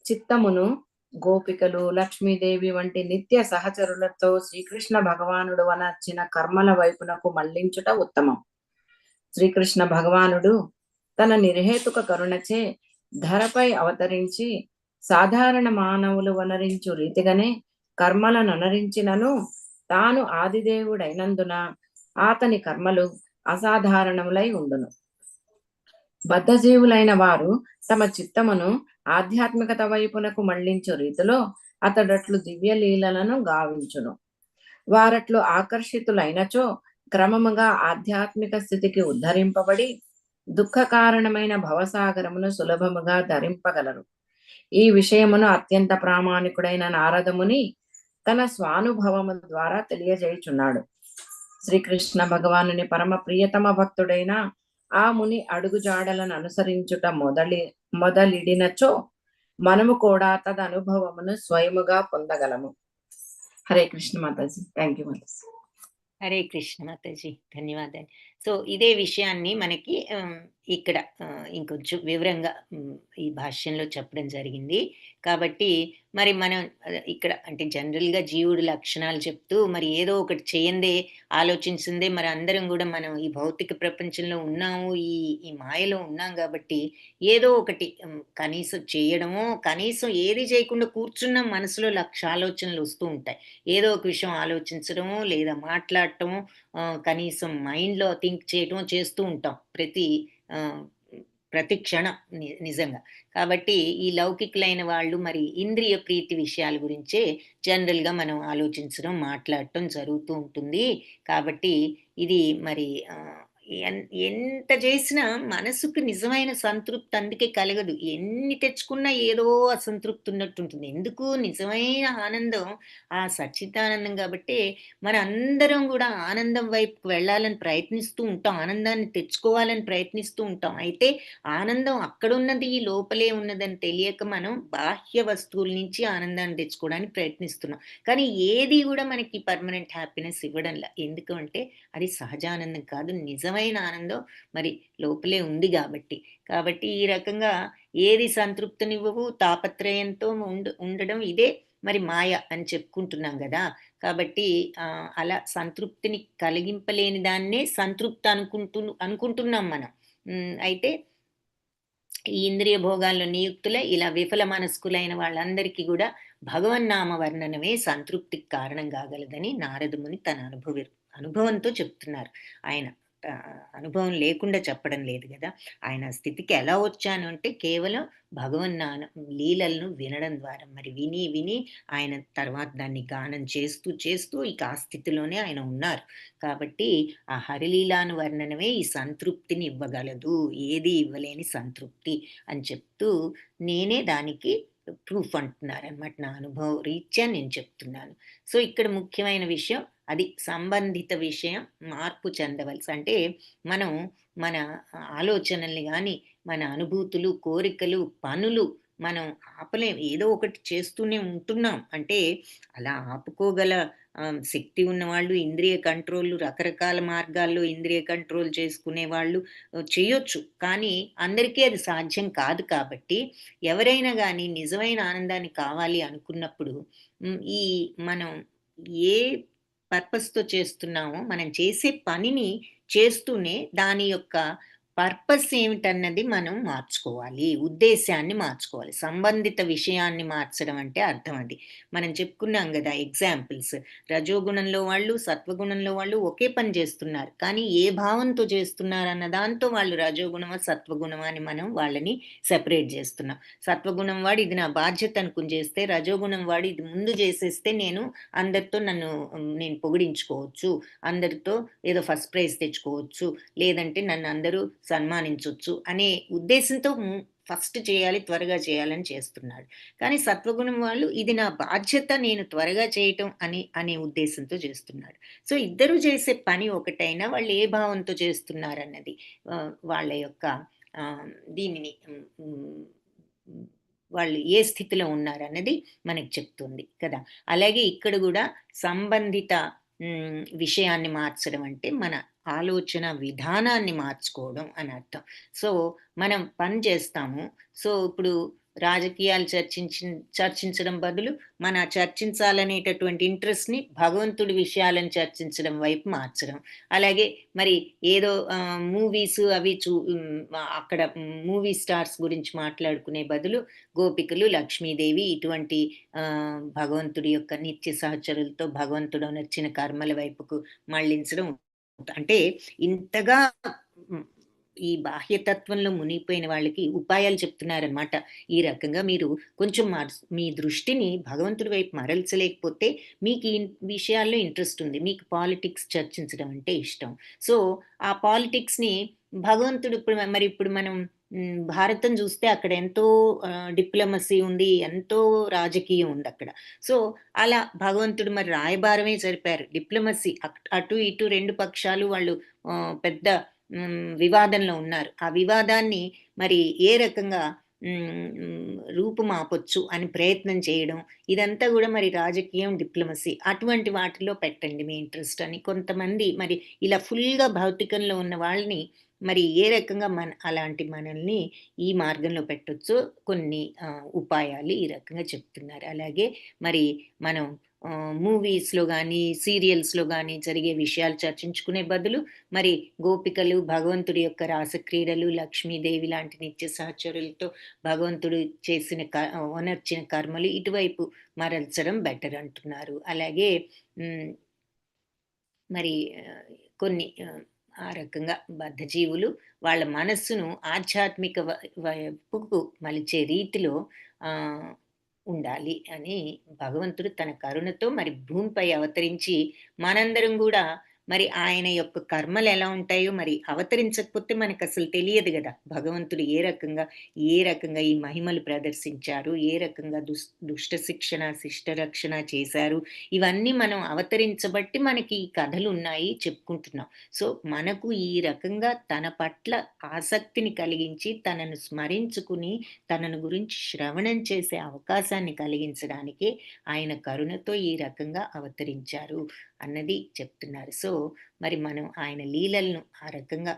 చిత్తమును గోపికలు, లక్ష్మీదేవి వంటి నిత్య సహచరులతో శ్రీకృష్ణ భగవానుడు వనర్చిన కర్మల వైపునకు మళ్లించుట ఉత్తమం. శ్రీకృష్ణ భగవానుడు తన నిర్హేతుక కరుణచే ధరపై అవతరించి సాధారణ మానవులు వనరించు రీతిగానే కర్మలను అనరించినను తాను ఆదిదేవుడైనందున అతని కర్మలు అసాధారణములై ఉండును. బద్ధజీవులైన వారు తమ చిత్తమును ఆధ్యాత్మికత వైపునకు మళ్లించు రీతిలో అతడట్లు దివ్య లీలలను గావించును. వారట్లు ఆకర్షితులైనచో క్రమముగా ఆధ్యాత్మిక స్థితికి ఉద్ధరింపబడి దుఃఖ కారణమైన భవసాగరమును సులభముగా ధరింపగలరు. ఈ విషయమును అత్యంత ప్రామాణికుడైన నారదముని తన స్వానుభవము ద్వారా తెలియజేయుచున్నాడు. శ్రీకృష్ణ భగవానుని పరమ ప్రియతమ భక్తుడైన ఆ ముని అడుగుజాడలను అనుసరించుట మొదలిడినచో మనము కూడా తద అనుభవమును స్వయముగా పొందగలము. హరే కృష్ణ మాతాజీ. Thank you Mataji. హరే కృష్ణ మాతాజీ, ధన్యవాదాలు. సో ఇదే విషయాన్ని మనకి ఇక్కడ ఇంకొంచెం వివరంగా ఈ భాష్యంలో చెప్పడం జరిగింది. కాబట్టి మరి మనం ఇక్కడ అంటే జనరల్గా జీవుడు లక్షణాలు చెప్తూ మరి ఏదో ఒకటి చేయందే ఆలోచించిందే మరి అందరం కూడా మనం ఈ భౌతిక ప్రపంచంలో ఉన్నాము, ఈ మాయలో ఉన్నాం కాబట్టి ఏదో ఒకటి కనీసం చేయడమో, కనీసం ఏది చేయకుండా కూర్చున్న మనసులో లక్ష ఆలోచనలు వస్తూ ఉంటాయి. ఏదో ఒక విషయం ఆలోచించడమో లేదా మాట్లాడటమో, కనీసం మైండ్లో థింక్ చేయటమో చేస్తూ ఉంటాం ప్రతి క్షణం నిజంగా. కాబట్టి ఈ లౌకికులైన వాళ్ళు మరి ఇంద్రియ ప్రీతి విషయాల గురించే జనరల్గా మనం ఆలోచించడం, మాట్లాడటం జరుగుతూ ఉంటుంది. కాబట్టి ఇది మరి ఎంత చేసినా మనసుకు నిజమైన సంతృప్తి అందుకే కలగదు. ఎన్ని తెచ్చుకున్నా ఏదో అసంతృప్తి ఉన్నట్టు ఉంటుంది. ఎందుకు? నిజమైన ఆనందం ఆ సచ్చిదానందం కాబట్టి మన అందరం కూడా ఆనందం వైపుకు వెళ్ళాలని ప్రయత్నిస్తూ ఉంటాం, ఆనందాన్ని తెచ్చుకోవాలని ప్రయత్నిస్తూ ఉంటాం. అయితే ఆనందం అక్కడున్నది లోపలే ఉన్నదని తెలియక మనం బాహ్య వస్తువుల నుంచి ఆనందాన్ని తెచ్చుకోవడానికి ప్రయత్నిస్తున్నాం. కానీ ఏది కూడా మనకి పర్మనెంట్ హ్యాపీనెస్ ఇవ్వడంలా. ఎందుకంటే అది సహజానందం కాదు, నిజమైన ఆనందం మరి లోపలే ఉంది కాబట్టి ఈ రకంగా ఏది సంతృప్తినివ్వవు, తాపత్రయంతో ఉండడం ఇదే మరి మాయ అని చెప్పుకుంటున్నాం కదా. కాబట్టి అలా సంతృప్తిని కలిగింపలేని దాన్నే సంతృప్తి అనుకుంటున్నాం మనం. అయితే ఈ ఇంద్రియ భోగాల్లో నియుక్తులై ఇలా విఫల మనస్కులైన వాళ్ళందరికీ కూడా భగవన్నామ వర్ణనమే సంతృప్తికి కారణం కాగలదని నారదముని తన అనుభవంతో చెప్తున్నారు. ఆయన అనుభవం లేకుండా చెప్పడం లేదు కదా. ఆయన స్థితికి ఎలా వచ్చాను అంటే కేవలం భగవన్నామ లీలలను వినడం ద్వారా, మరి విని ఆయన తర్వాత దాన్ని గానం చేస్తూ ఇక ఆ స్థితిలోనే ఆయన ఉన్నారు. కాబట్టి ఆ హరిలీలాను వర్ణనమే ఈ సంతృప్తిని ఇవ్వగలదు, ఏది ఇవ్వలేని సంతృప్తి అని చెప్తూ నేనే దానికి ప్రూఫ్ అంటున్నారనమాట. నా అనుభవ రీత్యా నేను చెప్తున్నాను. సో ఇక్కడ ముఖ్యమైన విషయం అది సంబంధిత విషయం మార్పు చెందవలసి. అంటే మనం మన ఆలోచనల్ని కానీ, మన అనుభూతులు, కోరికలు, పనులు మనం ఆపలేం. ఏదో ఒకటి చేస్తూనే ఉంటున్నాం. అంటే అలా ఆపుకోగల శక్తి ఉన్నవాళ్ళు ఇంద్రియ కంట్రోల్, రకరకాల మార్గాల్లో ఇంద్రియ కంట్రోల్ చేసుకునే వాళ్ళు చేయొచ్చు. కానీ అందరికీ అది సాధ్యం కాదు. కాబట్టి ఎవరైనా కానీ నిజమైన ఆనందాన్ని కావాలి అనుకున్నప్పుడు ఈ మనం ఏ పర్పస్తో చేస్తున్నామో మనం చేసే పనిని చేస్తూనే దాని యొక్క పర్పస్ ఏమిటన్నది మనం మార్చుకోవాలి. ఉద్దేశ్యాన్ని మార్చుకోవాలి. సంబంధిత విషయాన్ని మార్చడం అంటే అర్థం అది. మనం చెప్పుకున్నాం గదా! ఎగ్జాంపుల్స్. రజోగుణంలో వాళ్ళు, సత్వగుణంలో వాళ్ళు ఒకే పని చేస్తున్నారు. కానీ ఏ భావంతో చేస్తున్నారన్న దాంతో వాళ్ళు రజోగుణమా, సత్వగుణమా అని మనం వాళ్ళని సెపరేట్ చేస్తున్నాం. సత్వగుణం వాడు ఇది నా బాధ్యత అనుకుని చేస్తే, రజోగుణం వాడు ఇది ముందు చేసేస్తే అందరితో నేను పొగిడించుకోవచ్చు. అందరితో ఏదో ఫస్ట్ ప్రైజ్ తెచ్చుకోవచ్చు. లేదంటే నన్ను అందరూ సన్మానించొచ్చు అనే ఉద్దేశంతో ఫస్ట్ చేయాలి, త్వరగా చేయాలని చేస్తున్నాడు. కానీ సత్వగుణం వాళ్ళు ఇది నా బాధ్యత, నేను త్వరగా చేయటం అనే ఉద్దేశంతో చేస్తున్నాడు. సో ఇద్దరు చేసే పని ఒకటైనా వాళ్ళు ఏ భావంతో చేస్తున్నారన్నది వాళ్ళ యొక్క దీనిని వాళ్ళు ఏ స్థితిలో ఉన్నారన్నది మనకు చెప్తుంది కదా. అలాగే ఇక్కడ కూడా సంబంధిత విషయాన్ని మార్చడం అంటే మన ఆలోచన విధానాన్ని మార్చుకోవడం అని అర్థం. సో మనం పని చేస్తాము. సో ఇప్పుడు రాజకీయాలు చర్చించడం బదులు మన చర్చించాలనేటటువంటి ఇంట్రెస్ట్ని భగవంతుడి విషయాలను చర్చించడం వైపు మార్చడం. అలాగే మరి ఏదో మూవీస్ అవి అక్కడ మూవీ స్టార్స్ గురించి మాట్లాడుకునే బదులు గోపికలు, లక్ష్మీదేవి ఇటువంటి భగవంతుడి యొక్క నిత్య సహచరులతో భగవంతుడు నచ్చిన కర్మల వైపుకు మళ్ళించడం. అంటే ఇంతగా ఈ బాహ్యతత్వంలో మునిగిపోయిన వాళ్ళకి ఉపాయాలు చెప్తున్నారనమాట. ఈ రకంగా మీరు కొంచెం మీ దృష్టిని భగవంతుడి వైపు మరల్చలేకపోతే మీకు ఈ విషయాల్లో ఇంట్రెస్ట్ ఉంది, మీకు పాలిటిక్స్ చర్చించడం అంటే ఇష్టం. సో ఆ పాలిటిక్స్ని భగవంతుడు ఇప్పుడు మనం భారతం చూస్తే అక్కడ ఎంతో డిప్లొమసీ ఉంది, ఎంతో రాజకీయం ఉంది అక్కడ. సో అలా భగవంతుడు మరి రాయబారమే జరిపారు. డిప్లొమసీ అటు ఇటు రెండు పక్షాలు వాళ్ళు పెద్ద వివాదంలో ఉన్నారు. ఆ వివాదాన్ని మరి ఏ రకంగా రూపుమాపొచ్చు అని ప్రయత్నం చేయడం, ఇదంతా కూడా మరి రాజకీయం, డిప్లొమసీ అటువంటి వాటిలో పెట్టండి మీ ఇంట్రెస్ట్ అని కొంతమంది మరి ఇలా ఫుల్గా భౌతికంలో ఉన్న వాళ్ళని మరి ఏ రకంగా అలాంటి మనల్ని ఈ మార్గంలో పెట్టొచ్చో కొన్ని ఉపాయాలు ఈ రకంగా చెప్తున్నారు. అలాగే మరి మనం మూవీస్లో కానీ సీరియల్స్లో కానీ జరిగే విషయాలు చర్చించుకునే బదులు మరి గోపికలు, భగవంతుడి యొక్క రాసక్రీడలు, లక్ష్మీదేవి లాంటి నిత్య సహచరులతో భగవంతుడు చేసిన ఓనర్చిన కర్మలు ఇటువైపు మరల్చడం బెటర్ అంటున్నారు. అలాగే మరి కొన్ని ఆ రకంగా బద్ధజీవులు వాళ్ళ మనస్సును ఆధ్యాత్మిక వైపుకు మలిచే రీతిలో ఉండాలి అని భగవంతుడు తన కరుణతో మరి భూమిపై అవతరించి మనందరం కూడా మరి ఆయన యొక్క కర్మలు ఎలా ఉంటాయో మరి అవతరించకపోతే మనకు అసలు తెలియదు కదా భగవంతుడు ఏ రకంగా ఈ మహిమలు ప్రదర్శించారు, ఏ రకంగా దుష్ట శిక్షణ శిష్ట రక్షణ చేశారు. ఇవన్నీ మనం అవతరించబట్టి మనకి ఈ కథలు ఉన్నాయి, చెప్పుకుంటున్నాం. సో మనకు ఈ రకంగా తన పట్ల ఆసక్తిని కలిగించి తనను స్మరించుకుని తనను గురించి శ్రవణం చేసే అవకాశాన్ని కలిగించడానికి ఆయన కరుణతో ఈ రకంగా అవతరించారు అన్నది చెప్తున్నారు. సో మరి మనం ఆయన లీలలను ఆ రకంగా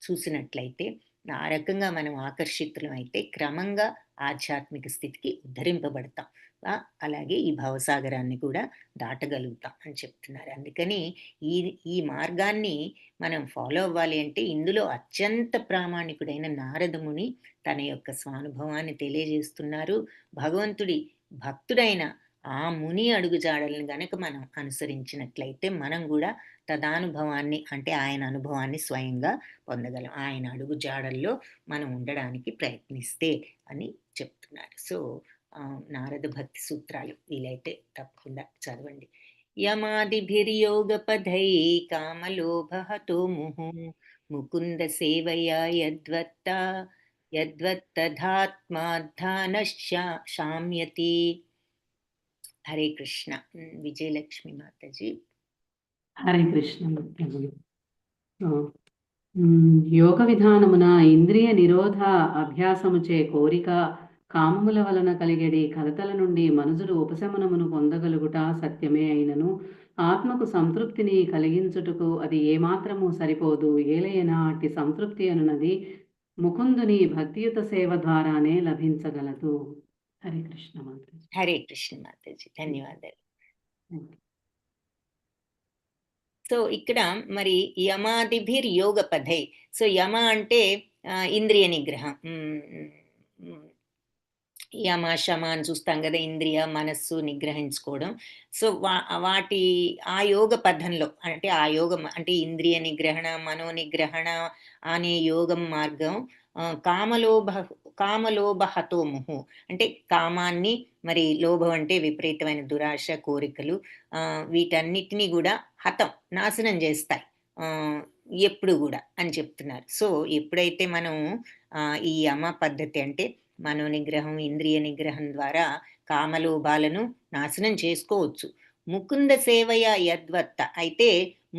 చూసినట్లయితే, ఆ రకంగా మనం ఆకర్షితులం అయితే క్రమంగా ఆధ్యాత్మిక స్థితికి ఉద్ధరింపబడతాం. అలాగే ఈ భవసాగరాన్ని కూడా దాటగలుగుతాం అని చెప్తున్నారు. అందుకని ఈ మార్గాన్ని మనం ఫాలో అవ్వాలి అంటే ఇందులో అత్యంత ప్రామాణికుడైన నారదముని తన యొక్క స్వానుభవాన్ని తెలియజేస్తున్నారు. భగవంతుడి భక్తుడైన ఆ ముని అడుగుజాడలను గనక మనం అనుసరించినట్లయితే మనం కూడా తదానుభవాన్ని అంటే ఆయన అనుభవాన్ని స్వయంగా పొందగలం. ఆయన అడుగుజాడల్లో మనం ఉండడానికి ప్రయత్నిస్తే అని చెప్తున్నారు. సో నారద భక్తి సూత్రాలు వీలైతే తప్పకుండా చదవండి. యమాదిభిర్యోగపదై కామలోభహతో ముహు ముకుంద సేవయా యద్వత్తధాత్మాధానశామ్యతి. హరే కృష్ణ. విజయలక్ష్మి మాతాజీ. హరే కృష్ణ. యోగ విధానమున ఇంద్రియ నిరోధ అభ్యాసముచే కోరిక కామముల వలన కలిగేడి కలతల నుండి మనుజుడు ఉపశమనమును పొందగలుగుట సత్యమే అయినను ఆత్మకు సంతృప్తిని కలిగించుటకు అది ఏమాత్రము సరిపోదు. ఏలైనా అట్టి సంతృప్తి అనున్నది ముకుందుని భక్తియుత సేవ ద్వారానే లభించగలదు. హరే కృష్ణ మాతాజీ. హరే కృష్ణ మాతాజీ. ధన్యవాదాలు. సో ఇక్కడ మరి యమాదిభిర్ యోగ పథై. సో యమ అంటే ఇంద్రియ నిగ్రహం. యమ శమ అని చూస్తాం కదా, ఇంద్రియ మనస్సు నిగ్రహించుకోవడం. సో వాటి ఆ యోగ పథంలో అంటే ఆ యోగం అంటే ఇంద్రియ నిగ్రహణ మనో నిగ్రహణ అనే యోగం మార్గం కామలోభహతో ముహు అంటే కామాన్ని, మరి లోభం అంటే విపరీతమైన దురాశ కోరికలు, వీటన్నిటినీ కూడా నాశనం చేస్తాయి ఎప్పుడు కూడా అని చెప్తున్నారు. సో ఎప్పుడైతే మనం ఈ యమ పద్ధతి అంటే మనోనిగ్రహం ఇంద్రియ నిగ్రహం ద్వారా కామలోభాలను నాశనం చేసుకోవచ్చు. ముకుంద సేవయ యద్వత్త అయితే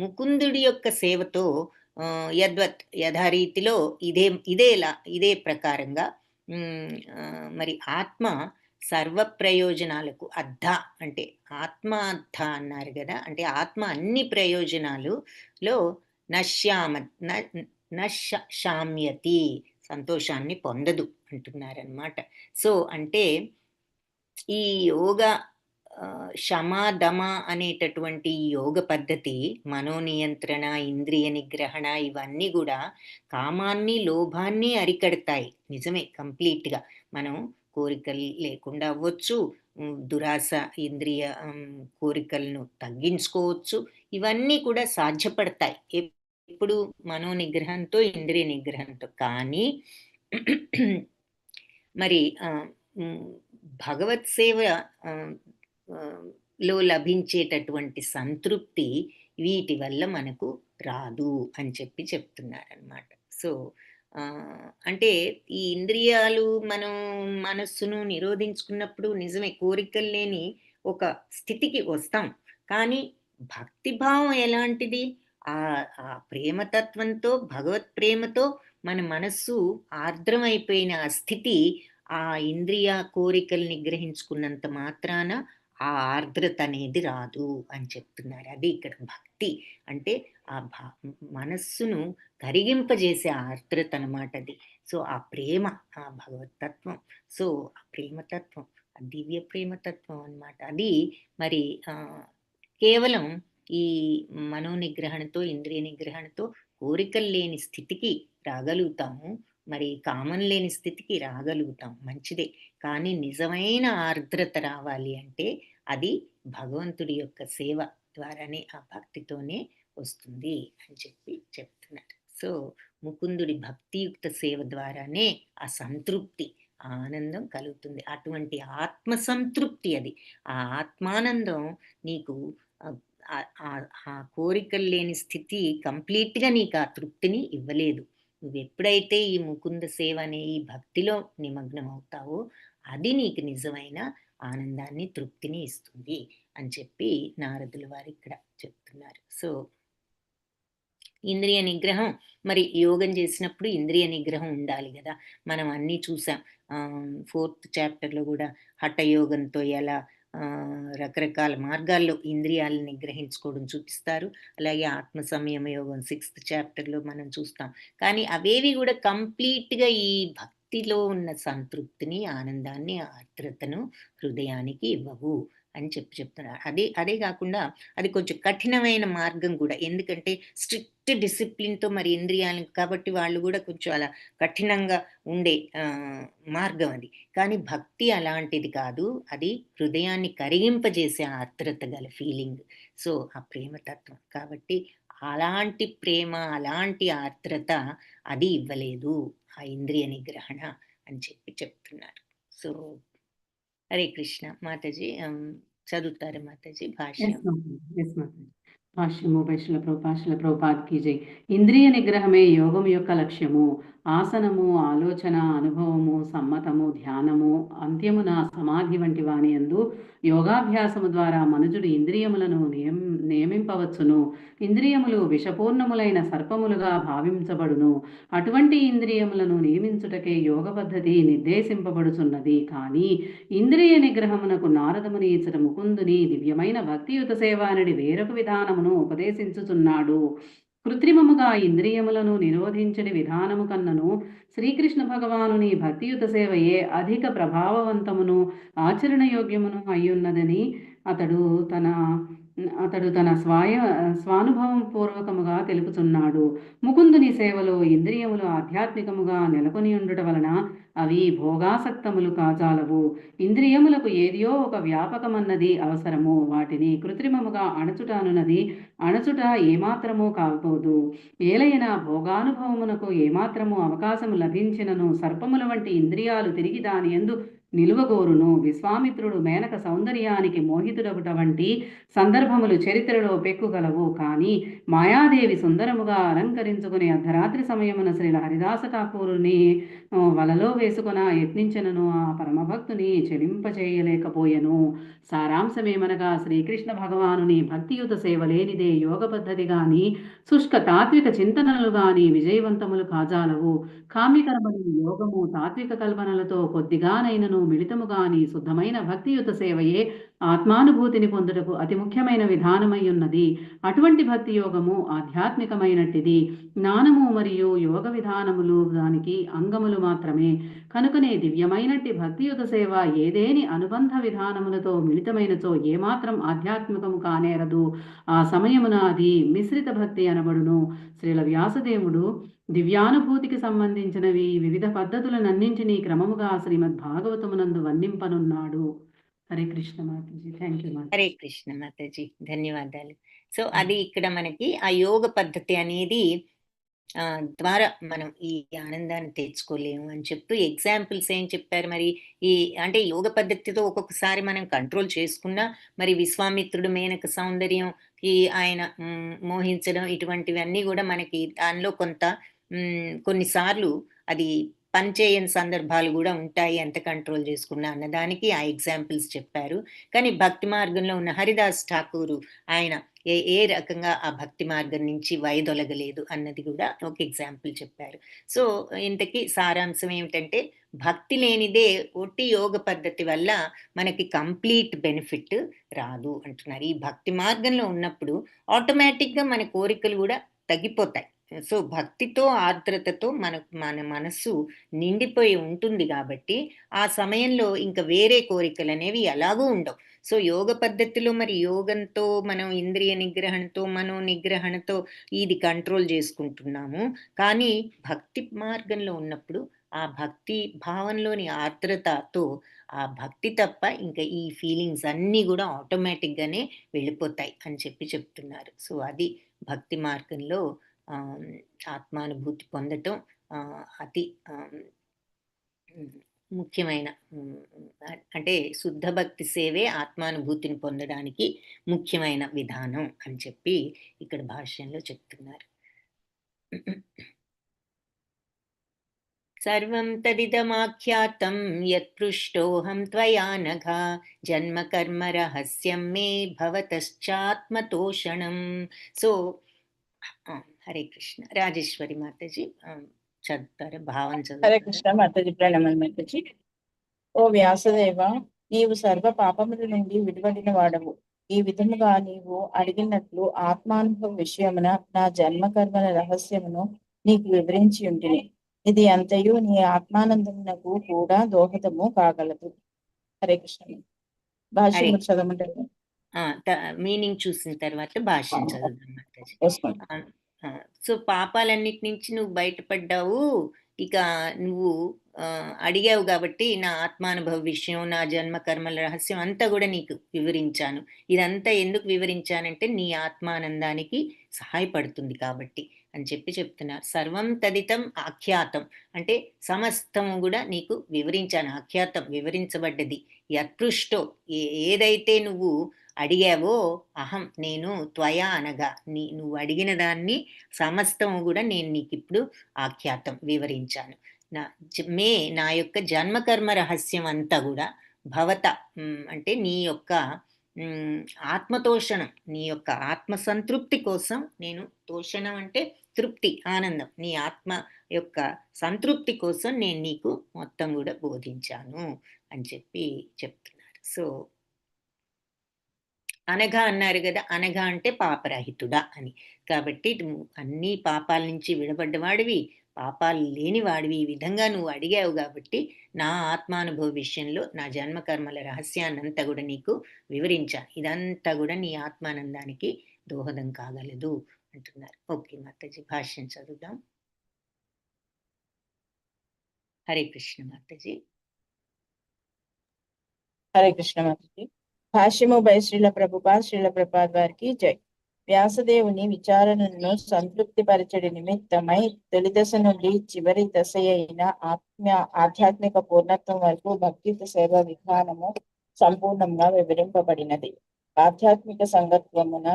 ముకుందుడి యొక్క సేవతో యద్వత్ యథారీతిలో ఇదే ప్రకారంగా మరి ఆత్మ సర్వ ప్రయోజనాలకు అంటే ఆత్మ అన్నారు కదా, అంటే ఆత్మ అన్ని ప్రయోజనాలులో నశ్యామ్యతి సంతోషాన్ని పొందదు అంటున్నారనమాట. సో అంటే ఈ యోగ శమ దమ అనేటటువంటి యోగ పద్ధతి మనోనియంత్రణ ఇంద్రియ నిగ్రహణ ఇవన్నీ కూడా కామాన్ని లోభాన్ని అరికడతాయి. నిజమే, కంప్లీట్గా మనం కోరికలు లేకుండా అవ్వచ్చు, దురాశ ఇంద్రియ కోరికలను తగ్గించుకోవచ్చు. ఇవన్నీ కూడా సాధ్యపడతాయి ఎప్పుడు మనోనిగ్రహంతో ఇంద్రియ నిగ్రహంతో. కానీ మరి భగవత్ సేవ లో లభించేటటువంటి సంతృప్తి వీటి వల్ల మనకు రాదు అని చెప్తున్నారనమాట. సో అంటే ఈ ఇంద్రియాలు మనం మనస్సును నిరోధించుకున్నప్పుడు నిజమే కోరికలు లేని ఒక స్థితికి వస్తాం. కానీ భక్తిభావం ఎలాంటిది? ఆ ప్రేమతత్వంతో భగవత్ ప్రేమతో మన మనస్సు ఆర్ద్రమైపోయిన ఆ స్థితి ఆ ఇంద్రియ కోరికలు నిగ్రహించుకున్నంత మాత్రాన ఆ ఆర్ద్రత అనేది రాదు అని చెప్తున్నారు. అది ఇక్కడ భక్తి అంటే ఆ మనస్సును కరిగింపజేసే ఆర్ద్రత అనమాట అది. సో ఆ ప్రేమ ఆ భగవతత్వం, సో ఆ ప్రేమతత్వం ఆ దివ్య ప్రేమతత్వం అన్నమాట. అది మరి కేవలం ఈ మనోనిగ్రహణతో ఇంద్రియ నిగ్రహణతో కోరికలు లేని స్థితికి రాగలుగుతాము, మరి కామం లేని స్థితికి రాగలుగుతాం, మంచిదే. కానీ నిజమైన ఆర్ద్రత రావాలి అంటే అది భగవంతుడి యొక్క సేవ ద్వారానే ఆ భక్తితోనే వస్తుంది అని చెప్తున్నారు. సో ముకుందుడి భక్తియుక్త సేవ ద్వారానే ఆ సంతృప్తి ఆనందం కలుగుతుంది. అటువంటి ఆత్మ సంతృప్తి అది. ఆ ఆత్మానందం నీకు ఆ కోరికలు లేని స్థితి కంప్లీట్గా నీకు ఆ తృప్తిని ఇవ్వలేదు. నువ్వు ఎప్పుడైతే ఈ ముకుంద సేవ అనే ఈ భక్తిలో నిమగ్నం అవుతావో అది నీకు నిజమైన ఆనందాన్ని తృప్తిని ఇస్తుంది అని చెప్పి నారదుల వారు ఇక్కడ చెప్తున్నారు. సో ఇంద్రియ నిగ్రహం మరి యోగం చేసినప్పుడు ఇంద్రియ నిగ్రహం ఉండాలి కదా. మనం అన్నీ చూసాం. 4th చాప్టర్లో కూడా హఠయోగంతో ఎలా రకరకాల మార్గాల్లో ఇంద్రియాలను నిగ్రహించుకోవడం చూపిస్తారు. అలాగే ఆత్మ సంయమ యోగం 6th చాప్టర్లో మనం చూస్తాం. కానీ అవేవి కూడా కంప్లీట్గా ఈ భక్తిలో ఉన్న సంతృప్తిని ఆనందాన్ని ఆర్ద్రతను హృదయానికి ఇవ్వవు అని చెప్తున్నారు. అదే కాకుండా అది కొంచెం కఠినమైన మార్గం కూడా. ఎందుకంటే స్ట్రిక్ట్ డిసిప్లిన్తో మరి ఇంద్రియాలను కాబట్టి వాళ్ళు కూడా కొంచెం అలా కఠినంగా ఉండే మార్గం అది. కానీ భక్తి అలాంటిది కాదు, అది హృదయాన్ని కరిగింపజేసే ఆర్ద్రత గల ఫీలింగ్. సో ఆ ప్రేమతత్వం కాబట్టి అలాంటి ప్రేమ అలాంటి ఆర్ద్రత అది ఇవ్వలేదు ఆ ఇంద్రియ నిగ్రహణ అని చెప్తున్నారు. సో హరే కృష్ణ. మాతాజీ చదువుతారు మాతాజీ భాష్యం. భాష్యము శీల ప్రభుపాద్కి జై. ఇంద్రియ నిగ్రహమే యోగం యొక్క లక్ష్యము. ఆసనము ఆలోచన అనుభవము సమ్మతము ధ్యానము అంత్యమున సమాధి వంటి వాని యందు యోగాభ్యాసము ద్వారా మనుజుడు ఇంద్రియములను నియమింపవచ్చును. ఇంద్రియములు విషపూర్ణములైన సర్పములుగా భావించబడును. అటువంటి ఇంద్రియములను నియమించుటకే యోగ పద్ధతి నిర్దేశింపబడుచున్నది. కానీ ఇంద్రియ నిగ్రహమునకు నారదముని ఇచ్చట ముకుందుని దివ్యమైన భక్తియుత సేవ అనేది వేరొక విధానమును ఉపదేశించుచున్నాడు. కృత్రిమముగా ఇంద్రియములను నిరోధించడి విధానము కన్నను శ్రీకృష్ణ భగవానుని భక్తియుత సేవయే అధిక ప్రభావవంతమును ఆచరణయోగ్యమును అయ్యున్నదని అతడు తన స్వానుభవం పూర్వకముగా తెలుపుచున్నాడు. ముకుందుని సేవలో ఇంద్రియములు ఆధ్యాత్మికముగా నెలకొని ఉండుట వలన అవి భోగాసక్తములు కాజాలవు. ఇంద్రియములకు ఏదియో ఒక వ్యాపకమన్నది అవసరము. వాటిని కృత్రిమముగా అణచుట ఏమాత్రము కాకపోదు. ఏలైనా భోగానుభవమునకు ఏమాత్రము అవకాశము లభించినను సర్పముల వంటి ఇంద్రియాలు తిరిగి దాని యందు నిలువగోరును. విశ్వామిత్రుడు మేనక సౌందర్యానికి మోహితుడగుట వంటి సందర్భములు చరిత్రలో పెక్కుగలవు. కానీ మాయాదేవి సుందరముగా అలంకరించుకుని అర్ధరాత్రి సమయమున శ్రీల హరిదాస ఠాకూరుని వలలో వేసుకున యత్నించినను ఆ పరమభక్తుని చెలింపచేయలేకపోయెను. సారాంశమేమనగా శ్రీకృష్ణ భగవానుని భక్తియుత సేవ లేనిదే యోగ పద్ధతి గాని శుష్క తాత్విక చింతనలు గాని విజయవంతములు కాజాలవు. కామ్యకర్మలు యోగము తాత్విక కల్పనలతో కొద్దిగానైనను మిళితము గాని శుద్ధమైన భక్తియుత సేవయే ఆత్మానుభూతిని పొందుటకు అతి ముఖ్యమైన విధానమై ఉన్నది. అటువంటి భక్తి యోగము ఆధ్యాత్మికమైనట్టిది. జ్ఞానము మరియు యోగ విధానములు దానికి అంగములు మాత్రమే. కనుకనే దివ్యమైనట్టి భక్తియుత సేవ ఏదేని అనుబంధ విధానములతో మిళితమైనచో ఏమాత్రం ఆధ్యాత్మికము కానేరదు. ఆ సమయమున అది మిశ్రిత భక్తి అనబడును. శ్రీల వ్యాసదేవుడు దివ్యానుభూతికి సంబంధించినవి వివిధ పద్ధతులనన్నింటినీ క్రమముగా శ్రీమద్ భాగవతమునందు వర్ణింపనున్నాడు. హరే కృష్ణ మాతాజీ. Thank you Mataji. హరే కృష్ణ మాతాజీ, ధన్యవాదాలు. సో అది ఇక్కడ మనకి ఆ యోగ పద్ధతి అనేది ద్వారా మనం ఈ ఆనందాన్ని తెచ్చుకోలేము అని చెప్తూ ఎగ్జాంపుల్స్ ఏం చెప్పారు. మరి అంటే యోగ పద్ధతితో ఒక్కొక్కసారి మనం కంట్రోల్ చేసుకున్నా మరి విశ్వామిత్రుడు మేనక సౌందర్యం ఆయన మోహించడం ఇటువంటివన్నీ కూడా మనకి దానిలో కొన్నిసార్లు అది పనిచేయని సందర్భాలు కూడా ఉంటాయి ఎంత కంట్రోల్ చేసుకున్నా అన్నదానికి ఆ ఎగ్జాంపుల్స్ చెప్పారు. కానీ భక్తి మార్గంలో ఉన్న హరిదాస్ ఠాకూరు ఆయన ఏ రకంగా ఆ భక్తి మార్గం నుంచి వైదొలగలేదు అన్నది కూడా ఒక ఎగ్జాంపుల్ చెప్పారు. సో ఇంతకీ సారాంశం ఏమిటంటే భక్తి లేనిదే ఒట్టి యోగ పద్ధతి వల్ల మనకి కంప్లీట్ బెనిఫిట్ రాదు అంటున్నారు. ఈ భక్తి మార్గంలో ఉన్నప్పుడు ఆటోమేటిక్గా మన కోరికలు కూడా తగ్గిపోతాయి. సో భక్తితో ఆర్ద్రతతో మన మనస్సు నిండిపోయి ఉంటుంది కాబట్టి ఆ సమయంలో ఇంకా వేరే కోరికలు అనేవి ఎలాగూ ఉండవు. సో యోగ పద్ధతిలో మరి యోగంతో మనం ఇంద్రియ నిగ్రహణతో మనో నిగ్రహణతో ఇది కంట్రోల్ చేసుకుంటున్నాము. కానీ భక్తి మార్గంలో ఉన్నప్పుడు ఆ భక్తి భావంలోని ఆర్ద్రతతో ఆ భక్తి తప్ప ఇంకా ఈ ఫీలింగ్స్ అన్నీ కూడా ఆటోమేటిక్గానే వెళ్ళిపోతాయి అని చెప్తున్నారు. సో అది భక్తి మార్గంలో ఆత్మానుభూతి పొందటం అతి ముఖ్యమైన అంటే శుద్ధ భక్తి సేవే ఆత్మానుభూతిని పొందడానికి ముఖ్యమైన విధానం అని చెప్పి ఇక్కడ భాష్యంలో చెప్తున్నారు. సర్వం తదిదమాఖ్యాతం యత్పృష్టోహం త్వయా నఘా జన్మ కర్మ రహస్యం మే భవతశ్చాత్మతోషణం. సో హరే కృష్ణ. రాజేశ్వరి మాతాజీ చదువుతారు, భావం హరే చదువుతారు. కృష్ణ మాతాజీ. ప్రణామాలు మాతాజీ. ఓ వ్యాసదేవ, నీవు సర్వ పాపముల నుండి విడిపడిన వాడవు. ఈ విధముగా నీవు అడిగినట్లు ఆత్మానుభవ విషయమున నా జన్మ కర్మల రహస్యమును నీకు వివరించి ఉంటిని. ఇది అంతయు నీ ఆత్మానందమునకు కూడా దోహదము కాగలదు. హరే కృష్ణ. భాష్యం చదవమంటారు. మీనింగ్ చూసిన తర్వాత భాష్యం చదువుదాం మాతాజీ. సో పాపాలన్నిటి నుంచి నువ్వు బయటపడ్డావు. ఇక నువ్వు అడిగావు కాబట్టి నా ఆత్మానుభవ విషయం, నా జన్మ కర్మల రహస్యం అంతా కూడా నీకు వివరించాను. ఇదంతా ఎందుకు వివరించానంటే నీ ఆత్మానందానికి సహాయపడుతుంది కాబట్టి అని చెప్తున్నారు. సర్వం తదితం ఆఖ్యాతం అంటే సమస్తము కూడా నీకు వివరించాను. ఆఖ్యాతం వివరించబడ్డది. యత్పృష్టో ఏదైతే నువ్వు అడిగావో అహం నేను త్వయా అనగా నువ్వు అడిగిన దాన్ని సమస్తము కూడా నేను నీకు ఇప్పుడు ఆఖ్యాతం వివరించాను. నా యొక్క జన్మకర్మ రహస్యం అంతా కూడా భవత అంటే నీ యొక్క ఆత్మతోషణం, నీ యొక్క ఆత్మ సంతృప్తి కోసం నేను, తోషణం అంటే తృప్తి, ఆనందం, నీ ఆత్మ యొక్క సంతృప్తి కోసం నేను నీకు మొత్తం కూడా బోధించాను అని చెప్తున్నారు. సో అనగా అన్నారు కదా, అనగా అంటే పాపరహితుడా అని. కాబట్టి అన్ని పాపాల నుంచి విడబడ్డవాడివి, పాపాలు లేని వాడివి, ఈ విధంగా నువ్వు అడిగావు కాబట్టి నా ఆత్మానుభవ విషయంలో నా జన్మకర్మల రహస్యాన్నంతా కూడా నీకు వివరించాను. ఇదంతా కూడా నీ ఆత్మానందానికి దోహదం కాగలదు అంటున్నారు. ఓకే మాతాజీ, భాష్యం చదువుదాం. హరే కృష్ణ మాతాజీ. హరే కృష్ణ మాతాజీ. భాష్యము బై శ్రీల ప్రభుపాద్ వారికి జై. వ్యాసదేవుని విచారణను సంతృప్తి పరచడి నిమిత్తమై తొలి దశ నుండి చివరి దశ అయిన ఆధ్యాత్మిక పూర్ణత్వం వరకు భక్తియుత సేవ విధానము సంపూర్ణంగా వివరింపబడినది. ఆధ్యాత్మిక సంగత్వమున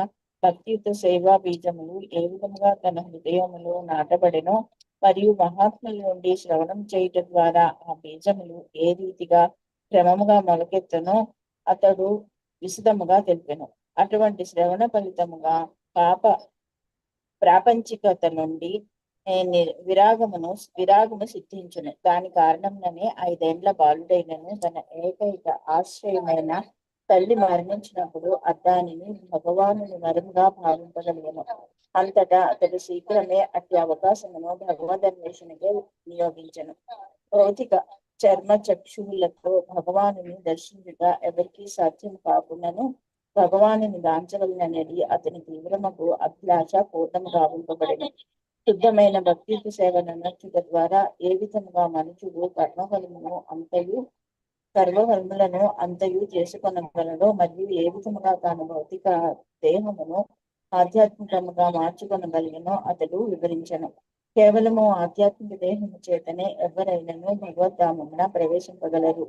భక్తియుత సేవా బీజములు ఏ విధముగా తన హృదయములో నాటబడినో మరియు మహాత్ముల నుండి శ్రవణం చేయటం ద్వారా ఆ బీజములు ఏ రీతిగా క్రమముగా మొలకెత్తనో అతడు విశదముగా తెలిపెను. అటువంటి శ్రవణ ఫలితముగా ప్రాపంచికత నుండి విరాగము సిద్ధించును. దాని కారణంగానే 5 ఏండ్ల బాలుడైనను తన ఏకైక ఆశ్రయమైన తల్లి మరణించినప్పుడు దానిని భగవానుని వరంగా భావింపగలిగను. అంతటా అతడు శీఘ్రమే అట్టి అవకాశమును భగవదన్వేషణగా వినియోగించను. భౌతిక చర్మ చక్షువులతో భగవానుని దర్శించుట ఎవరికీ సాధ్యం కాకుండాను భగవానుని గాంచవలననేది అతని తీవ్రమకు అభిలాష పూర్ణము గావింపబడిన. శుద్ధమైన భక్తియుత సేవను నచ్చుట ద్వారా ఏ విధముగా మనుషుడు సర్వకర్మలను అంతయు చేసుకొనగలడో మరియు ఏ విధముగా తాను భౌతిక దేహమును ఆధ్యాత్మికముగా మార్చుకొనగలిగినో అతడు వివరించను. కేవలము ఆధ్యాత్మిక దేహము చేతనే ఎవరైనాను భగవద్ధామమున ప్రవేశింపగలరు.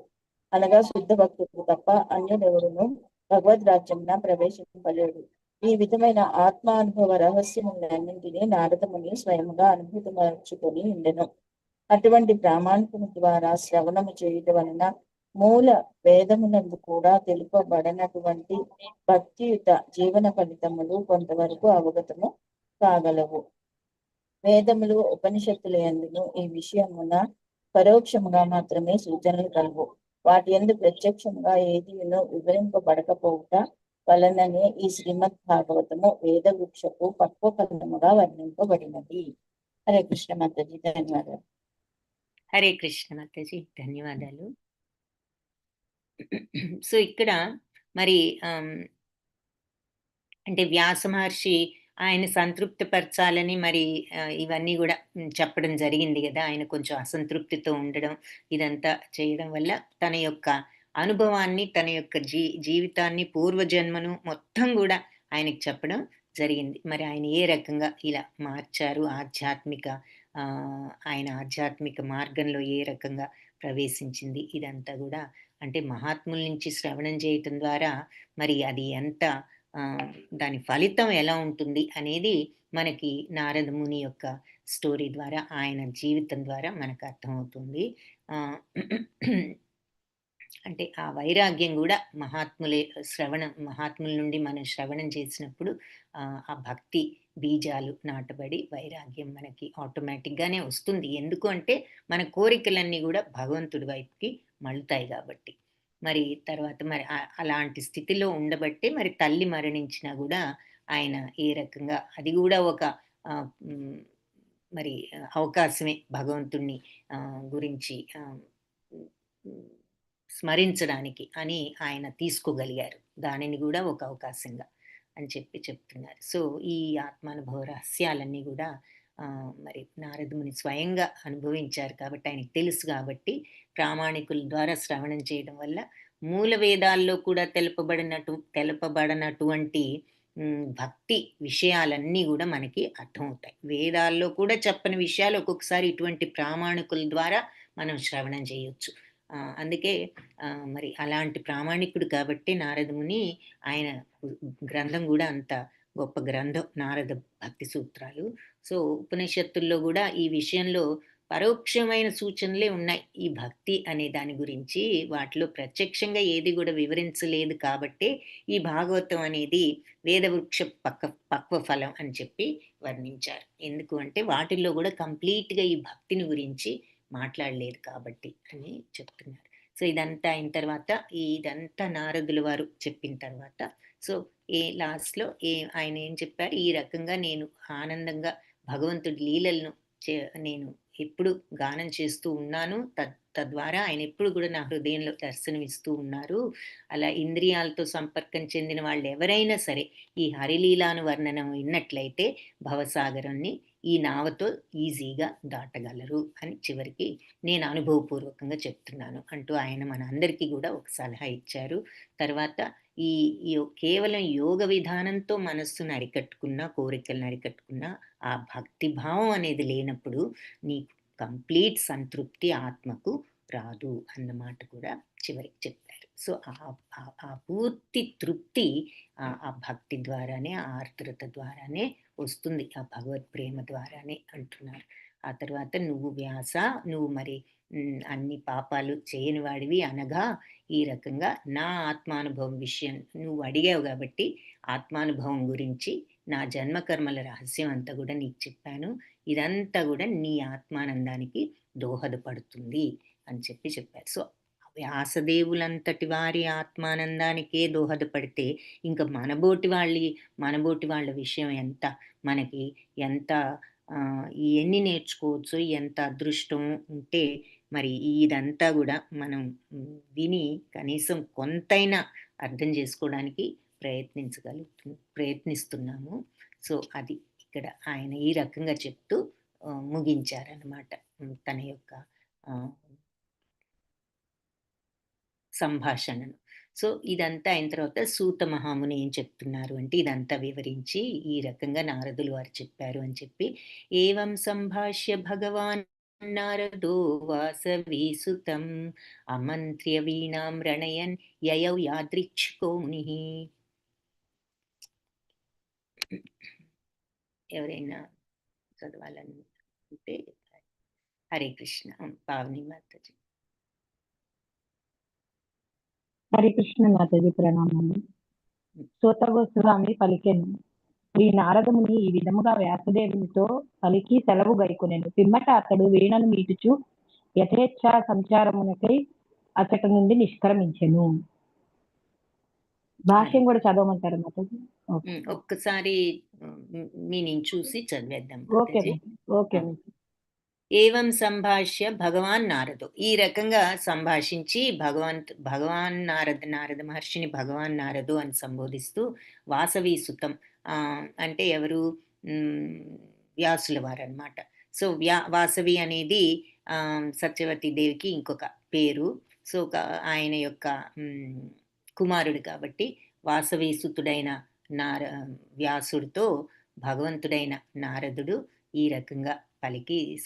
అనగా శుద్ధ భక్తుడు తప్ప అన్యుడెవరును భగవద్ రాజ్యమున ప్రవేశింపలేడు. ఈ విధమైన ఆత్మానుభవ రహస్యములన్నింటినీ నారదముని స్వయముగా అనుభూతమర్చుకొని ఉండెను. అటువంటి ప్రామాణికము ద్వారా శ్రవణము చేయుట వలన మూల వేదమునందు కూడా తెలుపబడినటువంటి భక్తియుత జీవన ఫలితములు కొంతవరకు అవగతము కాగలవు. వేదములు ఉపనిషత్తుల యందును ఈ విషయమున పరోక్షముగా మాత్రమే సూచనలు కలవు. వాటి యందు ప్రత్యక్షముగా ఏదియును వివరింపబడకపోవుట వలననే ఈ శ్రీమద్ భాగవతము వేద వృక్షపు పక్వఫలముగా వర్ణింపబడినది. హరే కృష్ణ మాతాజీ, ధన్యవాదాలు. హరే కృష్ణ మాతాజీ, ధన్యవాదాలు. సో ఇక్కడ మరి అంటే వ్యాస మహర్షి ఆయన సంతృప్తిపరచాలని మరి ఇవన్నీ కూడా చెప్పడం జరిగింది కదా. ఆయన కొంచెం అసంతృప్తితో ఉండడం, ఇదంతా చేయడం వల్ల తన యొక్క అనుభవాన్ని, తన యొక్క జీవితాన్ని, పూర్వజన్మను మొత్తం కూడా ఆయనకి చెప్పడం జరిగింది. మరి ఆయన ఏ రకంగా ఇలా మార్చారు, ఆయన ఆధ్యాత్మిక మార్గంలో ఏ రకంగా ప్రవేశించింది, ఇదంతా కూడా అంటే మహాత్ముల నుంచి శ్రవణం చేయటం ద్వారా మరి అది ఎంత దాని ఫలితం ఎలా ఉంటుంది అనేది మనకి నారద ముని యొక్క స్టోరీ ద్వారా, ఆయన జీవితం ద్వారా మనకు అర్థమవుతుంది. అంటే ఆ వైరాగ్యం కూడా మహాత్ముల నుండి మనం శ్రవణం చేసినప్పుడు ఆ భక్తి బీజాలు నాటబడి వైరాగ్యం మనకి ఆటోమేటిక్గానే వస్తుంది. ఎందుకు అంటే మన కోరికలన్నీ కూడా భగవంతుడి వైపుకి మళ్ళుతాయి కాబట్టి. మరి తర్వాత మరి అలాంటి స్థితిలో ఉండబట్టే మరి తల్లి మరణించినా కూడా ఆయన ఏ రకంగా, అది కూడా ఒక మరి అవకాశమే భగవంతుణ్ణి గురించి స్మరించడానికి అని ఆయన తీసుకోగలిగారు. దానిని కూడా ఒక అవకాశంగా అని చెప్తున్నారు. సో ఈ ఆత్మానుభవ రహస్యాలన్నీ కూడా మరి నారదుని స్వయంగా అనుభవించారు కాబట్టి, ఆయనకు తెలుసు కాబట్టి ప్రామాణికుల ద్వారా శ్రవణం చేయడం వల్ల మూల వేదాల్లో కూడా తెలుపబడినటువంటి భక్తి విషయాలన్నీ కూడా మనకి అర్థమవుతాయి. వేదాల్లో కూడా చెప్పని విషయాలు ఒక్కొక్కసారి ఇటువంటి ప్రామాణికుల ద్వారా మనం శ్రవణం చేయొచ్చు. అందుకే మరి అలాంటి ప్రామాణికుడు కాబట్టి నారదముని, ఆయన గ్రంథం కూడా అంత గొప్ప గ్రంథం నారద భక్తి సూత్రాలు. సో ఉపనిషత్తుల్లో కూడా ఈ విషయంలో పరోక్షమైన సూచనలే ఉన్నాయి ఈ భక్తి అనే దాని గురించి. వాటిలో ప్రత్యక్షంగా ఏది కూడా వివరించలేదు కాబట్టి ఈ భాగవతం అనేది వేదవృక్ష పక్వ ఫలం అని చెప్పి వర్ణించారు. ఎందుకు అంటే వాటిల్లో కూడా కంప్లీట్గా ఈ భక్తిని గురించి మాట్లాడలేదు కాబట్టి అని చెప్తున్నారు. సో ఇదంతా అయిన తర్వాత, ఇదంతా నారదుల వారు చెప్పిన తర్వాత, సో లాస్ట్లో ఆయన ఏం చెప్పారు, ఈ రకంగా నేను ఆనందంగా భగవంతుడి లీలలను నేను ఎప్పుడు గానం చేస్తూ ఉన్నాను. తద్వారా ఆయన ఎప్పుడు కూడా నా హృదయంలో దర్శనమిస్తూ ఉన్నారు. అలా ఇంద్రియాలతో సంపర్కం చెందిన వాళ్ళు ఎవరైనా సరే ఈ హరిలీలాను వర్ణనం విన్నట్లయితే భవసాగరాన్ని ఈ నావతో ఈజీగా దాటగలరు అని చివరికి నేను అనుభవపూర్వకంగా చెప్తున్నాను అంటూ ఆయన మన అందరికీ కూడా ఒక సలహా ఇచ్చారు. తర్వాత ఈ కేవలం యోగ విధానంతో మనస్సును అరికట్టుకున్నా, కోరికలను అరికట్టుకున్నా, ఆ భక్తి భావం అనేది లేనప్పుడు నీకు కంప్లీట్ సంతృప్తి ఆత్మకు రాదు అన్నమాట కూడా చివరికి చెప్పారు. సో ఆ పూర్తి తృప్తి ఆ భక్తి ద్వారానే, ఆ ఆర్ద్రత ద్వారానే వస్తుంది, ఆ భగవత్ ప్రేమ ద్వారానే అంటున్నారు. ఆ తర్వాత నువ్వు మరి అన్ని పాపాలు చేయని వాడివి అనగా ఈ రకంగా నా ఆత్మానుభవం విషయం నువ్వు అడిగావు కాబట్టి ఆత్మానుభవం గురించి నా జన్మకర్మల రహస్యం అంతా కూడా నీకు చెప్పాను. ఇదంతా కూడా నీ ఆత్మానందానికి దోహదపడుతుంది అని చెప్పారు. సో వ్యాసదేవులంతటి వారి ఆత్మానందానికే దోహదపడితే ఇంకా మనబోటి వాళ్ళ విషయం ఎంత మనకి ఎంత ఎన్ని నేర్చుకోవచ్చు, ఎంత అదృష్టం ఉంటే మరి ఇదంతా కూడా మనం విని కనీసం కొంతైనా అర్థం చేసుకోవడానికి ప్రయత్నిస్తున్నాము. సో అది ఇక్కడ ఆయన ఈ రకంగా చెప్తూ ముగించారన్నమాట తన యొక్క సంభాషణను. సో ఇదంతా అయిన తర్వాత సూత మహాముని ఏం చెప్తున్నారు అంటే ఇదంతా వివరించి ఈ రకంగా నారదులు వారు చెప్పారు అని చెప్పి, ఏవం సంభాష్య భగవాన్ నారదో వాసవి సుతం అమంత్ర్య వీణాం రణయన్ యయౌ యాదృచ్ఛికో ముని. ఎవరైనా చదవాలని అంటే హరే కృష్ణ. పావని మాతాజీ. హరే కృష్ణ మాతాజీ ప్రణామాలు. సూత గోస్వామి పలికెను, శ్రీ నారదముని ఈ విధముగా వ్యాసదేవునితో పలికి సెలవు గైకొనెను. పిమ్మట అతడు వీణను మీటుచు యథేచ్ఛ సంచారమునకై అతడి నుండి నిష్క్రమించెను. భాష్యం కూడా చదవమంటారు మాతాజీ? ఒక్కసారి మీనింగ్ చూసి చదివేద్దాం. ఓకే. ఏవం సంభాష్య భగవాన్ నారదు, ఈ రకంగా సంభాషించి భగవాన్ నారద మహర్షిని భగవాన్ నారదు అని సంబోధిస్తూ వాసవి సుతం అంటే ఎవరు, వ్యాసుల వారు అనమాట. సో వాసవి అనేది సత్యవతి దేవికి ఇంకొక పేరు. సో ఆయన యొక్క కుమారుడు కాబట్టి వాసవి సుతుడైన వ్యాసుడితో భగవంతుడైన నారదుడు ఈ రకంగా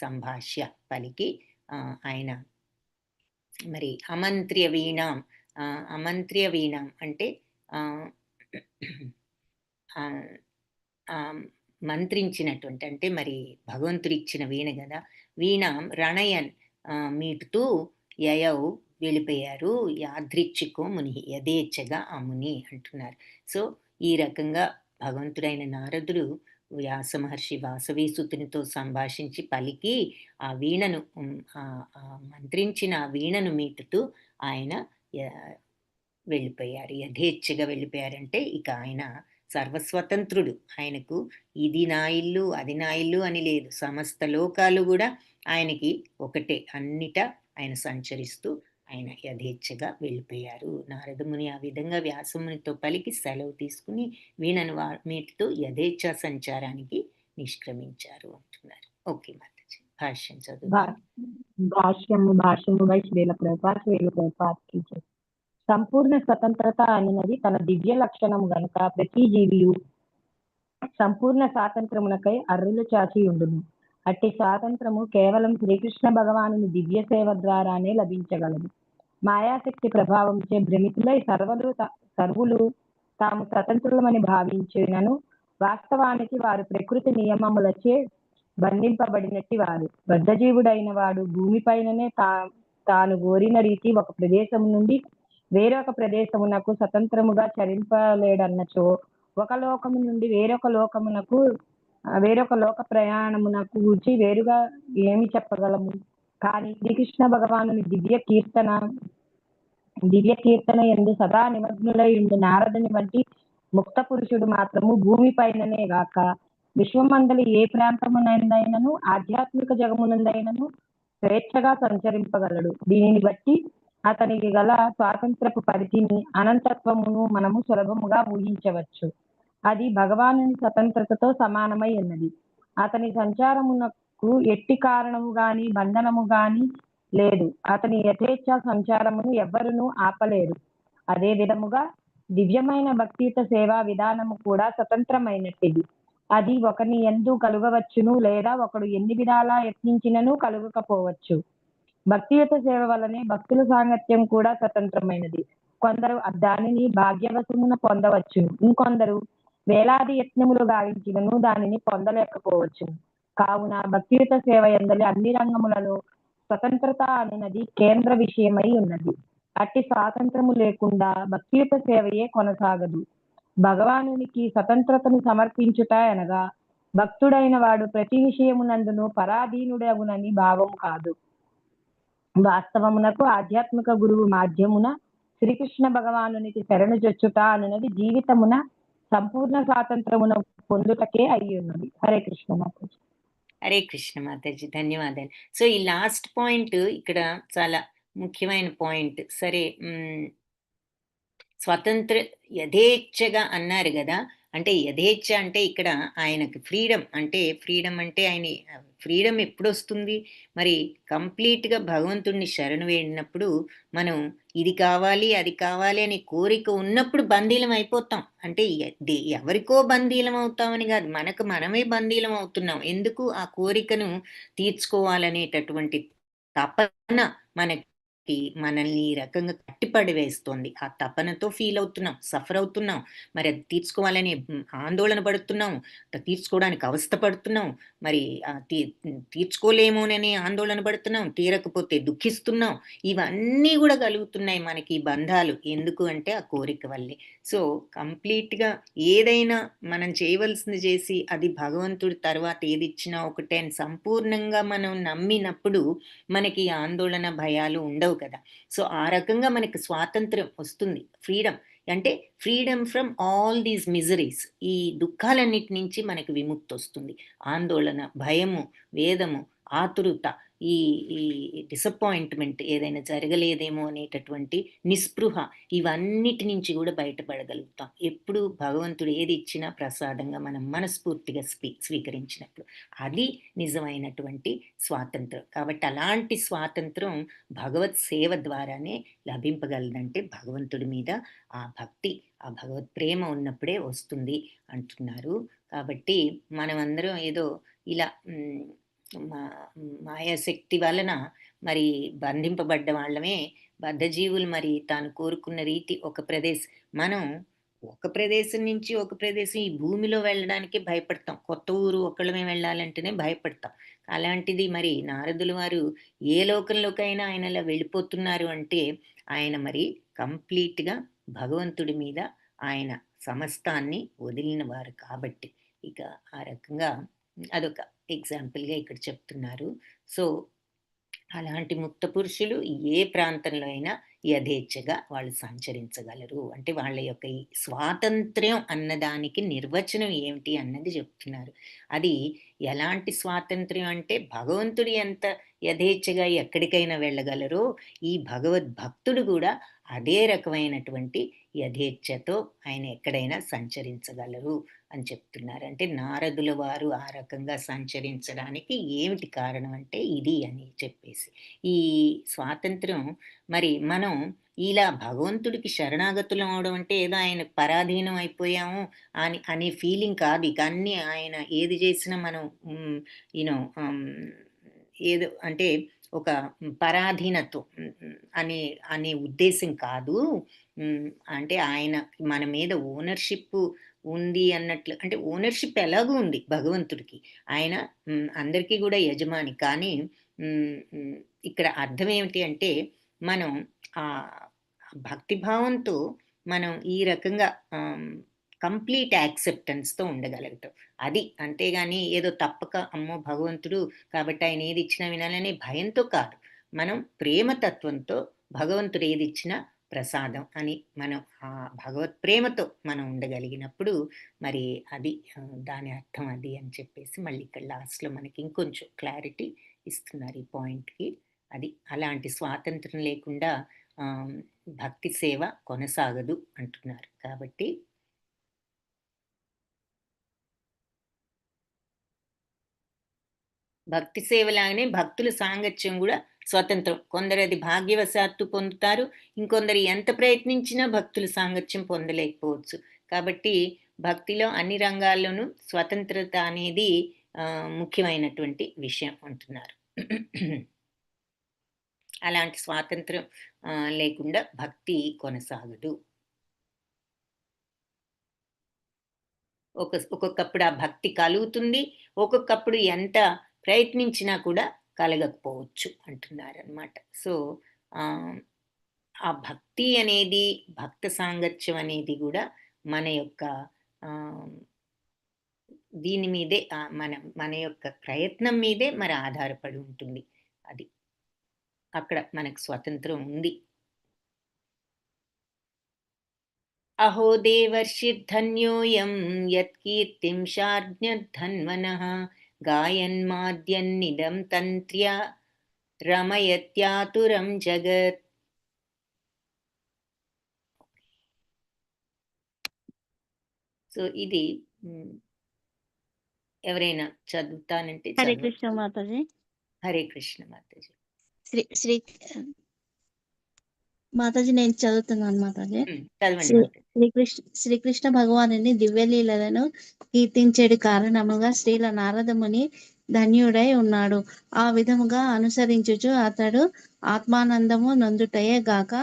సంభాష్య పలికి ఆయన మరి అమంత్ర్య వీణాం అంటే మంత్రించినటువంటి, అంటే మరి భగవంతుడు ఇచ్చిన వీణ కదా, వీణాం రణయన్ మీటుతూ యయౌ వెళ్ళిపోయారు, యాదృచ్ఛికో ముని యథేచ్ఛగా ఆ ముని అంటున్నారు. సో ఈ రకంగా భగవంతుడైన నారదుడు వ్యాస మహర్షి వాసవి సుతునితో సంభాషించి పలికి ఆ వీణను మంత్రించిన ఆ వీణను మీటుతూ ఆయన వెళ్ళిపోయారు. యథేచ్ఛగా వెళ్ళిపోయారంటే ఇక ఆయన సర్వస్వతంత్రుడు. ఆయనకు ఇది నా ఇల్లు అది నా ఇల్లు అని లేదు. సమస్త లోకాలు కూడా ఆయనకి ఒకటే. అన్నిటా ఆయన సంచరిస్తూ ఆయన యథేచ్ఛగా వెళ్ళిపోయారు. నారదముని ఆ విధంగా వ్యాసమునితో పలికి సెలవు తీసుకుని వీణను మీటుతూ యథేచ్ఛ సంచారానికి నిష్క్రమించారు అంటున్నారు. ఓకే మాతాజీ, భాష్యం చదువు. భాష్యము శ్రీల ప్రభుపాద్ సంపూర్ణ స్వతంత్రత అన్నది తన దివ్య లక్షణము గనుక ప్రతి జీవియు సంపూర్ణ స్వాతంత్రమునకై అర్రులు చాచి ఉండును. అట్టి స్వాతంత్రము కేవలం శ్రీకృష్ణ భగవానుని దివ్య సేవ ద్వారానే లభించగలదు. మాయాశక్తి ప్రభావంచే భ్రమితులై సర్వులు తాము స్వతంత్రులమని భావించినను వాస్తవానికి వారు ప్రకృతి నియమములచే బంధింపబడినట్టి వారు. బద్ధజీవుడైన వాడు భూమిపైననే తాను కోరిన రీతి ఒక ప్రదేశం నుండి వేరొక ప్రదేశమునకు స్వతంత్రముగా చరింపలేడన్నచో, ఒక లోకము నుండి వేరొక లోక ప్రయాణమునకు గూర్చి వేరుగా ఏమి చెప్పగలము? కానీ శ్రీకృష్ణ భగవానుని దివ్య కీర్తన యందు సదా నిమగ్నులై ఉండి నారదుని వంటి ముక్త పురుషుడు మాత్రము భూమి పైననే గాక విశ్వమందలి ఏ ప్రాంతమునందైనను ఆధ్యాత్మిక జగమునందైనను స్వేచ్ఛగా సంచరింపగలడు. దీనిని బట్టి అతనికి గల స్వాతంత్రపు పరిధిని అనంతత్వమును మనము సులభముగా ఊహించవచ్చు. అది భగవానుని స్వతంత్రతతో సమానమై ఉన్నది. అతని సంచారమునకు ఎట్టి కారణము గాని బంధనము గాని లేదు. అతని యథేచ్ఛ సంచారమును ఎవ్వరునూ ఆపలేరు. అదే విధముగా దివ్యమైన భక్తియుత సేవా విధానము కూడా స్వతంత్రమైనట్టిది. అది ఒకని యందు కలుగవచ్చును, లేదా ఒకడు ఎన్ని విధాలా యత్నించినను కలుగకపోవచ్చు. భక్తియుత సేవ వలనే భక్తుల సాంగత్యం కూడా స్వతంత్రమైనది. కొందరు దానిని భాగ్యవశమున పొందవచ్చును, ఇంకొందరు వేలాది యత్నములు గావించినను దానిని పొందలేకపోవచ్చును. కావున భక్తియుత సేవ యందలి అన్ని రంగములలో స్వతంత్రత అనున్నది కేంద్ర విషయమై ఉన్నది. అట్టి స్వాతంత్రము లేకుండా భక్తియుత సేవయే కొనసాగదు. భగవానునికి స్వతంత్రతను సమర్పించుట అనగా భక్తుడైన వాడు ప్రతి విషయమునందును పరాధీనుడగునని భావము కాదు. వాస్తవమునకు ఆధ్యాత్మిక గురువు మాధ్యమున శ్రీకృష్ణ భగవానునికి శరణు జొచ్చుట అనున్నది జీవితమున సంపూర్ణ స్వాతంత్రమున పొందుటకే అయి ఉన్నది. హరే కృష్ణ మాతాజీ. హరే కృష్ణ మాతాజీ, ధన్యవాదాలు. సో ఈ లాస్ట్ పాయింట్ ఇక్కడ చాలా ముఖ్యమైన పాయింట్. సరే, స్వతంత్ర యథేచ్ఛగా అన్నారు కదా. అంటే యథేచ్ఛ అంటే ఇక్కడ ఆయనకి ఫ్రీడమ్ అంటే ఆయన ఫ్రీడమ్ ఎప్పుడు వస్తుంది? మరి కంప్లీట్గా భగవంతుడిని శరణు వేడినప్పుడు మనం ఇది కావాలి అది కావాలి అని కోరిక ఉన్నప్పుడు బందీలం అయిపోతాం. అంటే ఎవరికో బందీలం అవుతామని కాదు, మనకు మనమే బందీలం అవుతున్నాం. ఎందుకు? ఆ కోరికను తీర్చుకోవాలనేటటువంటి తపన మనల్ని ఈ రకంగా కట్టిపడి వేస్తోంది. ఆ తపనతో ఫీల్ అవుతున్నాం, సఫర్ అవుతున్నాం. మరి అది తీర్చుకోవాలని ఆందోళన పడుతున్నాం, తీర్చుకోవడానికి అవస్థ పడుతున్నాం. మరి తీర్చుకోలేమోనని ఆందోళన పడుతున్నాం, తీరకపోతే దుఃఖిస్తున్నాం. ఇవన్నీ కూడా కలుగుతున్నాయి మనకి బంధాలు. ఎందుకు అంటే ఆ కోరిక వల్లే. సో కంప్లీట్గా ఏదైనా మనం చేయవలసింది చేసి అది భగవంతుడి తర్వాత ఏది ఇచ్చినా ఒకటే అని సంపూర్ణంగా మనం నమ్మినప్పుడు మనకి ఆందోళన భయాలు ఉండవు కదా. సో ఆ రకంగా మనకి స్వాతంత్రం వస్తుంది. ఫ్రీడమ్ అంటే freedom from all these miseries. ఈ దుఃఖాలన్నిటి నుంచి మనకి విముక్తి వస్తుంది. ఆందోళన, భయము, వేదము, ఆతురత, ఈ డిసప్పాయింట్మెంట్, ఏదైనా జరగలేదేమో అనేటటువంటి నిస్పృహ, ఇవన్నిటి నుంచి కూడా బయటపడగలుగుతాం ఎప్పుడు భగవంతుడు ఏది ఇచ్చినా ప్రసాదంగా మనం మనస్ఫూర్తిగా స్వీకరించినప్పుడు. అది నిజమైనటువంటి స్వాతంత్రం. కాబట్టి అలాంటి స్వాతంత్రం భగవత్ సేవ ద్వారానే లభింపగలదంటే భగవంతుడి మీద ఆ భక్తి, ఆ భగవత్ ప్రేమ ఉన్నప్పుడే వస్తుంది అంటున్నారు. కాబట్టి మనమందరం ఏదో ఇలా మాయాశక్తి వలన మరి బంధింపబడ్డ వాళ్ళమే, బద్ధజీవులు. మరి తాను కోరుకున్న రీతి మనం ఒక ప్రదేశం నుంచి ఒక ప్రదేశం ఈ భూమిలో వెళ్ళడానికి భయపడతాం. కొత్త ఊరు ఒక్కళ్ళమే వెళ్ళాలంటేనే భయపడతాం. అలాంటిది మరి నారదుల వారు ఏ లోకంలోకైనా ఆయన అలా వెళ్ళిపోతున్నారు అంటే ఆయన మరి కంప్లీట్గా భగవంతుడి మీద ఆయన సమస్తాన్ని వదిలిన వారు కాబట్టి ఇక ఆ రకంగా అదొక ఎగ్జాంపుల్గా ఇక్కడ చెప్తున్నారు. సో అలాంటి ముక్త పురుషులు ఏ ప్రాంతంలో అయినా యథేచ్ఛగా వాళ్ళు సంచరించగలరు. అంటే వాళ్ళ యొక్క ఈ స్వాతంత్ర్యం అన్నదానికి నిర్వచనం ఏమిటి అన్నది చెప్తున్నారు. అది ఎలాంటి స్వాతంత్ర్యం అంటే భగవంతుడు ఎంత యథేచ్ఛగా ఎక్కడికైనా వెళ్ళగలరో ఈ భగవద్భక్తుడు కూడా అదే రకమైనటువంటి యథేచ్ఛతో ఆయన ఎక్కడైనా సంచరించగలరు అని చెప్తున్నారు. అంటే నారదుల వారు ఆ రకంగా సంచరించడానికి ఏమిటి కారణం అంటే ఇది అని చెప్పేసి ఈ స్వాతంత్రం. మరి మనం ఇలా భగవంతుడికి శరణాగతులం అవడం అంటే ఏదో ఆయన పరాధీనం అయిపోయాము అనే ఫీలింగ్ కాదు. ఇక అన్నీ ఆయన ఏది చేసినా మనం ఏదో అంటే ఒక పరాధీనత్వం అనే ఉద్దేశం కాదు. అంటే ఆయన మన మీద ఓనర్షిప్ ఉంది అన్నట్లు. అంటే ఓనర్షిప్ ఎలాగూ ఉంది భగవంతుడికి, ఆయన అందరికీ కూడా యజమాని. కానీ ఇక్కడ అర్థం ఏమిటి అంటే మనం ఆ భక్తిభావంతో మనం ఈ రకంగా కంప్లీట్ యాక్సెప్టెన్స్తో ఉండగలుగుతాం. అది అంతేగాని ఏదో తప్పక అమ్మో భగవంతుడు కాబట్టి ఆయన ఏది ఇచ్చినా వినాలనే భయంతో కాదు. మనం ప్రేమతత్వంతో భగవంతుడు ఏది ఇచ్చినా ప్రసాదం అని మనం ఆ భగవత్ ప్రేమతో మనం ఉండగలిగినప్పుడు మరి అది దాని అర్థం అది అని చెప్పేసి మళ్ళీ ఇక్కడ లాస్ట్లో మనకి ఇంకొంచెం క్లారిటీ ఇస్తున్నారు ఈ పాయింట్కి. అది అలాంటి స్వాతంత్రం లేకుండా భక్తి సేవ కొనసాగదు అంటున్నారు. కాబట్టి భక్తి సేవలాగానే భక్తుల సాంగత్యం కూడా స్వతంత్రం. కొందరు అది భాగ్యవశాత్తు పొందుతారు, ఇంకొందరు ఎంత ప్రయత్నించినా భక్తుల సాంగత్యం పొందలేకపోవచ్చు. కాబట్టి భక్తిలో అన్ని రంగాల్లోనూ స్వతంత్రత అనేది ముఖ్యమైనటువంటి విషయం అంటున్నారు. అలాంటి స్వాతంత్రం లేకుండా భక్తి కొనసాగదు. ఒక్కొక్కప్పుడు ఆ భక్తి కలుగుతుంది, ఒక్కొక్కప్పుడు ఎంత ప్రయత్నించినా కూడా కలగకపోవచ్చు అంటున్నారు అన్నమాట. సో ఆ భక్తి అనేది, భక్త సాంగత్యం అనేది కూడా మన యొక్క దీని మీదే మన యొక్క ప్రయత్నం మీదే మరి ఆధారపడి ఉంటుంది. అది అక్కడ మనకు స్వతంత్రం ఉంది. అహో దేవర్షిర్ధన్యోయం యత్కీర్తిం శార్జ్ఞధన్వనః గాయన్మాద్యన్నిదం తంత్ర్య రమయత్యాతురం జగత్. సో ఇది ఎవరైనా చదువుతానంటే హరే కృష్ణ మాతాజీ. హరే కృష్ణ మాతాజీ. శ్రీ మాతాజీ నేను చదువుతున్నాను మాతాజీ. శ్రీకృష్ణ భగవానుని దివ్యలీలను కీర్తించేడు కారణముగా శ్రీల నారదముని ధన్యుడై ఉన్నాడు. ఆ విధముగా అనుసరించుచు అతడు ఆత్మానందము నొందుటయే గాక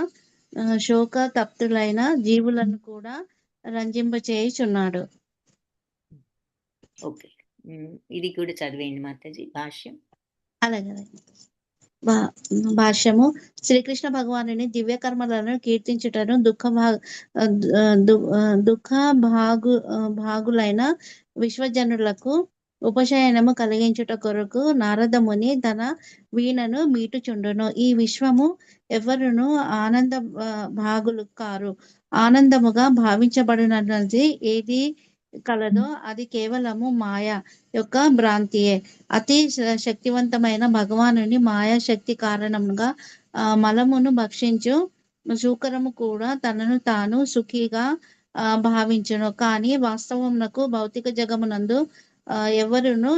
శోక తప్తులైన జీవులను కూడా రంజింపచేయుచున్నాడు. ఓకే, ఇది కూడా చదివేయండి మాతాజీ భాష్యం. అలాగే భాష్యము. శ్రీకృష్ణ భగవానుని దివ్య కర్మలను కీర్తించుటను భాగులైన విశ్వజనులకు ఉపశయనము కలిగించుట కొరకు నారదముని తన వీణను మీటుచుండును. ఈ విశ్వము ఎవరును ఆనంద భాగులు కారు. ఆనందముగా భావించబడినది ఏది కలదో అది కేవలము మాయ యొక్క భ్రాంతియే. అతి శక్తివంతమైన భగవానుని మాయా శక్తి కారణంగా మలమును భక్షించు శూకరము కూడా తనను తాను సుఖిగా భావించును. కానీ వాస్తవమునకు భౌతిక జగమునందు ఎవరును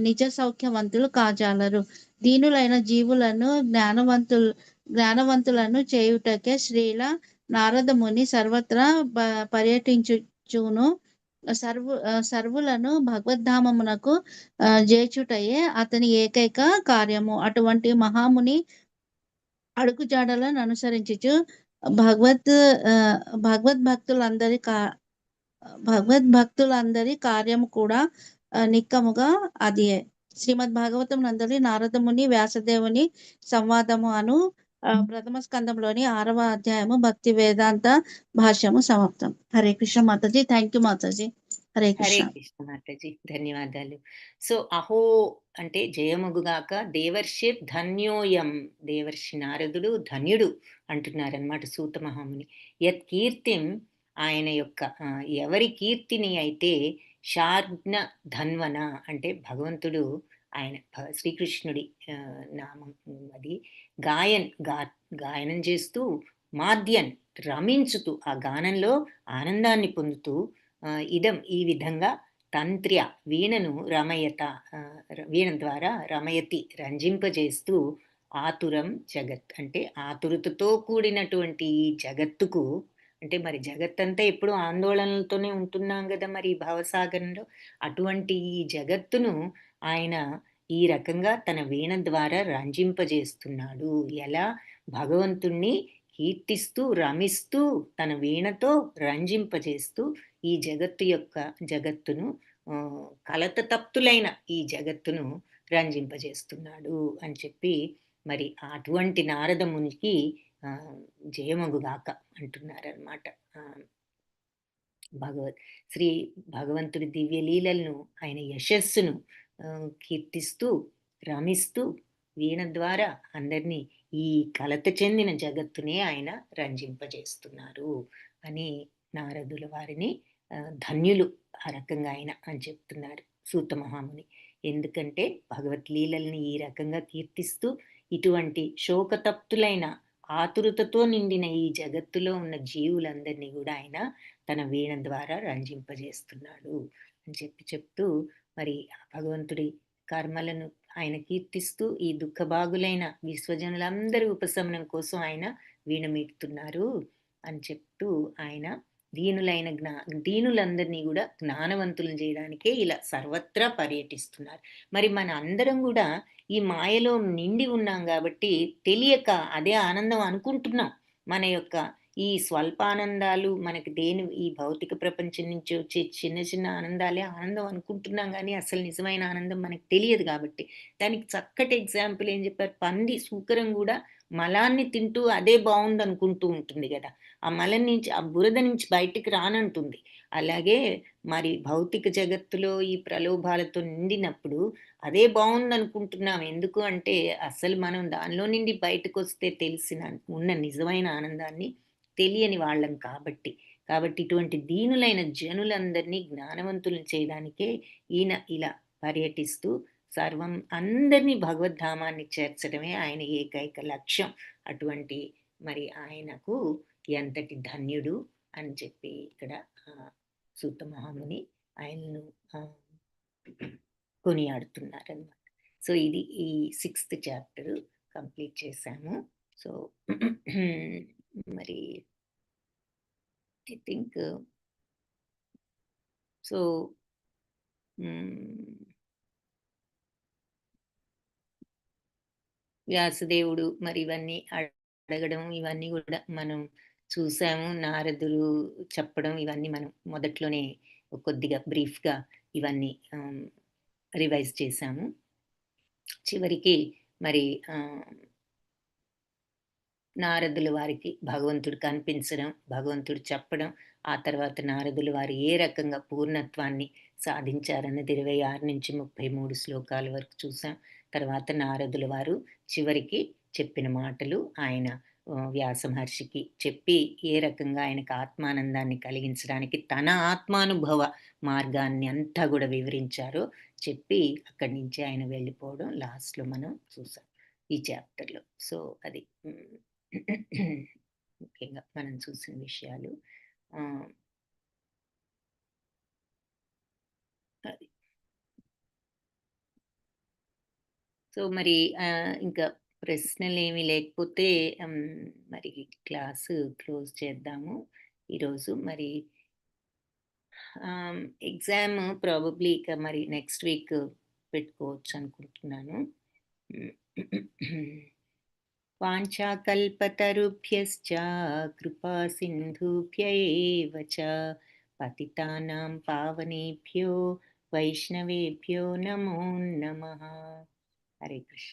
నిజ సౌఖ్యవంతులు కాజాలరు. దీనులైన జీవులను జ్ఞానవంతులను చేయుటకే శ్రీల నారదముని సర్వత్రా పర్యటించుచును. సర్వులను భగవద్ధామమునకు చేర్చుటయే అతని ఏకైక కార్యము. అటువంటి మహాముని అడుగుజాడలను అనుసరించుచు భగవద్భక్తులందరి కార్యము కూడా నిక్కముగా అదియే. శ్రీమద్ భాగవతం నందలి నారదముని వ్యాసదేవుని సంవాదము అను ప్రథమ స్కందంలోని 6వ అధ్యాయము భక్తి వేదాంత భాష్యము సమాప్తం. హరే కృష్ణ మాతాజీ. Thank you Mataji. హరే హరే కృష్ణ. కృష్ణ మాతాజీ, ధన్యవాదాలు. సో అహో అంటే జయముగుగాక, దేవర్షిర్ ధన్యోయం, దేవర్షి నారదుడు ధన్యుడు అంటున్నారనమాట సూత మహాముని. యత్ కీర్తిం, ఆయన యొక్క ఎవరి కీర్తిని అయితే శార్జ్ఞ ధన్వన అంటే భగవంతుడు ఆయన శ్రీకృష్ణుడి నామం అది గాయనం చేస్తూ మాద్యన్ రమించుతూ ఆ గానంలో ఆనందాన్ని పొందుతూ ఈ విధంగా తంత్ర్య వీణను వీణ ద్వారా రమయతి రంజింపజేస్తూ ఆతురం జగత్ అంటే ఆతురతతో కూడినటువంటి ఈ జగత్తుకు, అంటే మరి జగత్తంతా ఎప్పుడు ఆందోళనలతోనే ఉంటున్నాం కదా మరి ఈ భవసాగరంలో, అటువంటి ఈ జగత్తును ఆయన ఈ రకంగా తన వీణ ద్వారా రంజింపజేస్తున్నాడు. ఎలా? భగవంతుణ్ణి కీర్తిస్తూ రమిస్తూ తన వీణతో రంజింపజేస్తూ ఈ జగత్తును కలత తప్తులైన ఈ జగత్తును రంజింపజేస్తున్నాడు అని చెప్పి మరి అటువంటి నారదమునికి జయమగుగాక అంటున్నారన్నమాట. శ్రీ భగవంతుడి దివ్య లీలలను, ఆయన యశస్సును కీర్తిస్తూ రమిస్తూ వీణ ద్వారా అందరినీ ఈ కలత చెందిన జగత్తునే ఆయన రంజింపజేస్తున్నారు అని నారదుల వారిని ధన్యులు ఆ రకంగా ఆయన అని చెప్తున్నారు సూత మహాముని. ఎందుకంటే భగవద్లీలల్ని ఈ రకంగా కీర్తిస్తూ ఇటువంటి శోకతప్తులైన ఆతురతతో నిండిన ఈ జగత్తులో ఉన్న జీవులందరినీ కూడా ఆయన తన వీణ ద్వారా రంజింపజేస్తున్నాడు అని చెప్తూ మరి భగవంతుడి కర్మలను ఆయన కీర్తిస్తూ ఈ దుఃఖభాగులైన విశ్వజనులందరి ఉపశమనం కోసం ఆయన వీణ మీటుతున్నారు అని చెప్తూ ఆయన దీనులందరినీ కూడా జ్ఞానవంతులను చేయడానికే ఇలా సర్వత్రా పర్యటిస్తున్నారు. మరి మన అందరం కూడా ఈ మాయలో నిండి ఉన్నాం కాబట్టి తెలియక అదే ఆనందం అనుకుంటున్నాం. మన యొక్క ఈ స్వల్పానందాలు మనకి ఈ భౌతిక ప్రపంచం నుంచి వచ్చే చిన్న చిన్న ఆనందాలే ఆనందం అనుకుంటున్నాం, కానీ అసలు నిజమైన ఆనందం మనకు తెలియదు. కాబట్టి దానికి చక్కటి ఎగ్జాంపుల్ ఏం చెప్పారు, పంది శూకరం కూడా మలాన్ని తింటూ అదే బాగుంది అనుకుంటూ ఉంటుంది కదా, ఆ మలం నుంచి ఆ బురద నుంచి బయటికి రానంటుంది. అలాగే మరి భౌతిక జగత్తులో ఈ ప్రలోభాలతో నిండినప్పుడు అదే బాగుంది అనుకుంటున్నాం. ఎందుకు అంటే అసలు మనం దానిలో నుండి బయటకు వస్తే ఉన్న నిజమైన ఆనందాన్ని తెలియని వాళ్ళం కాబట్టి ఇటువంటి దీనులైన జనులందరినీ జ్ఞానవంతులను చేయడానికే ఈయన ఇలా పర్యటిస్తూ సర్వం అందరినీ భగవద్ధామాన్ని చేర్చడమే ఆయన ఏకైక లక్ష్యం. అటువంటి మరి ఆయనకు ఎంతటి ధన్యుడు అని చెప్పి ఇక్కడ సూత మహాముని ఆయనను కొనియాడుతున్నారు అన్నమాట. సో ఇది ఈ 6th చాప్టర్ కంప్లీట్ చేశాము. సో మరి ఐ థింక్ సో వ్యాసదేవుడు మరి ఇవన్నీ అడగడం ఇవన్నీ కూడా మనం చూసాము. నారదులు చెప్పడం ఇవన్నీ మనం మొదట్లోనే కొద్దిగా బ్రీఫ్గా ఇవన్నీ రివైజ్ చేశాము. చివరికి మరి నారదుల వారికి భగవంతుడు కనిపించడం, భగవంతుడు చెప్పడం, ఆ తర్వాత నారదుల వారు ఏ రకంగా పూర్ణత్వాన్ని సాధించారన్నది 26 నుంచి 33 శ్లోకాల వరకు చూసాం. తర్వాత నారదుల వారు చివరికి చెప్పిన మాటలు ఆయన వ్యాస మహర్షికి చెప్పి ఏ రకంగా ఆయనకు ఆత్మానందాన్ని కలిగించడానికి తన ఆత్మానుభవ మార్గాన్ని అంతా కూడా వివరించారో చెప్పి అక్కడి నుంచి ఆయన వెళ్ళిపోవడం లాస్ట్లో మనం చూసాం ఈ చాప్టర్లో. సో అది ముఖ్యంగా మనం చూసిన విషయాలు. అది సో మరి ఇంకా ప్రశ్నలు ఏమీ లేకపోతే మరి క్లాసు క్లోజ్ చేద్దాము ఈరోజు. మరి ఎగ్జామ్ ప్రాబబ్లీ ఇక మరి నెక్స్ట్ వీక్ పెట్టుకోవచ్చు అనుకుంటున్నాను. వాంఛాకల్పతరుభ్యశ్చ కృపా సింధుభ్య ఏవ చ పతితానాం పావనేభ్యో వైష్ణవేభ్యో నమో నమః. హరే కృష్ణ.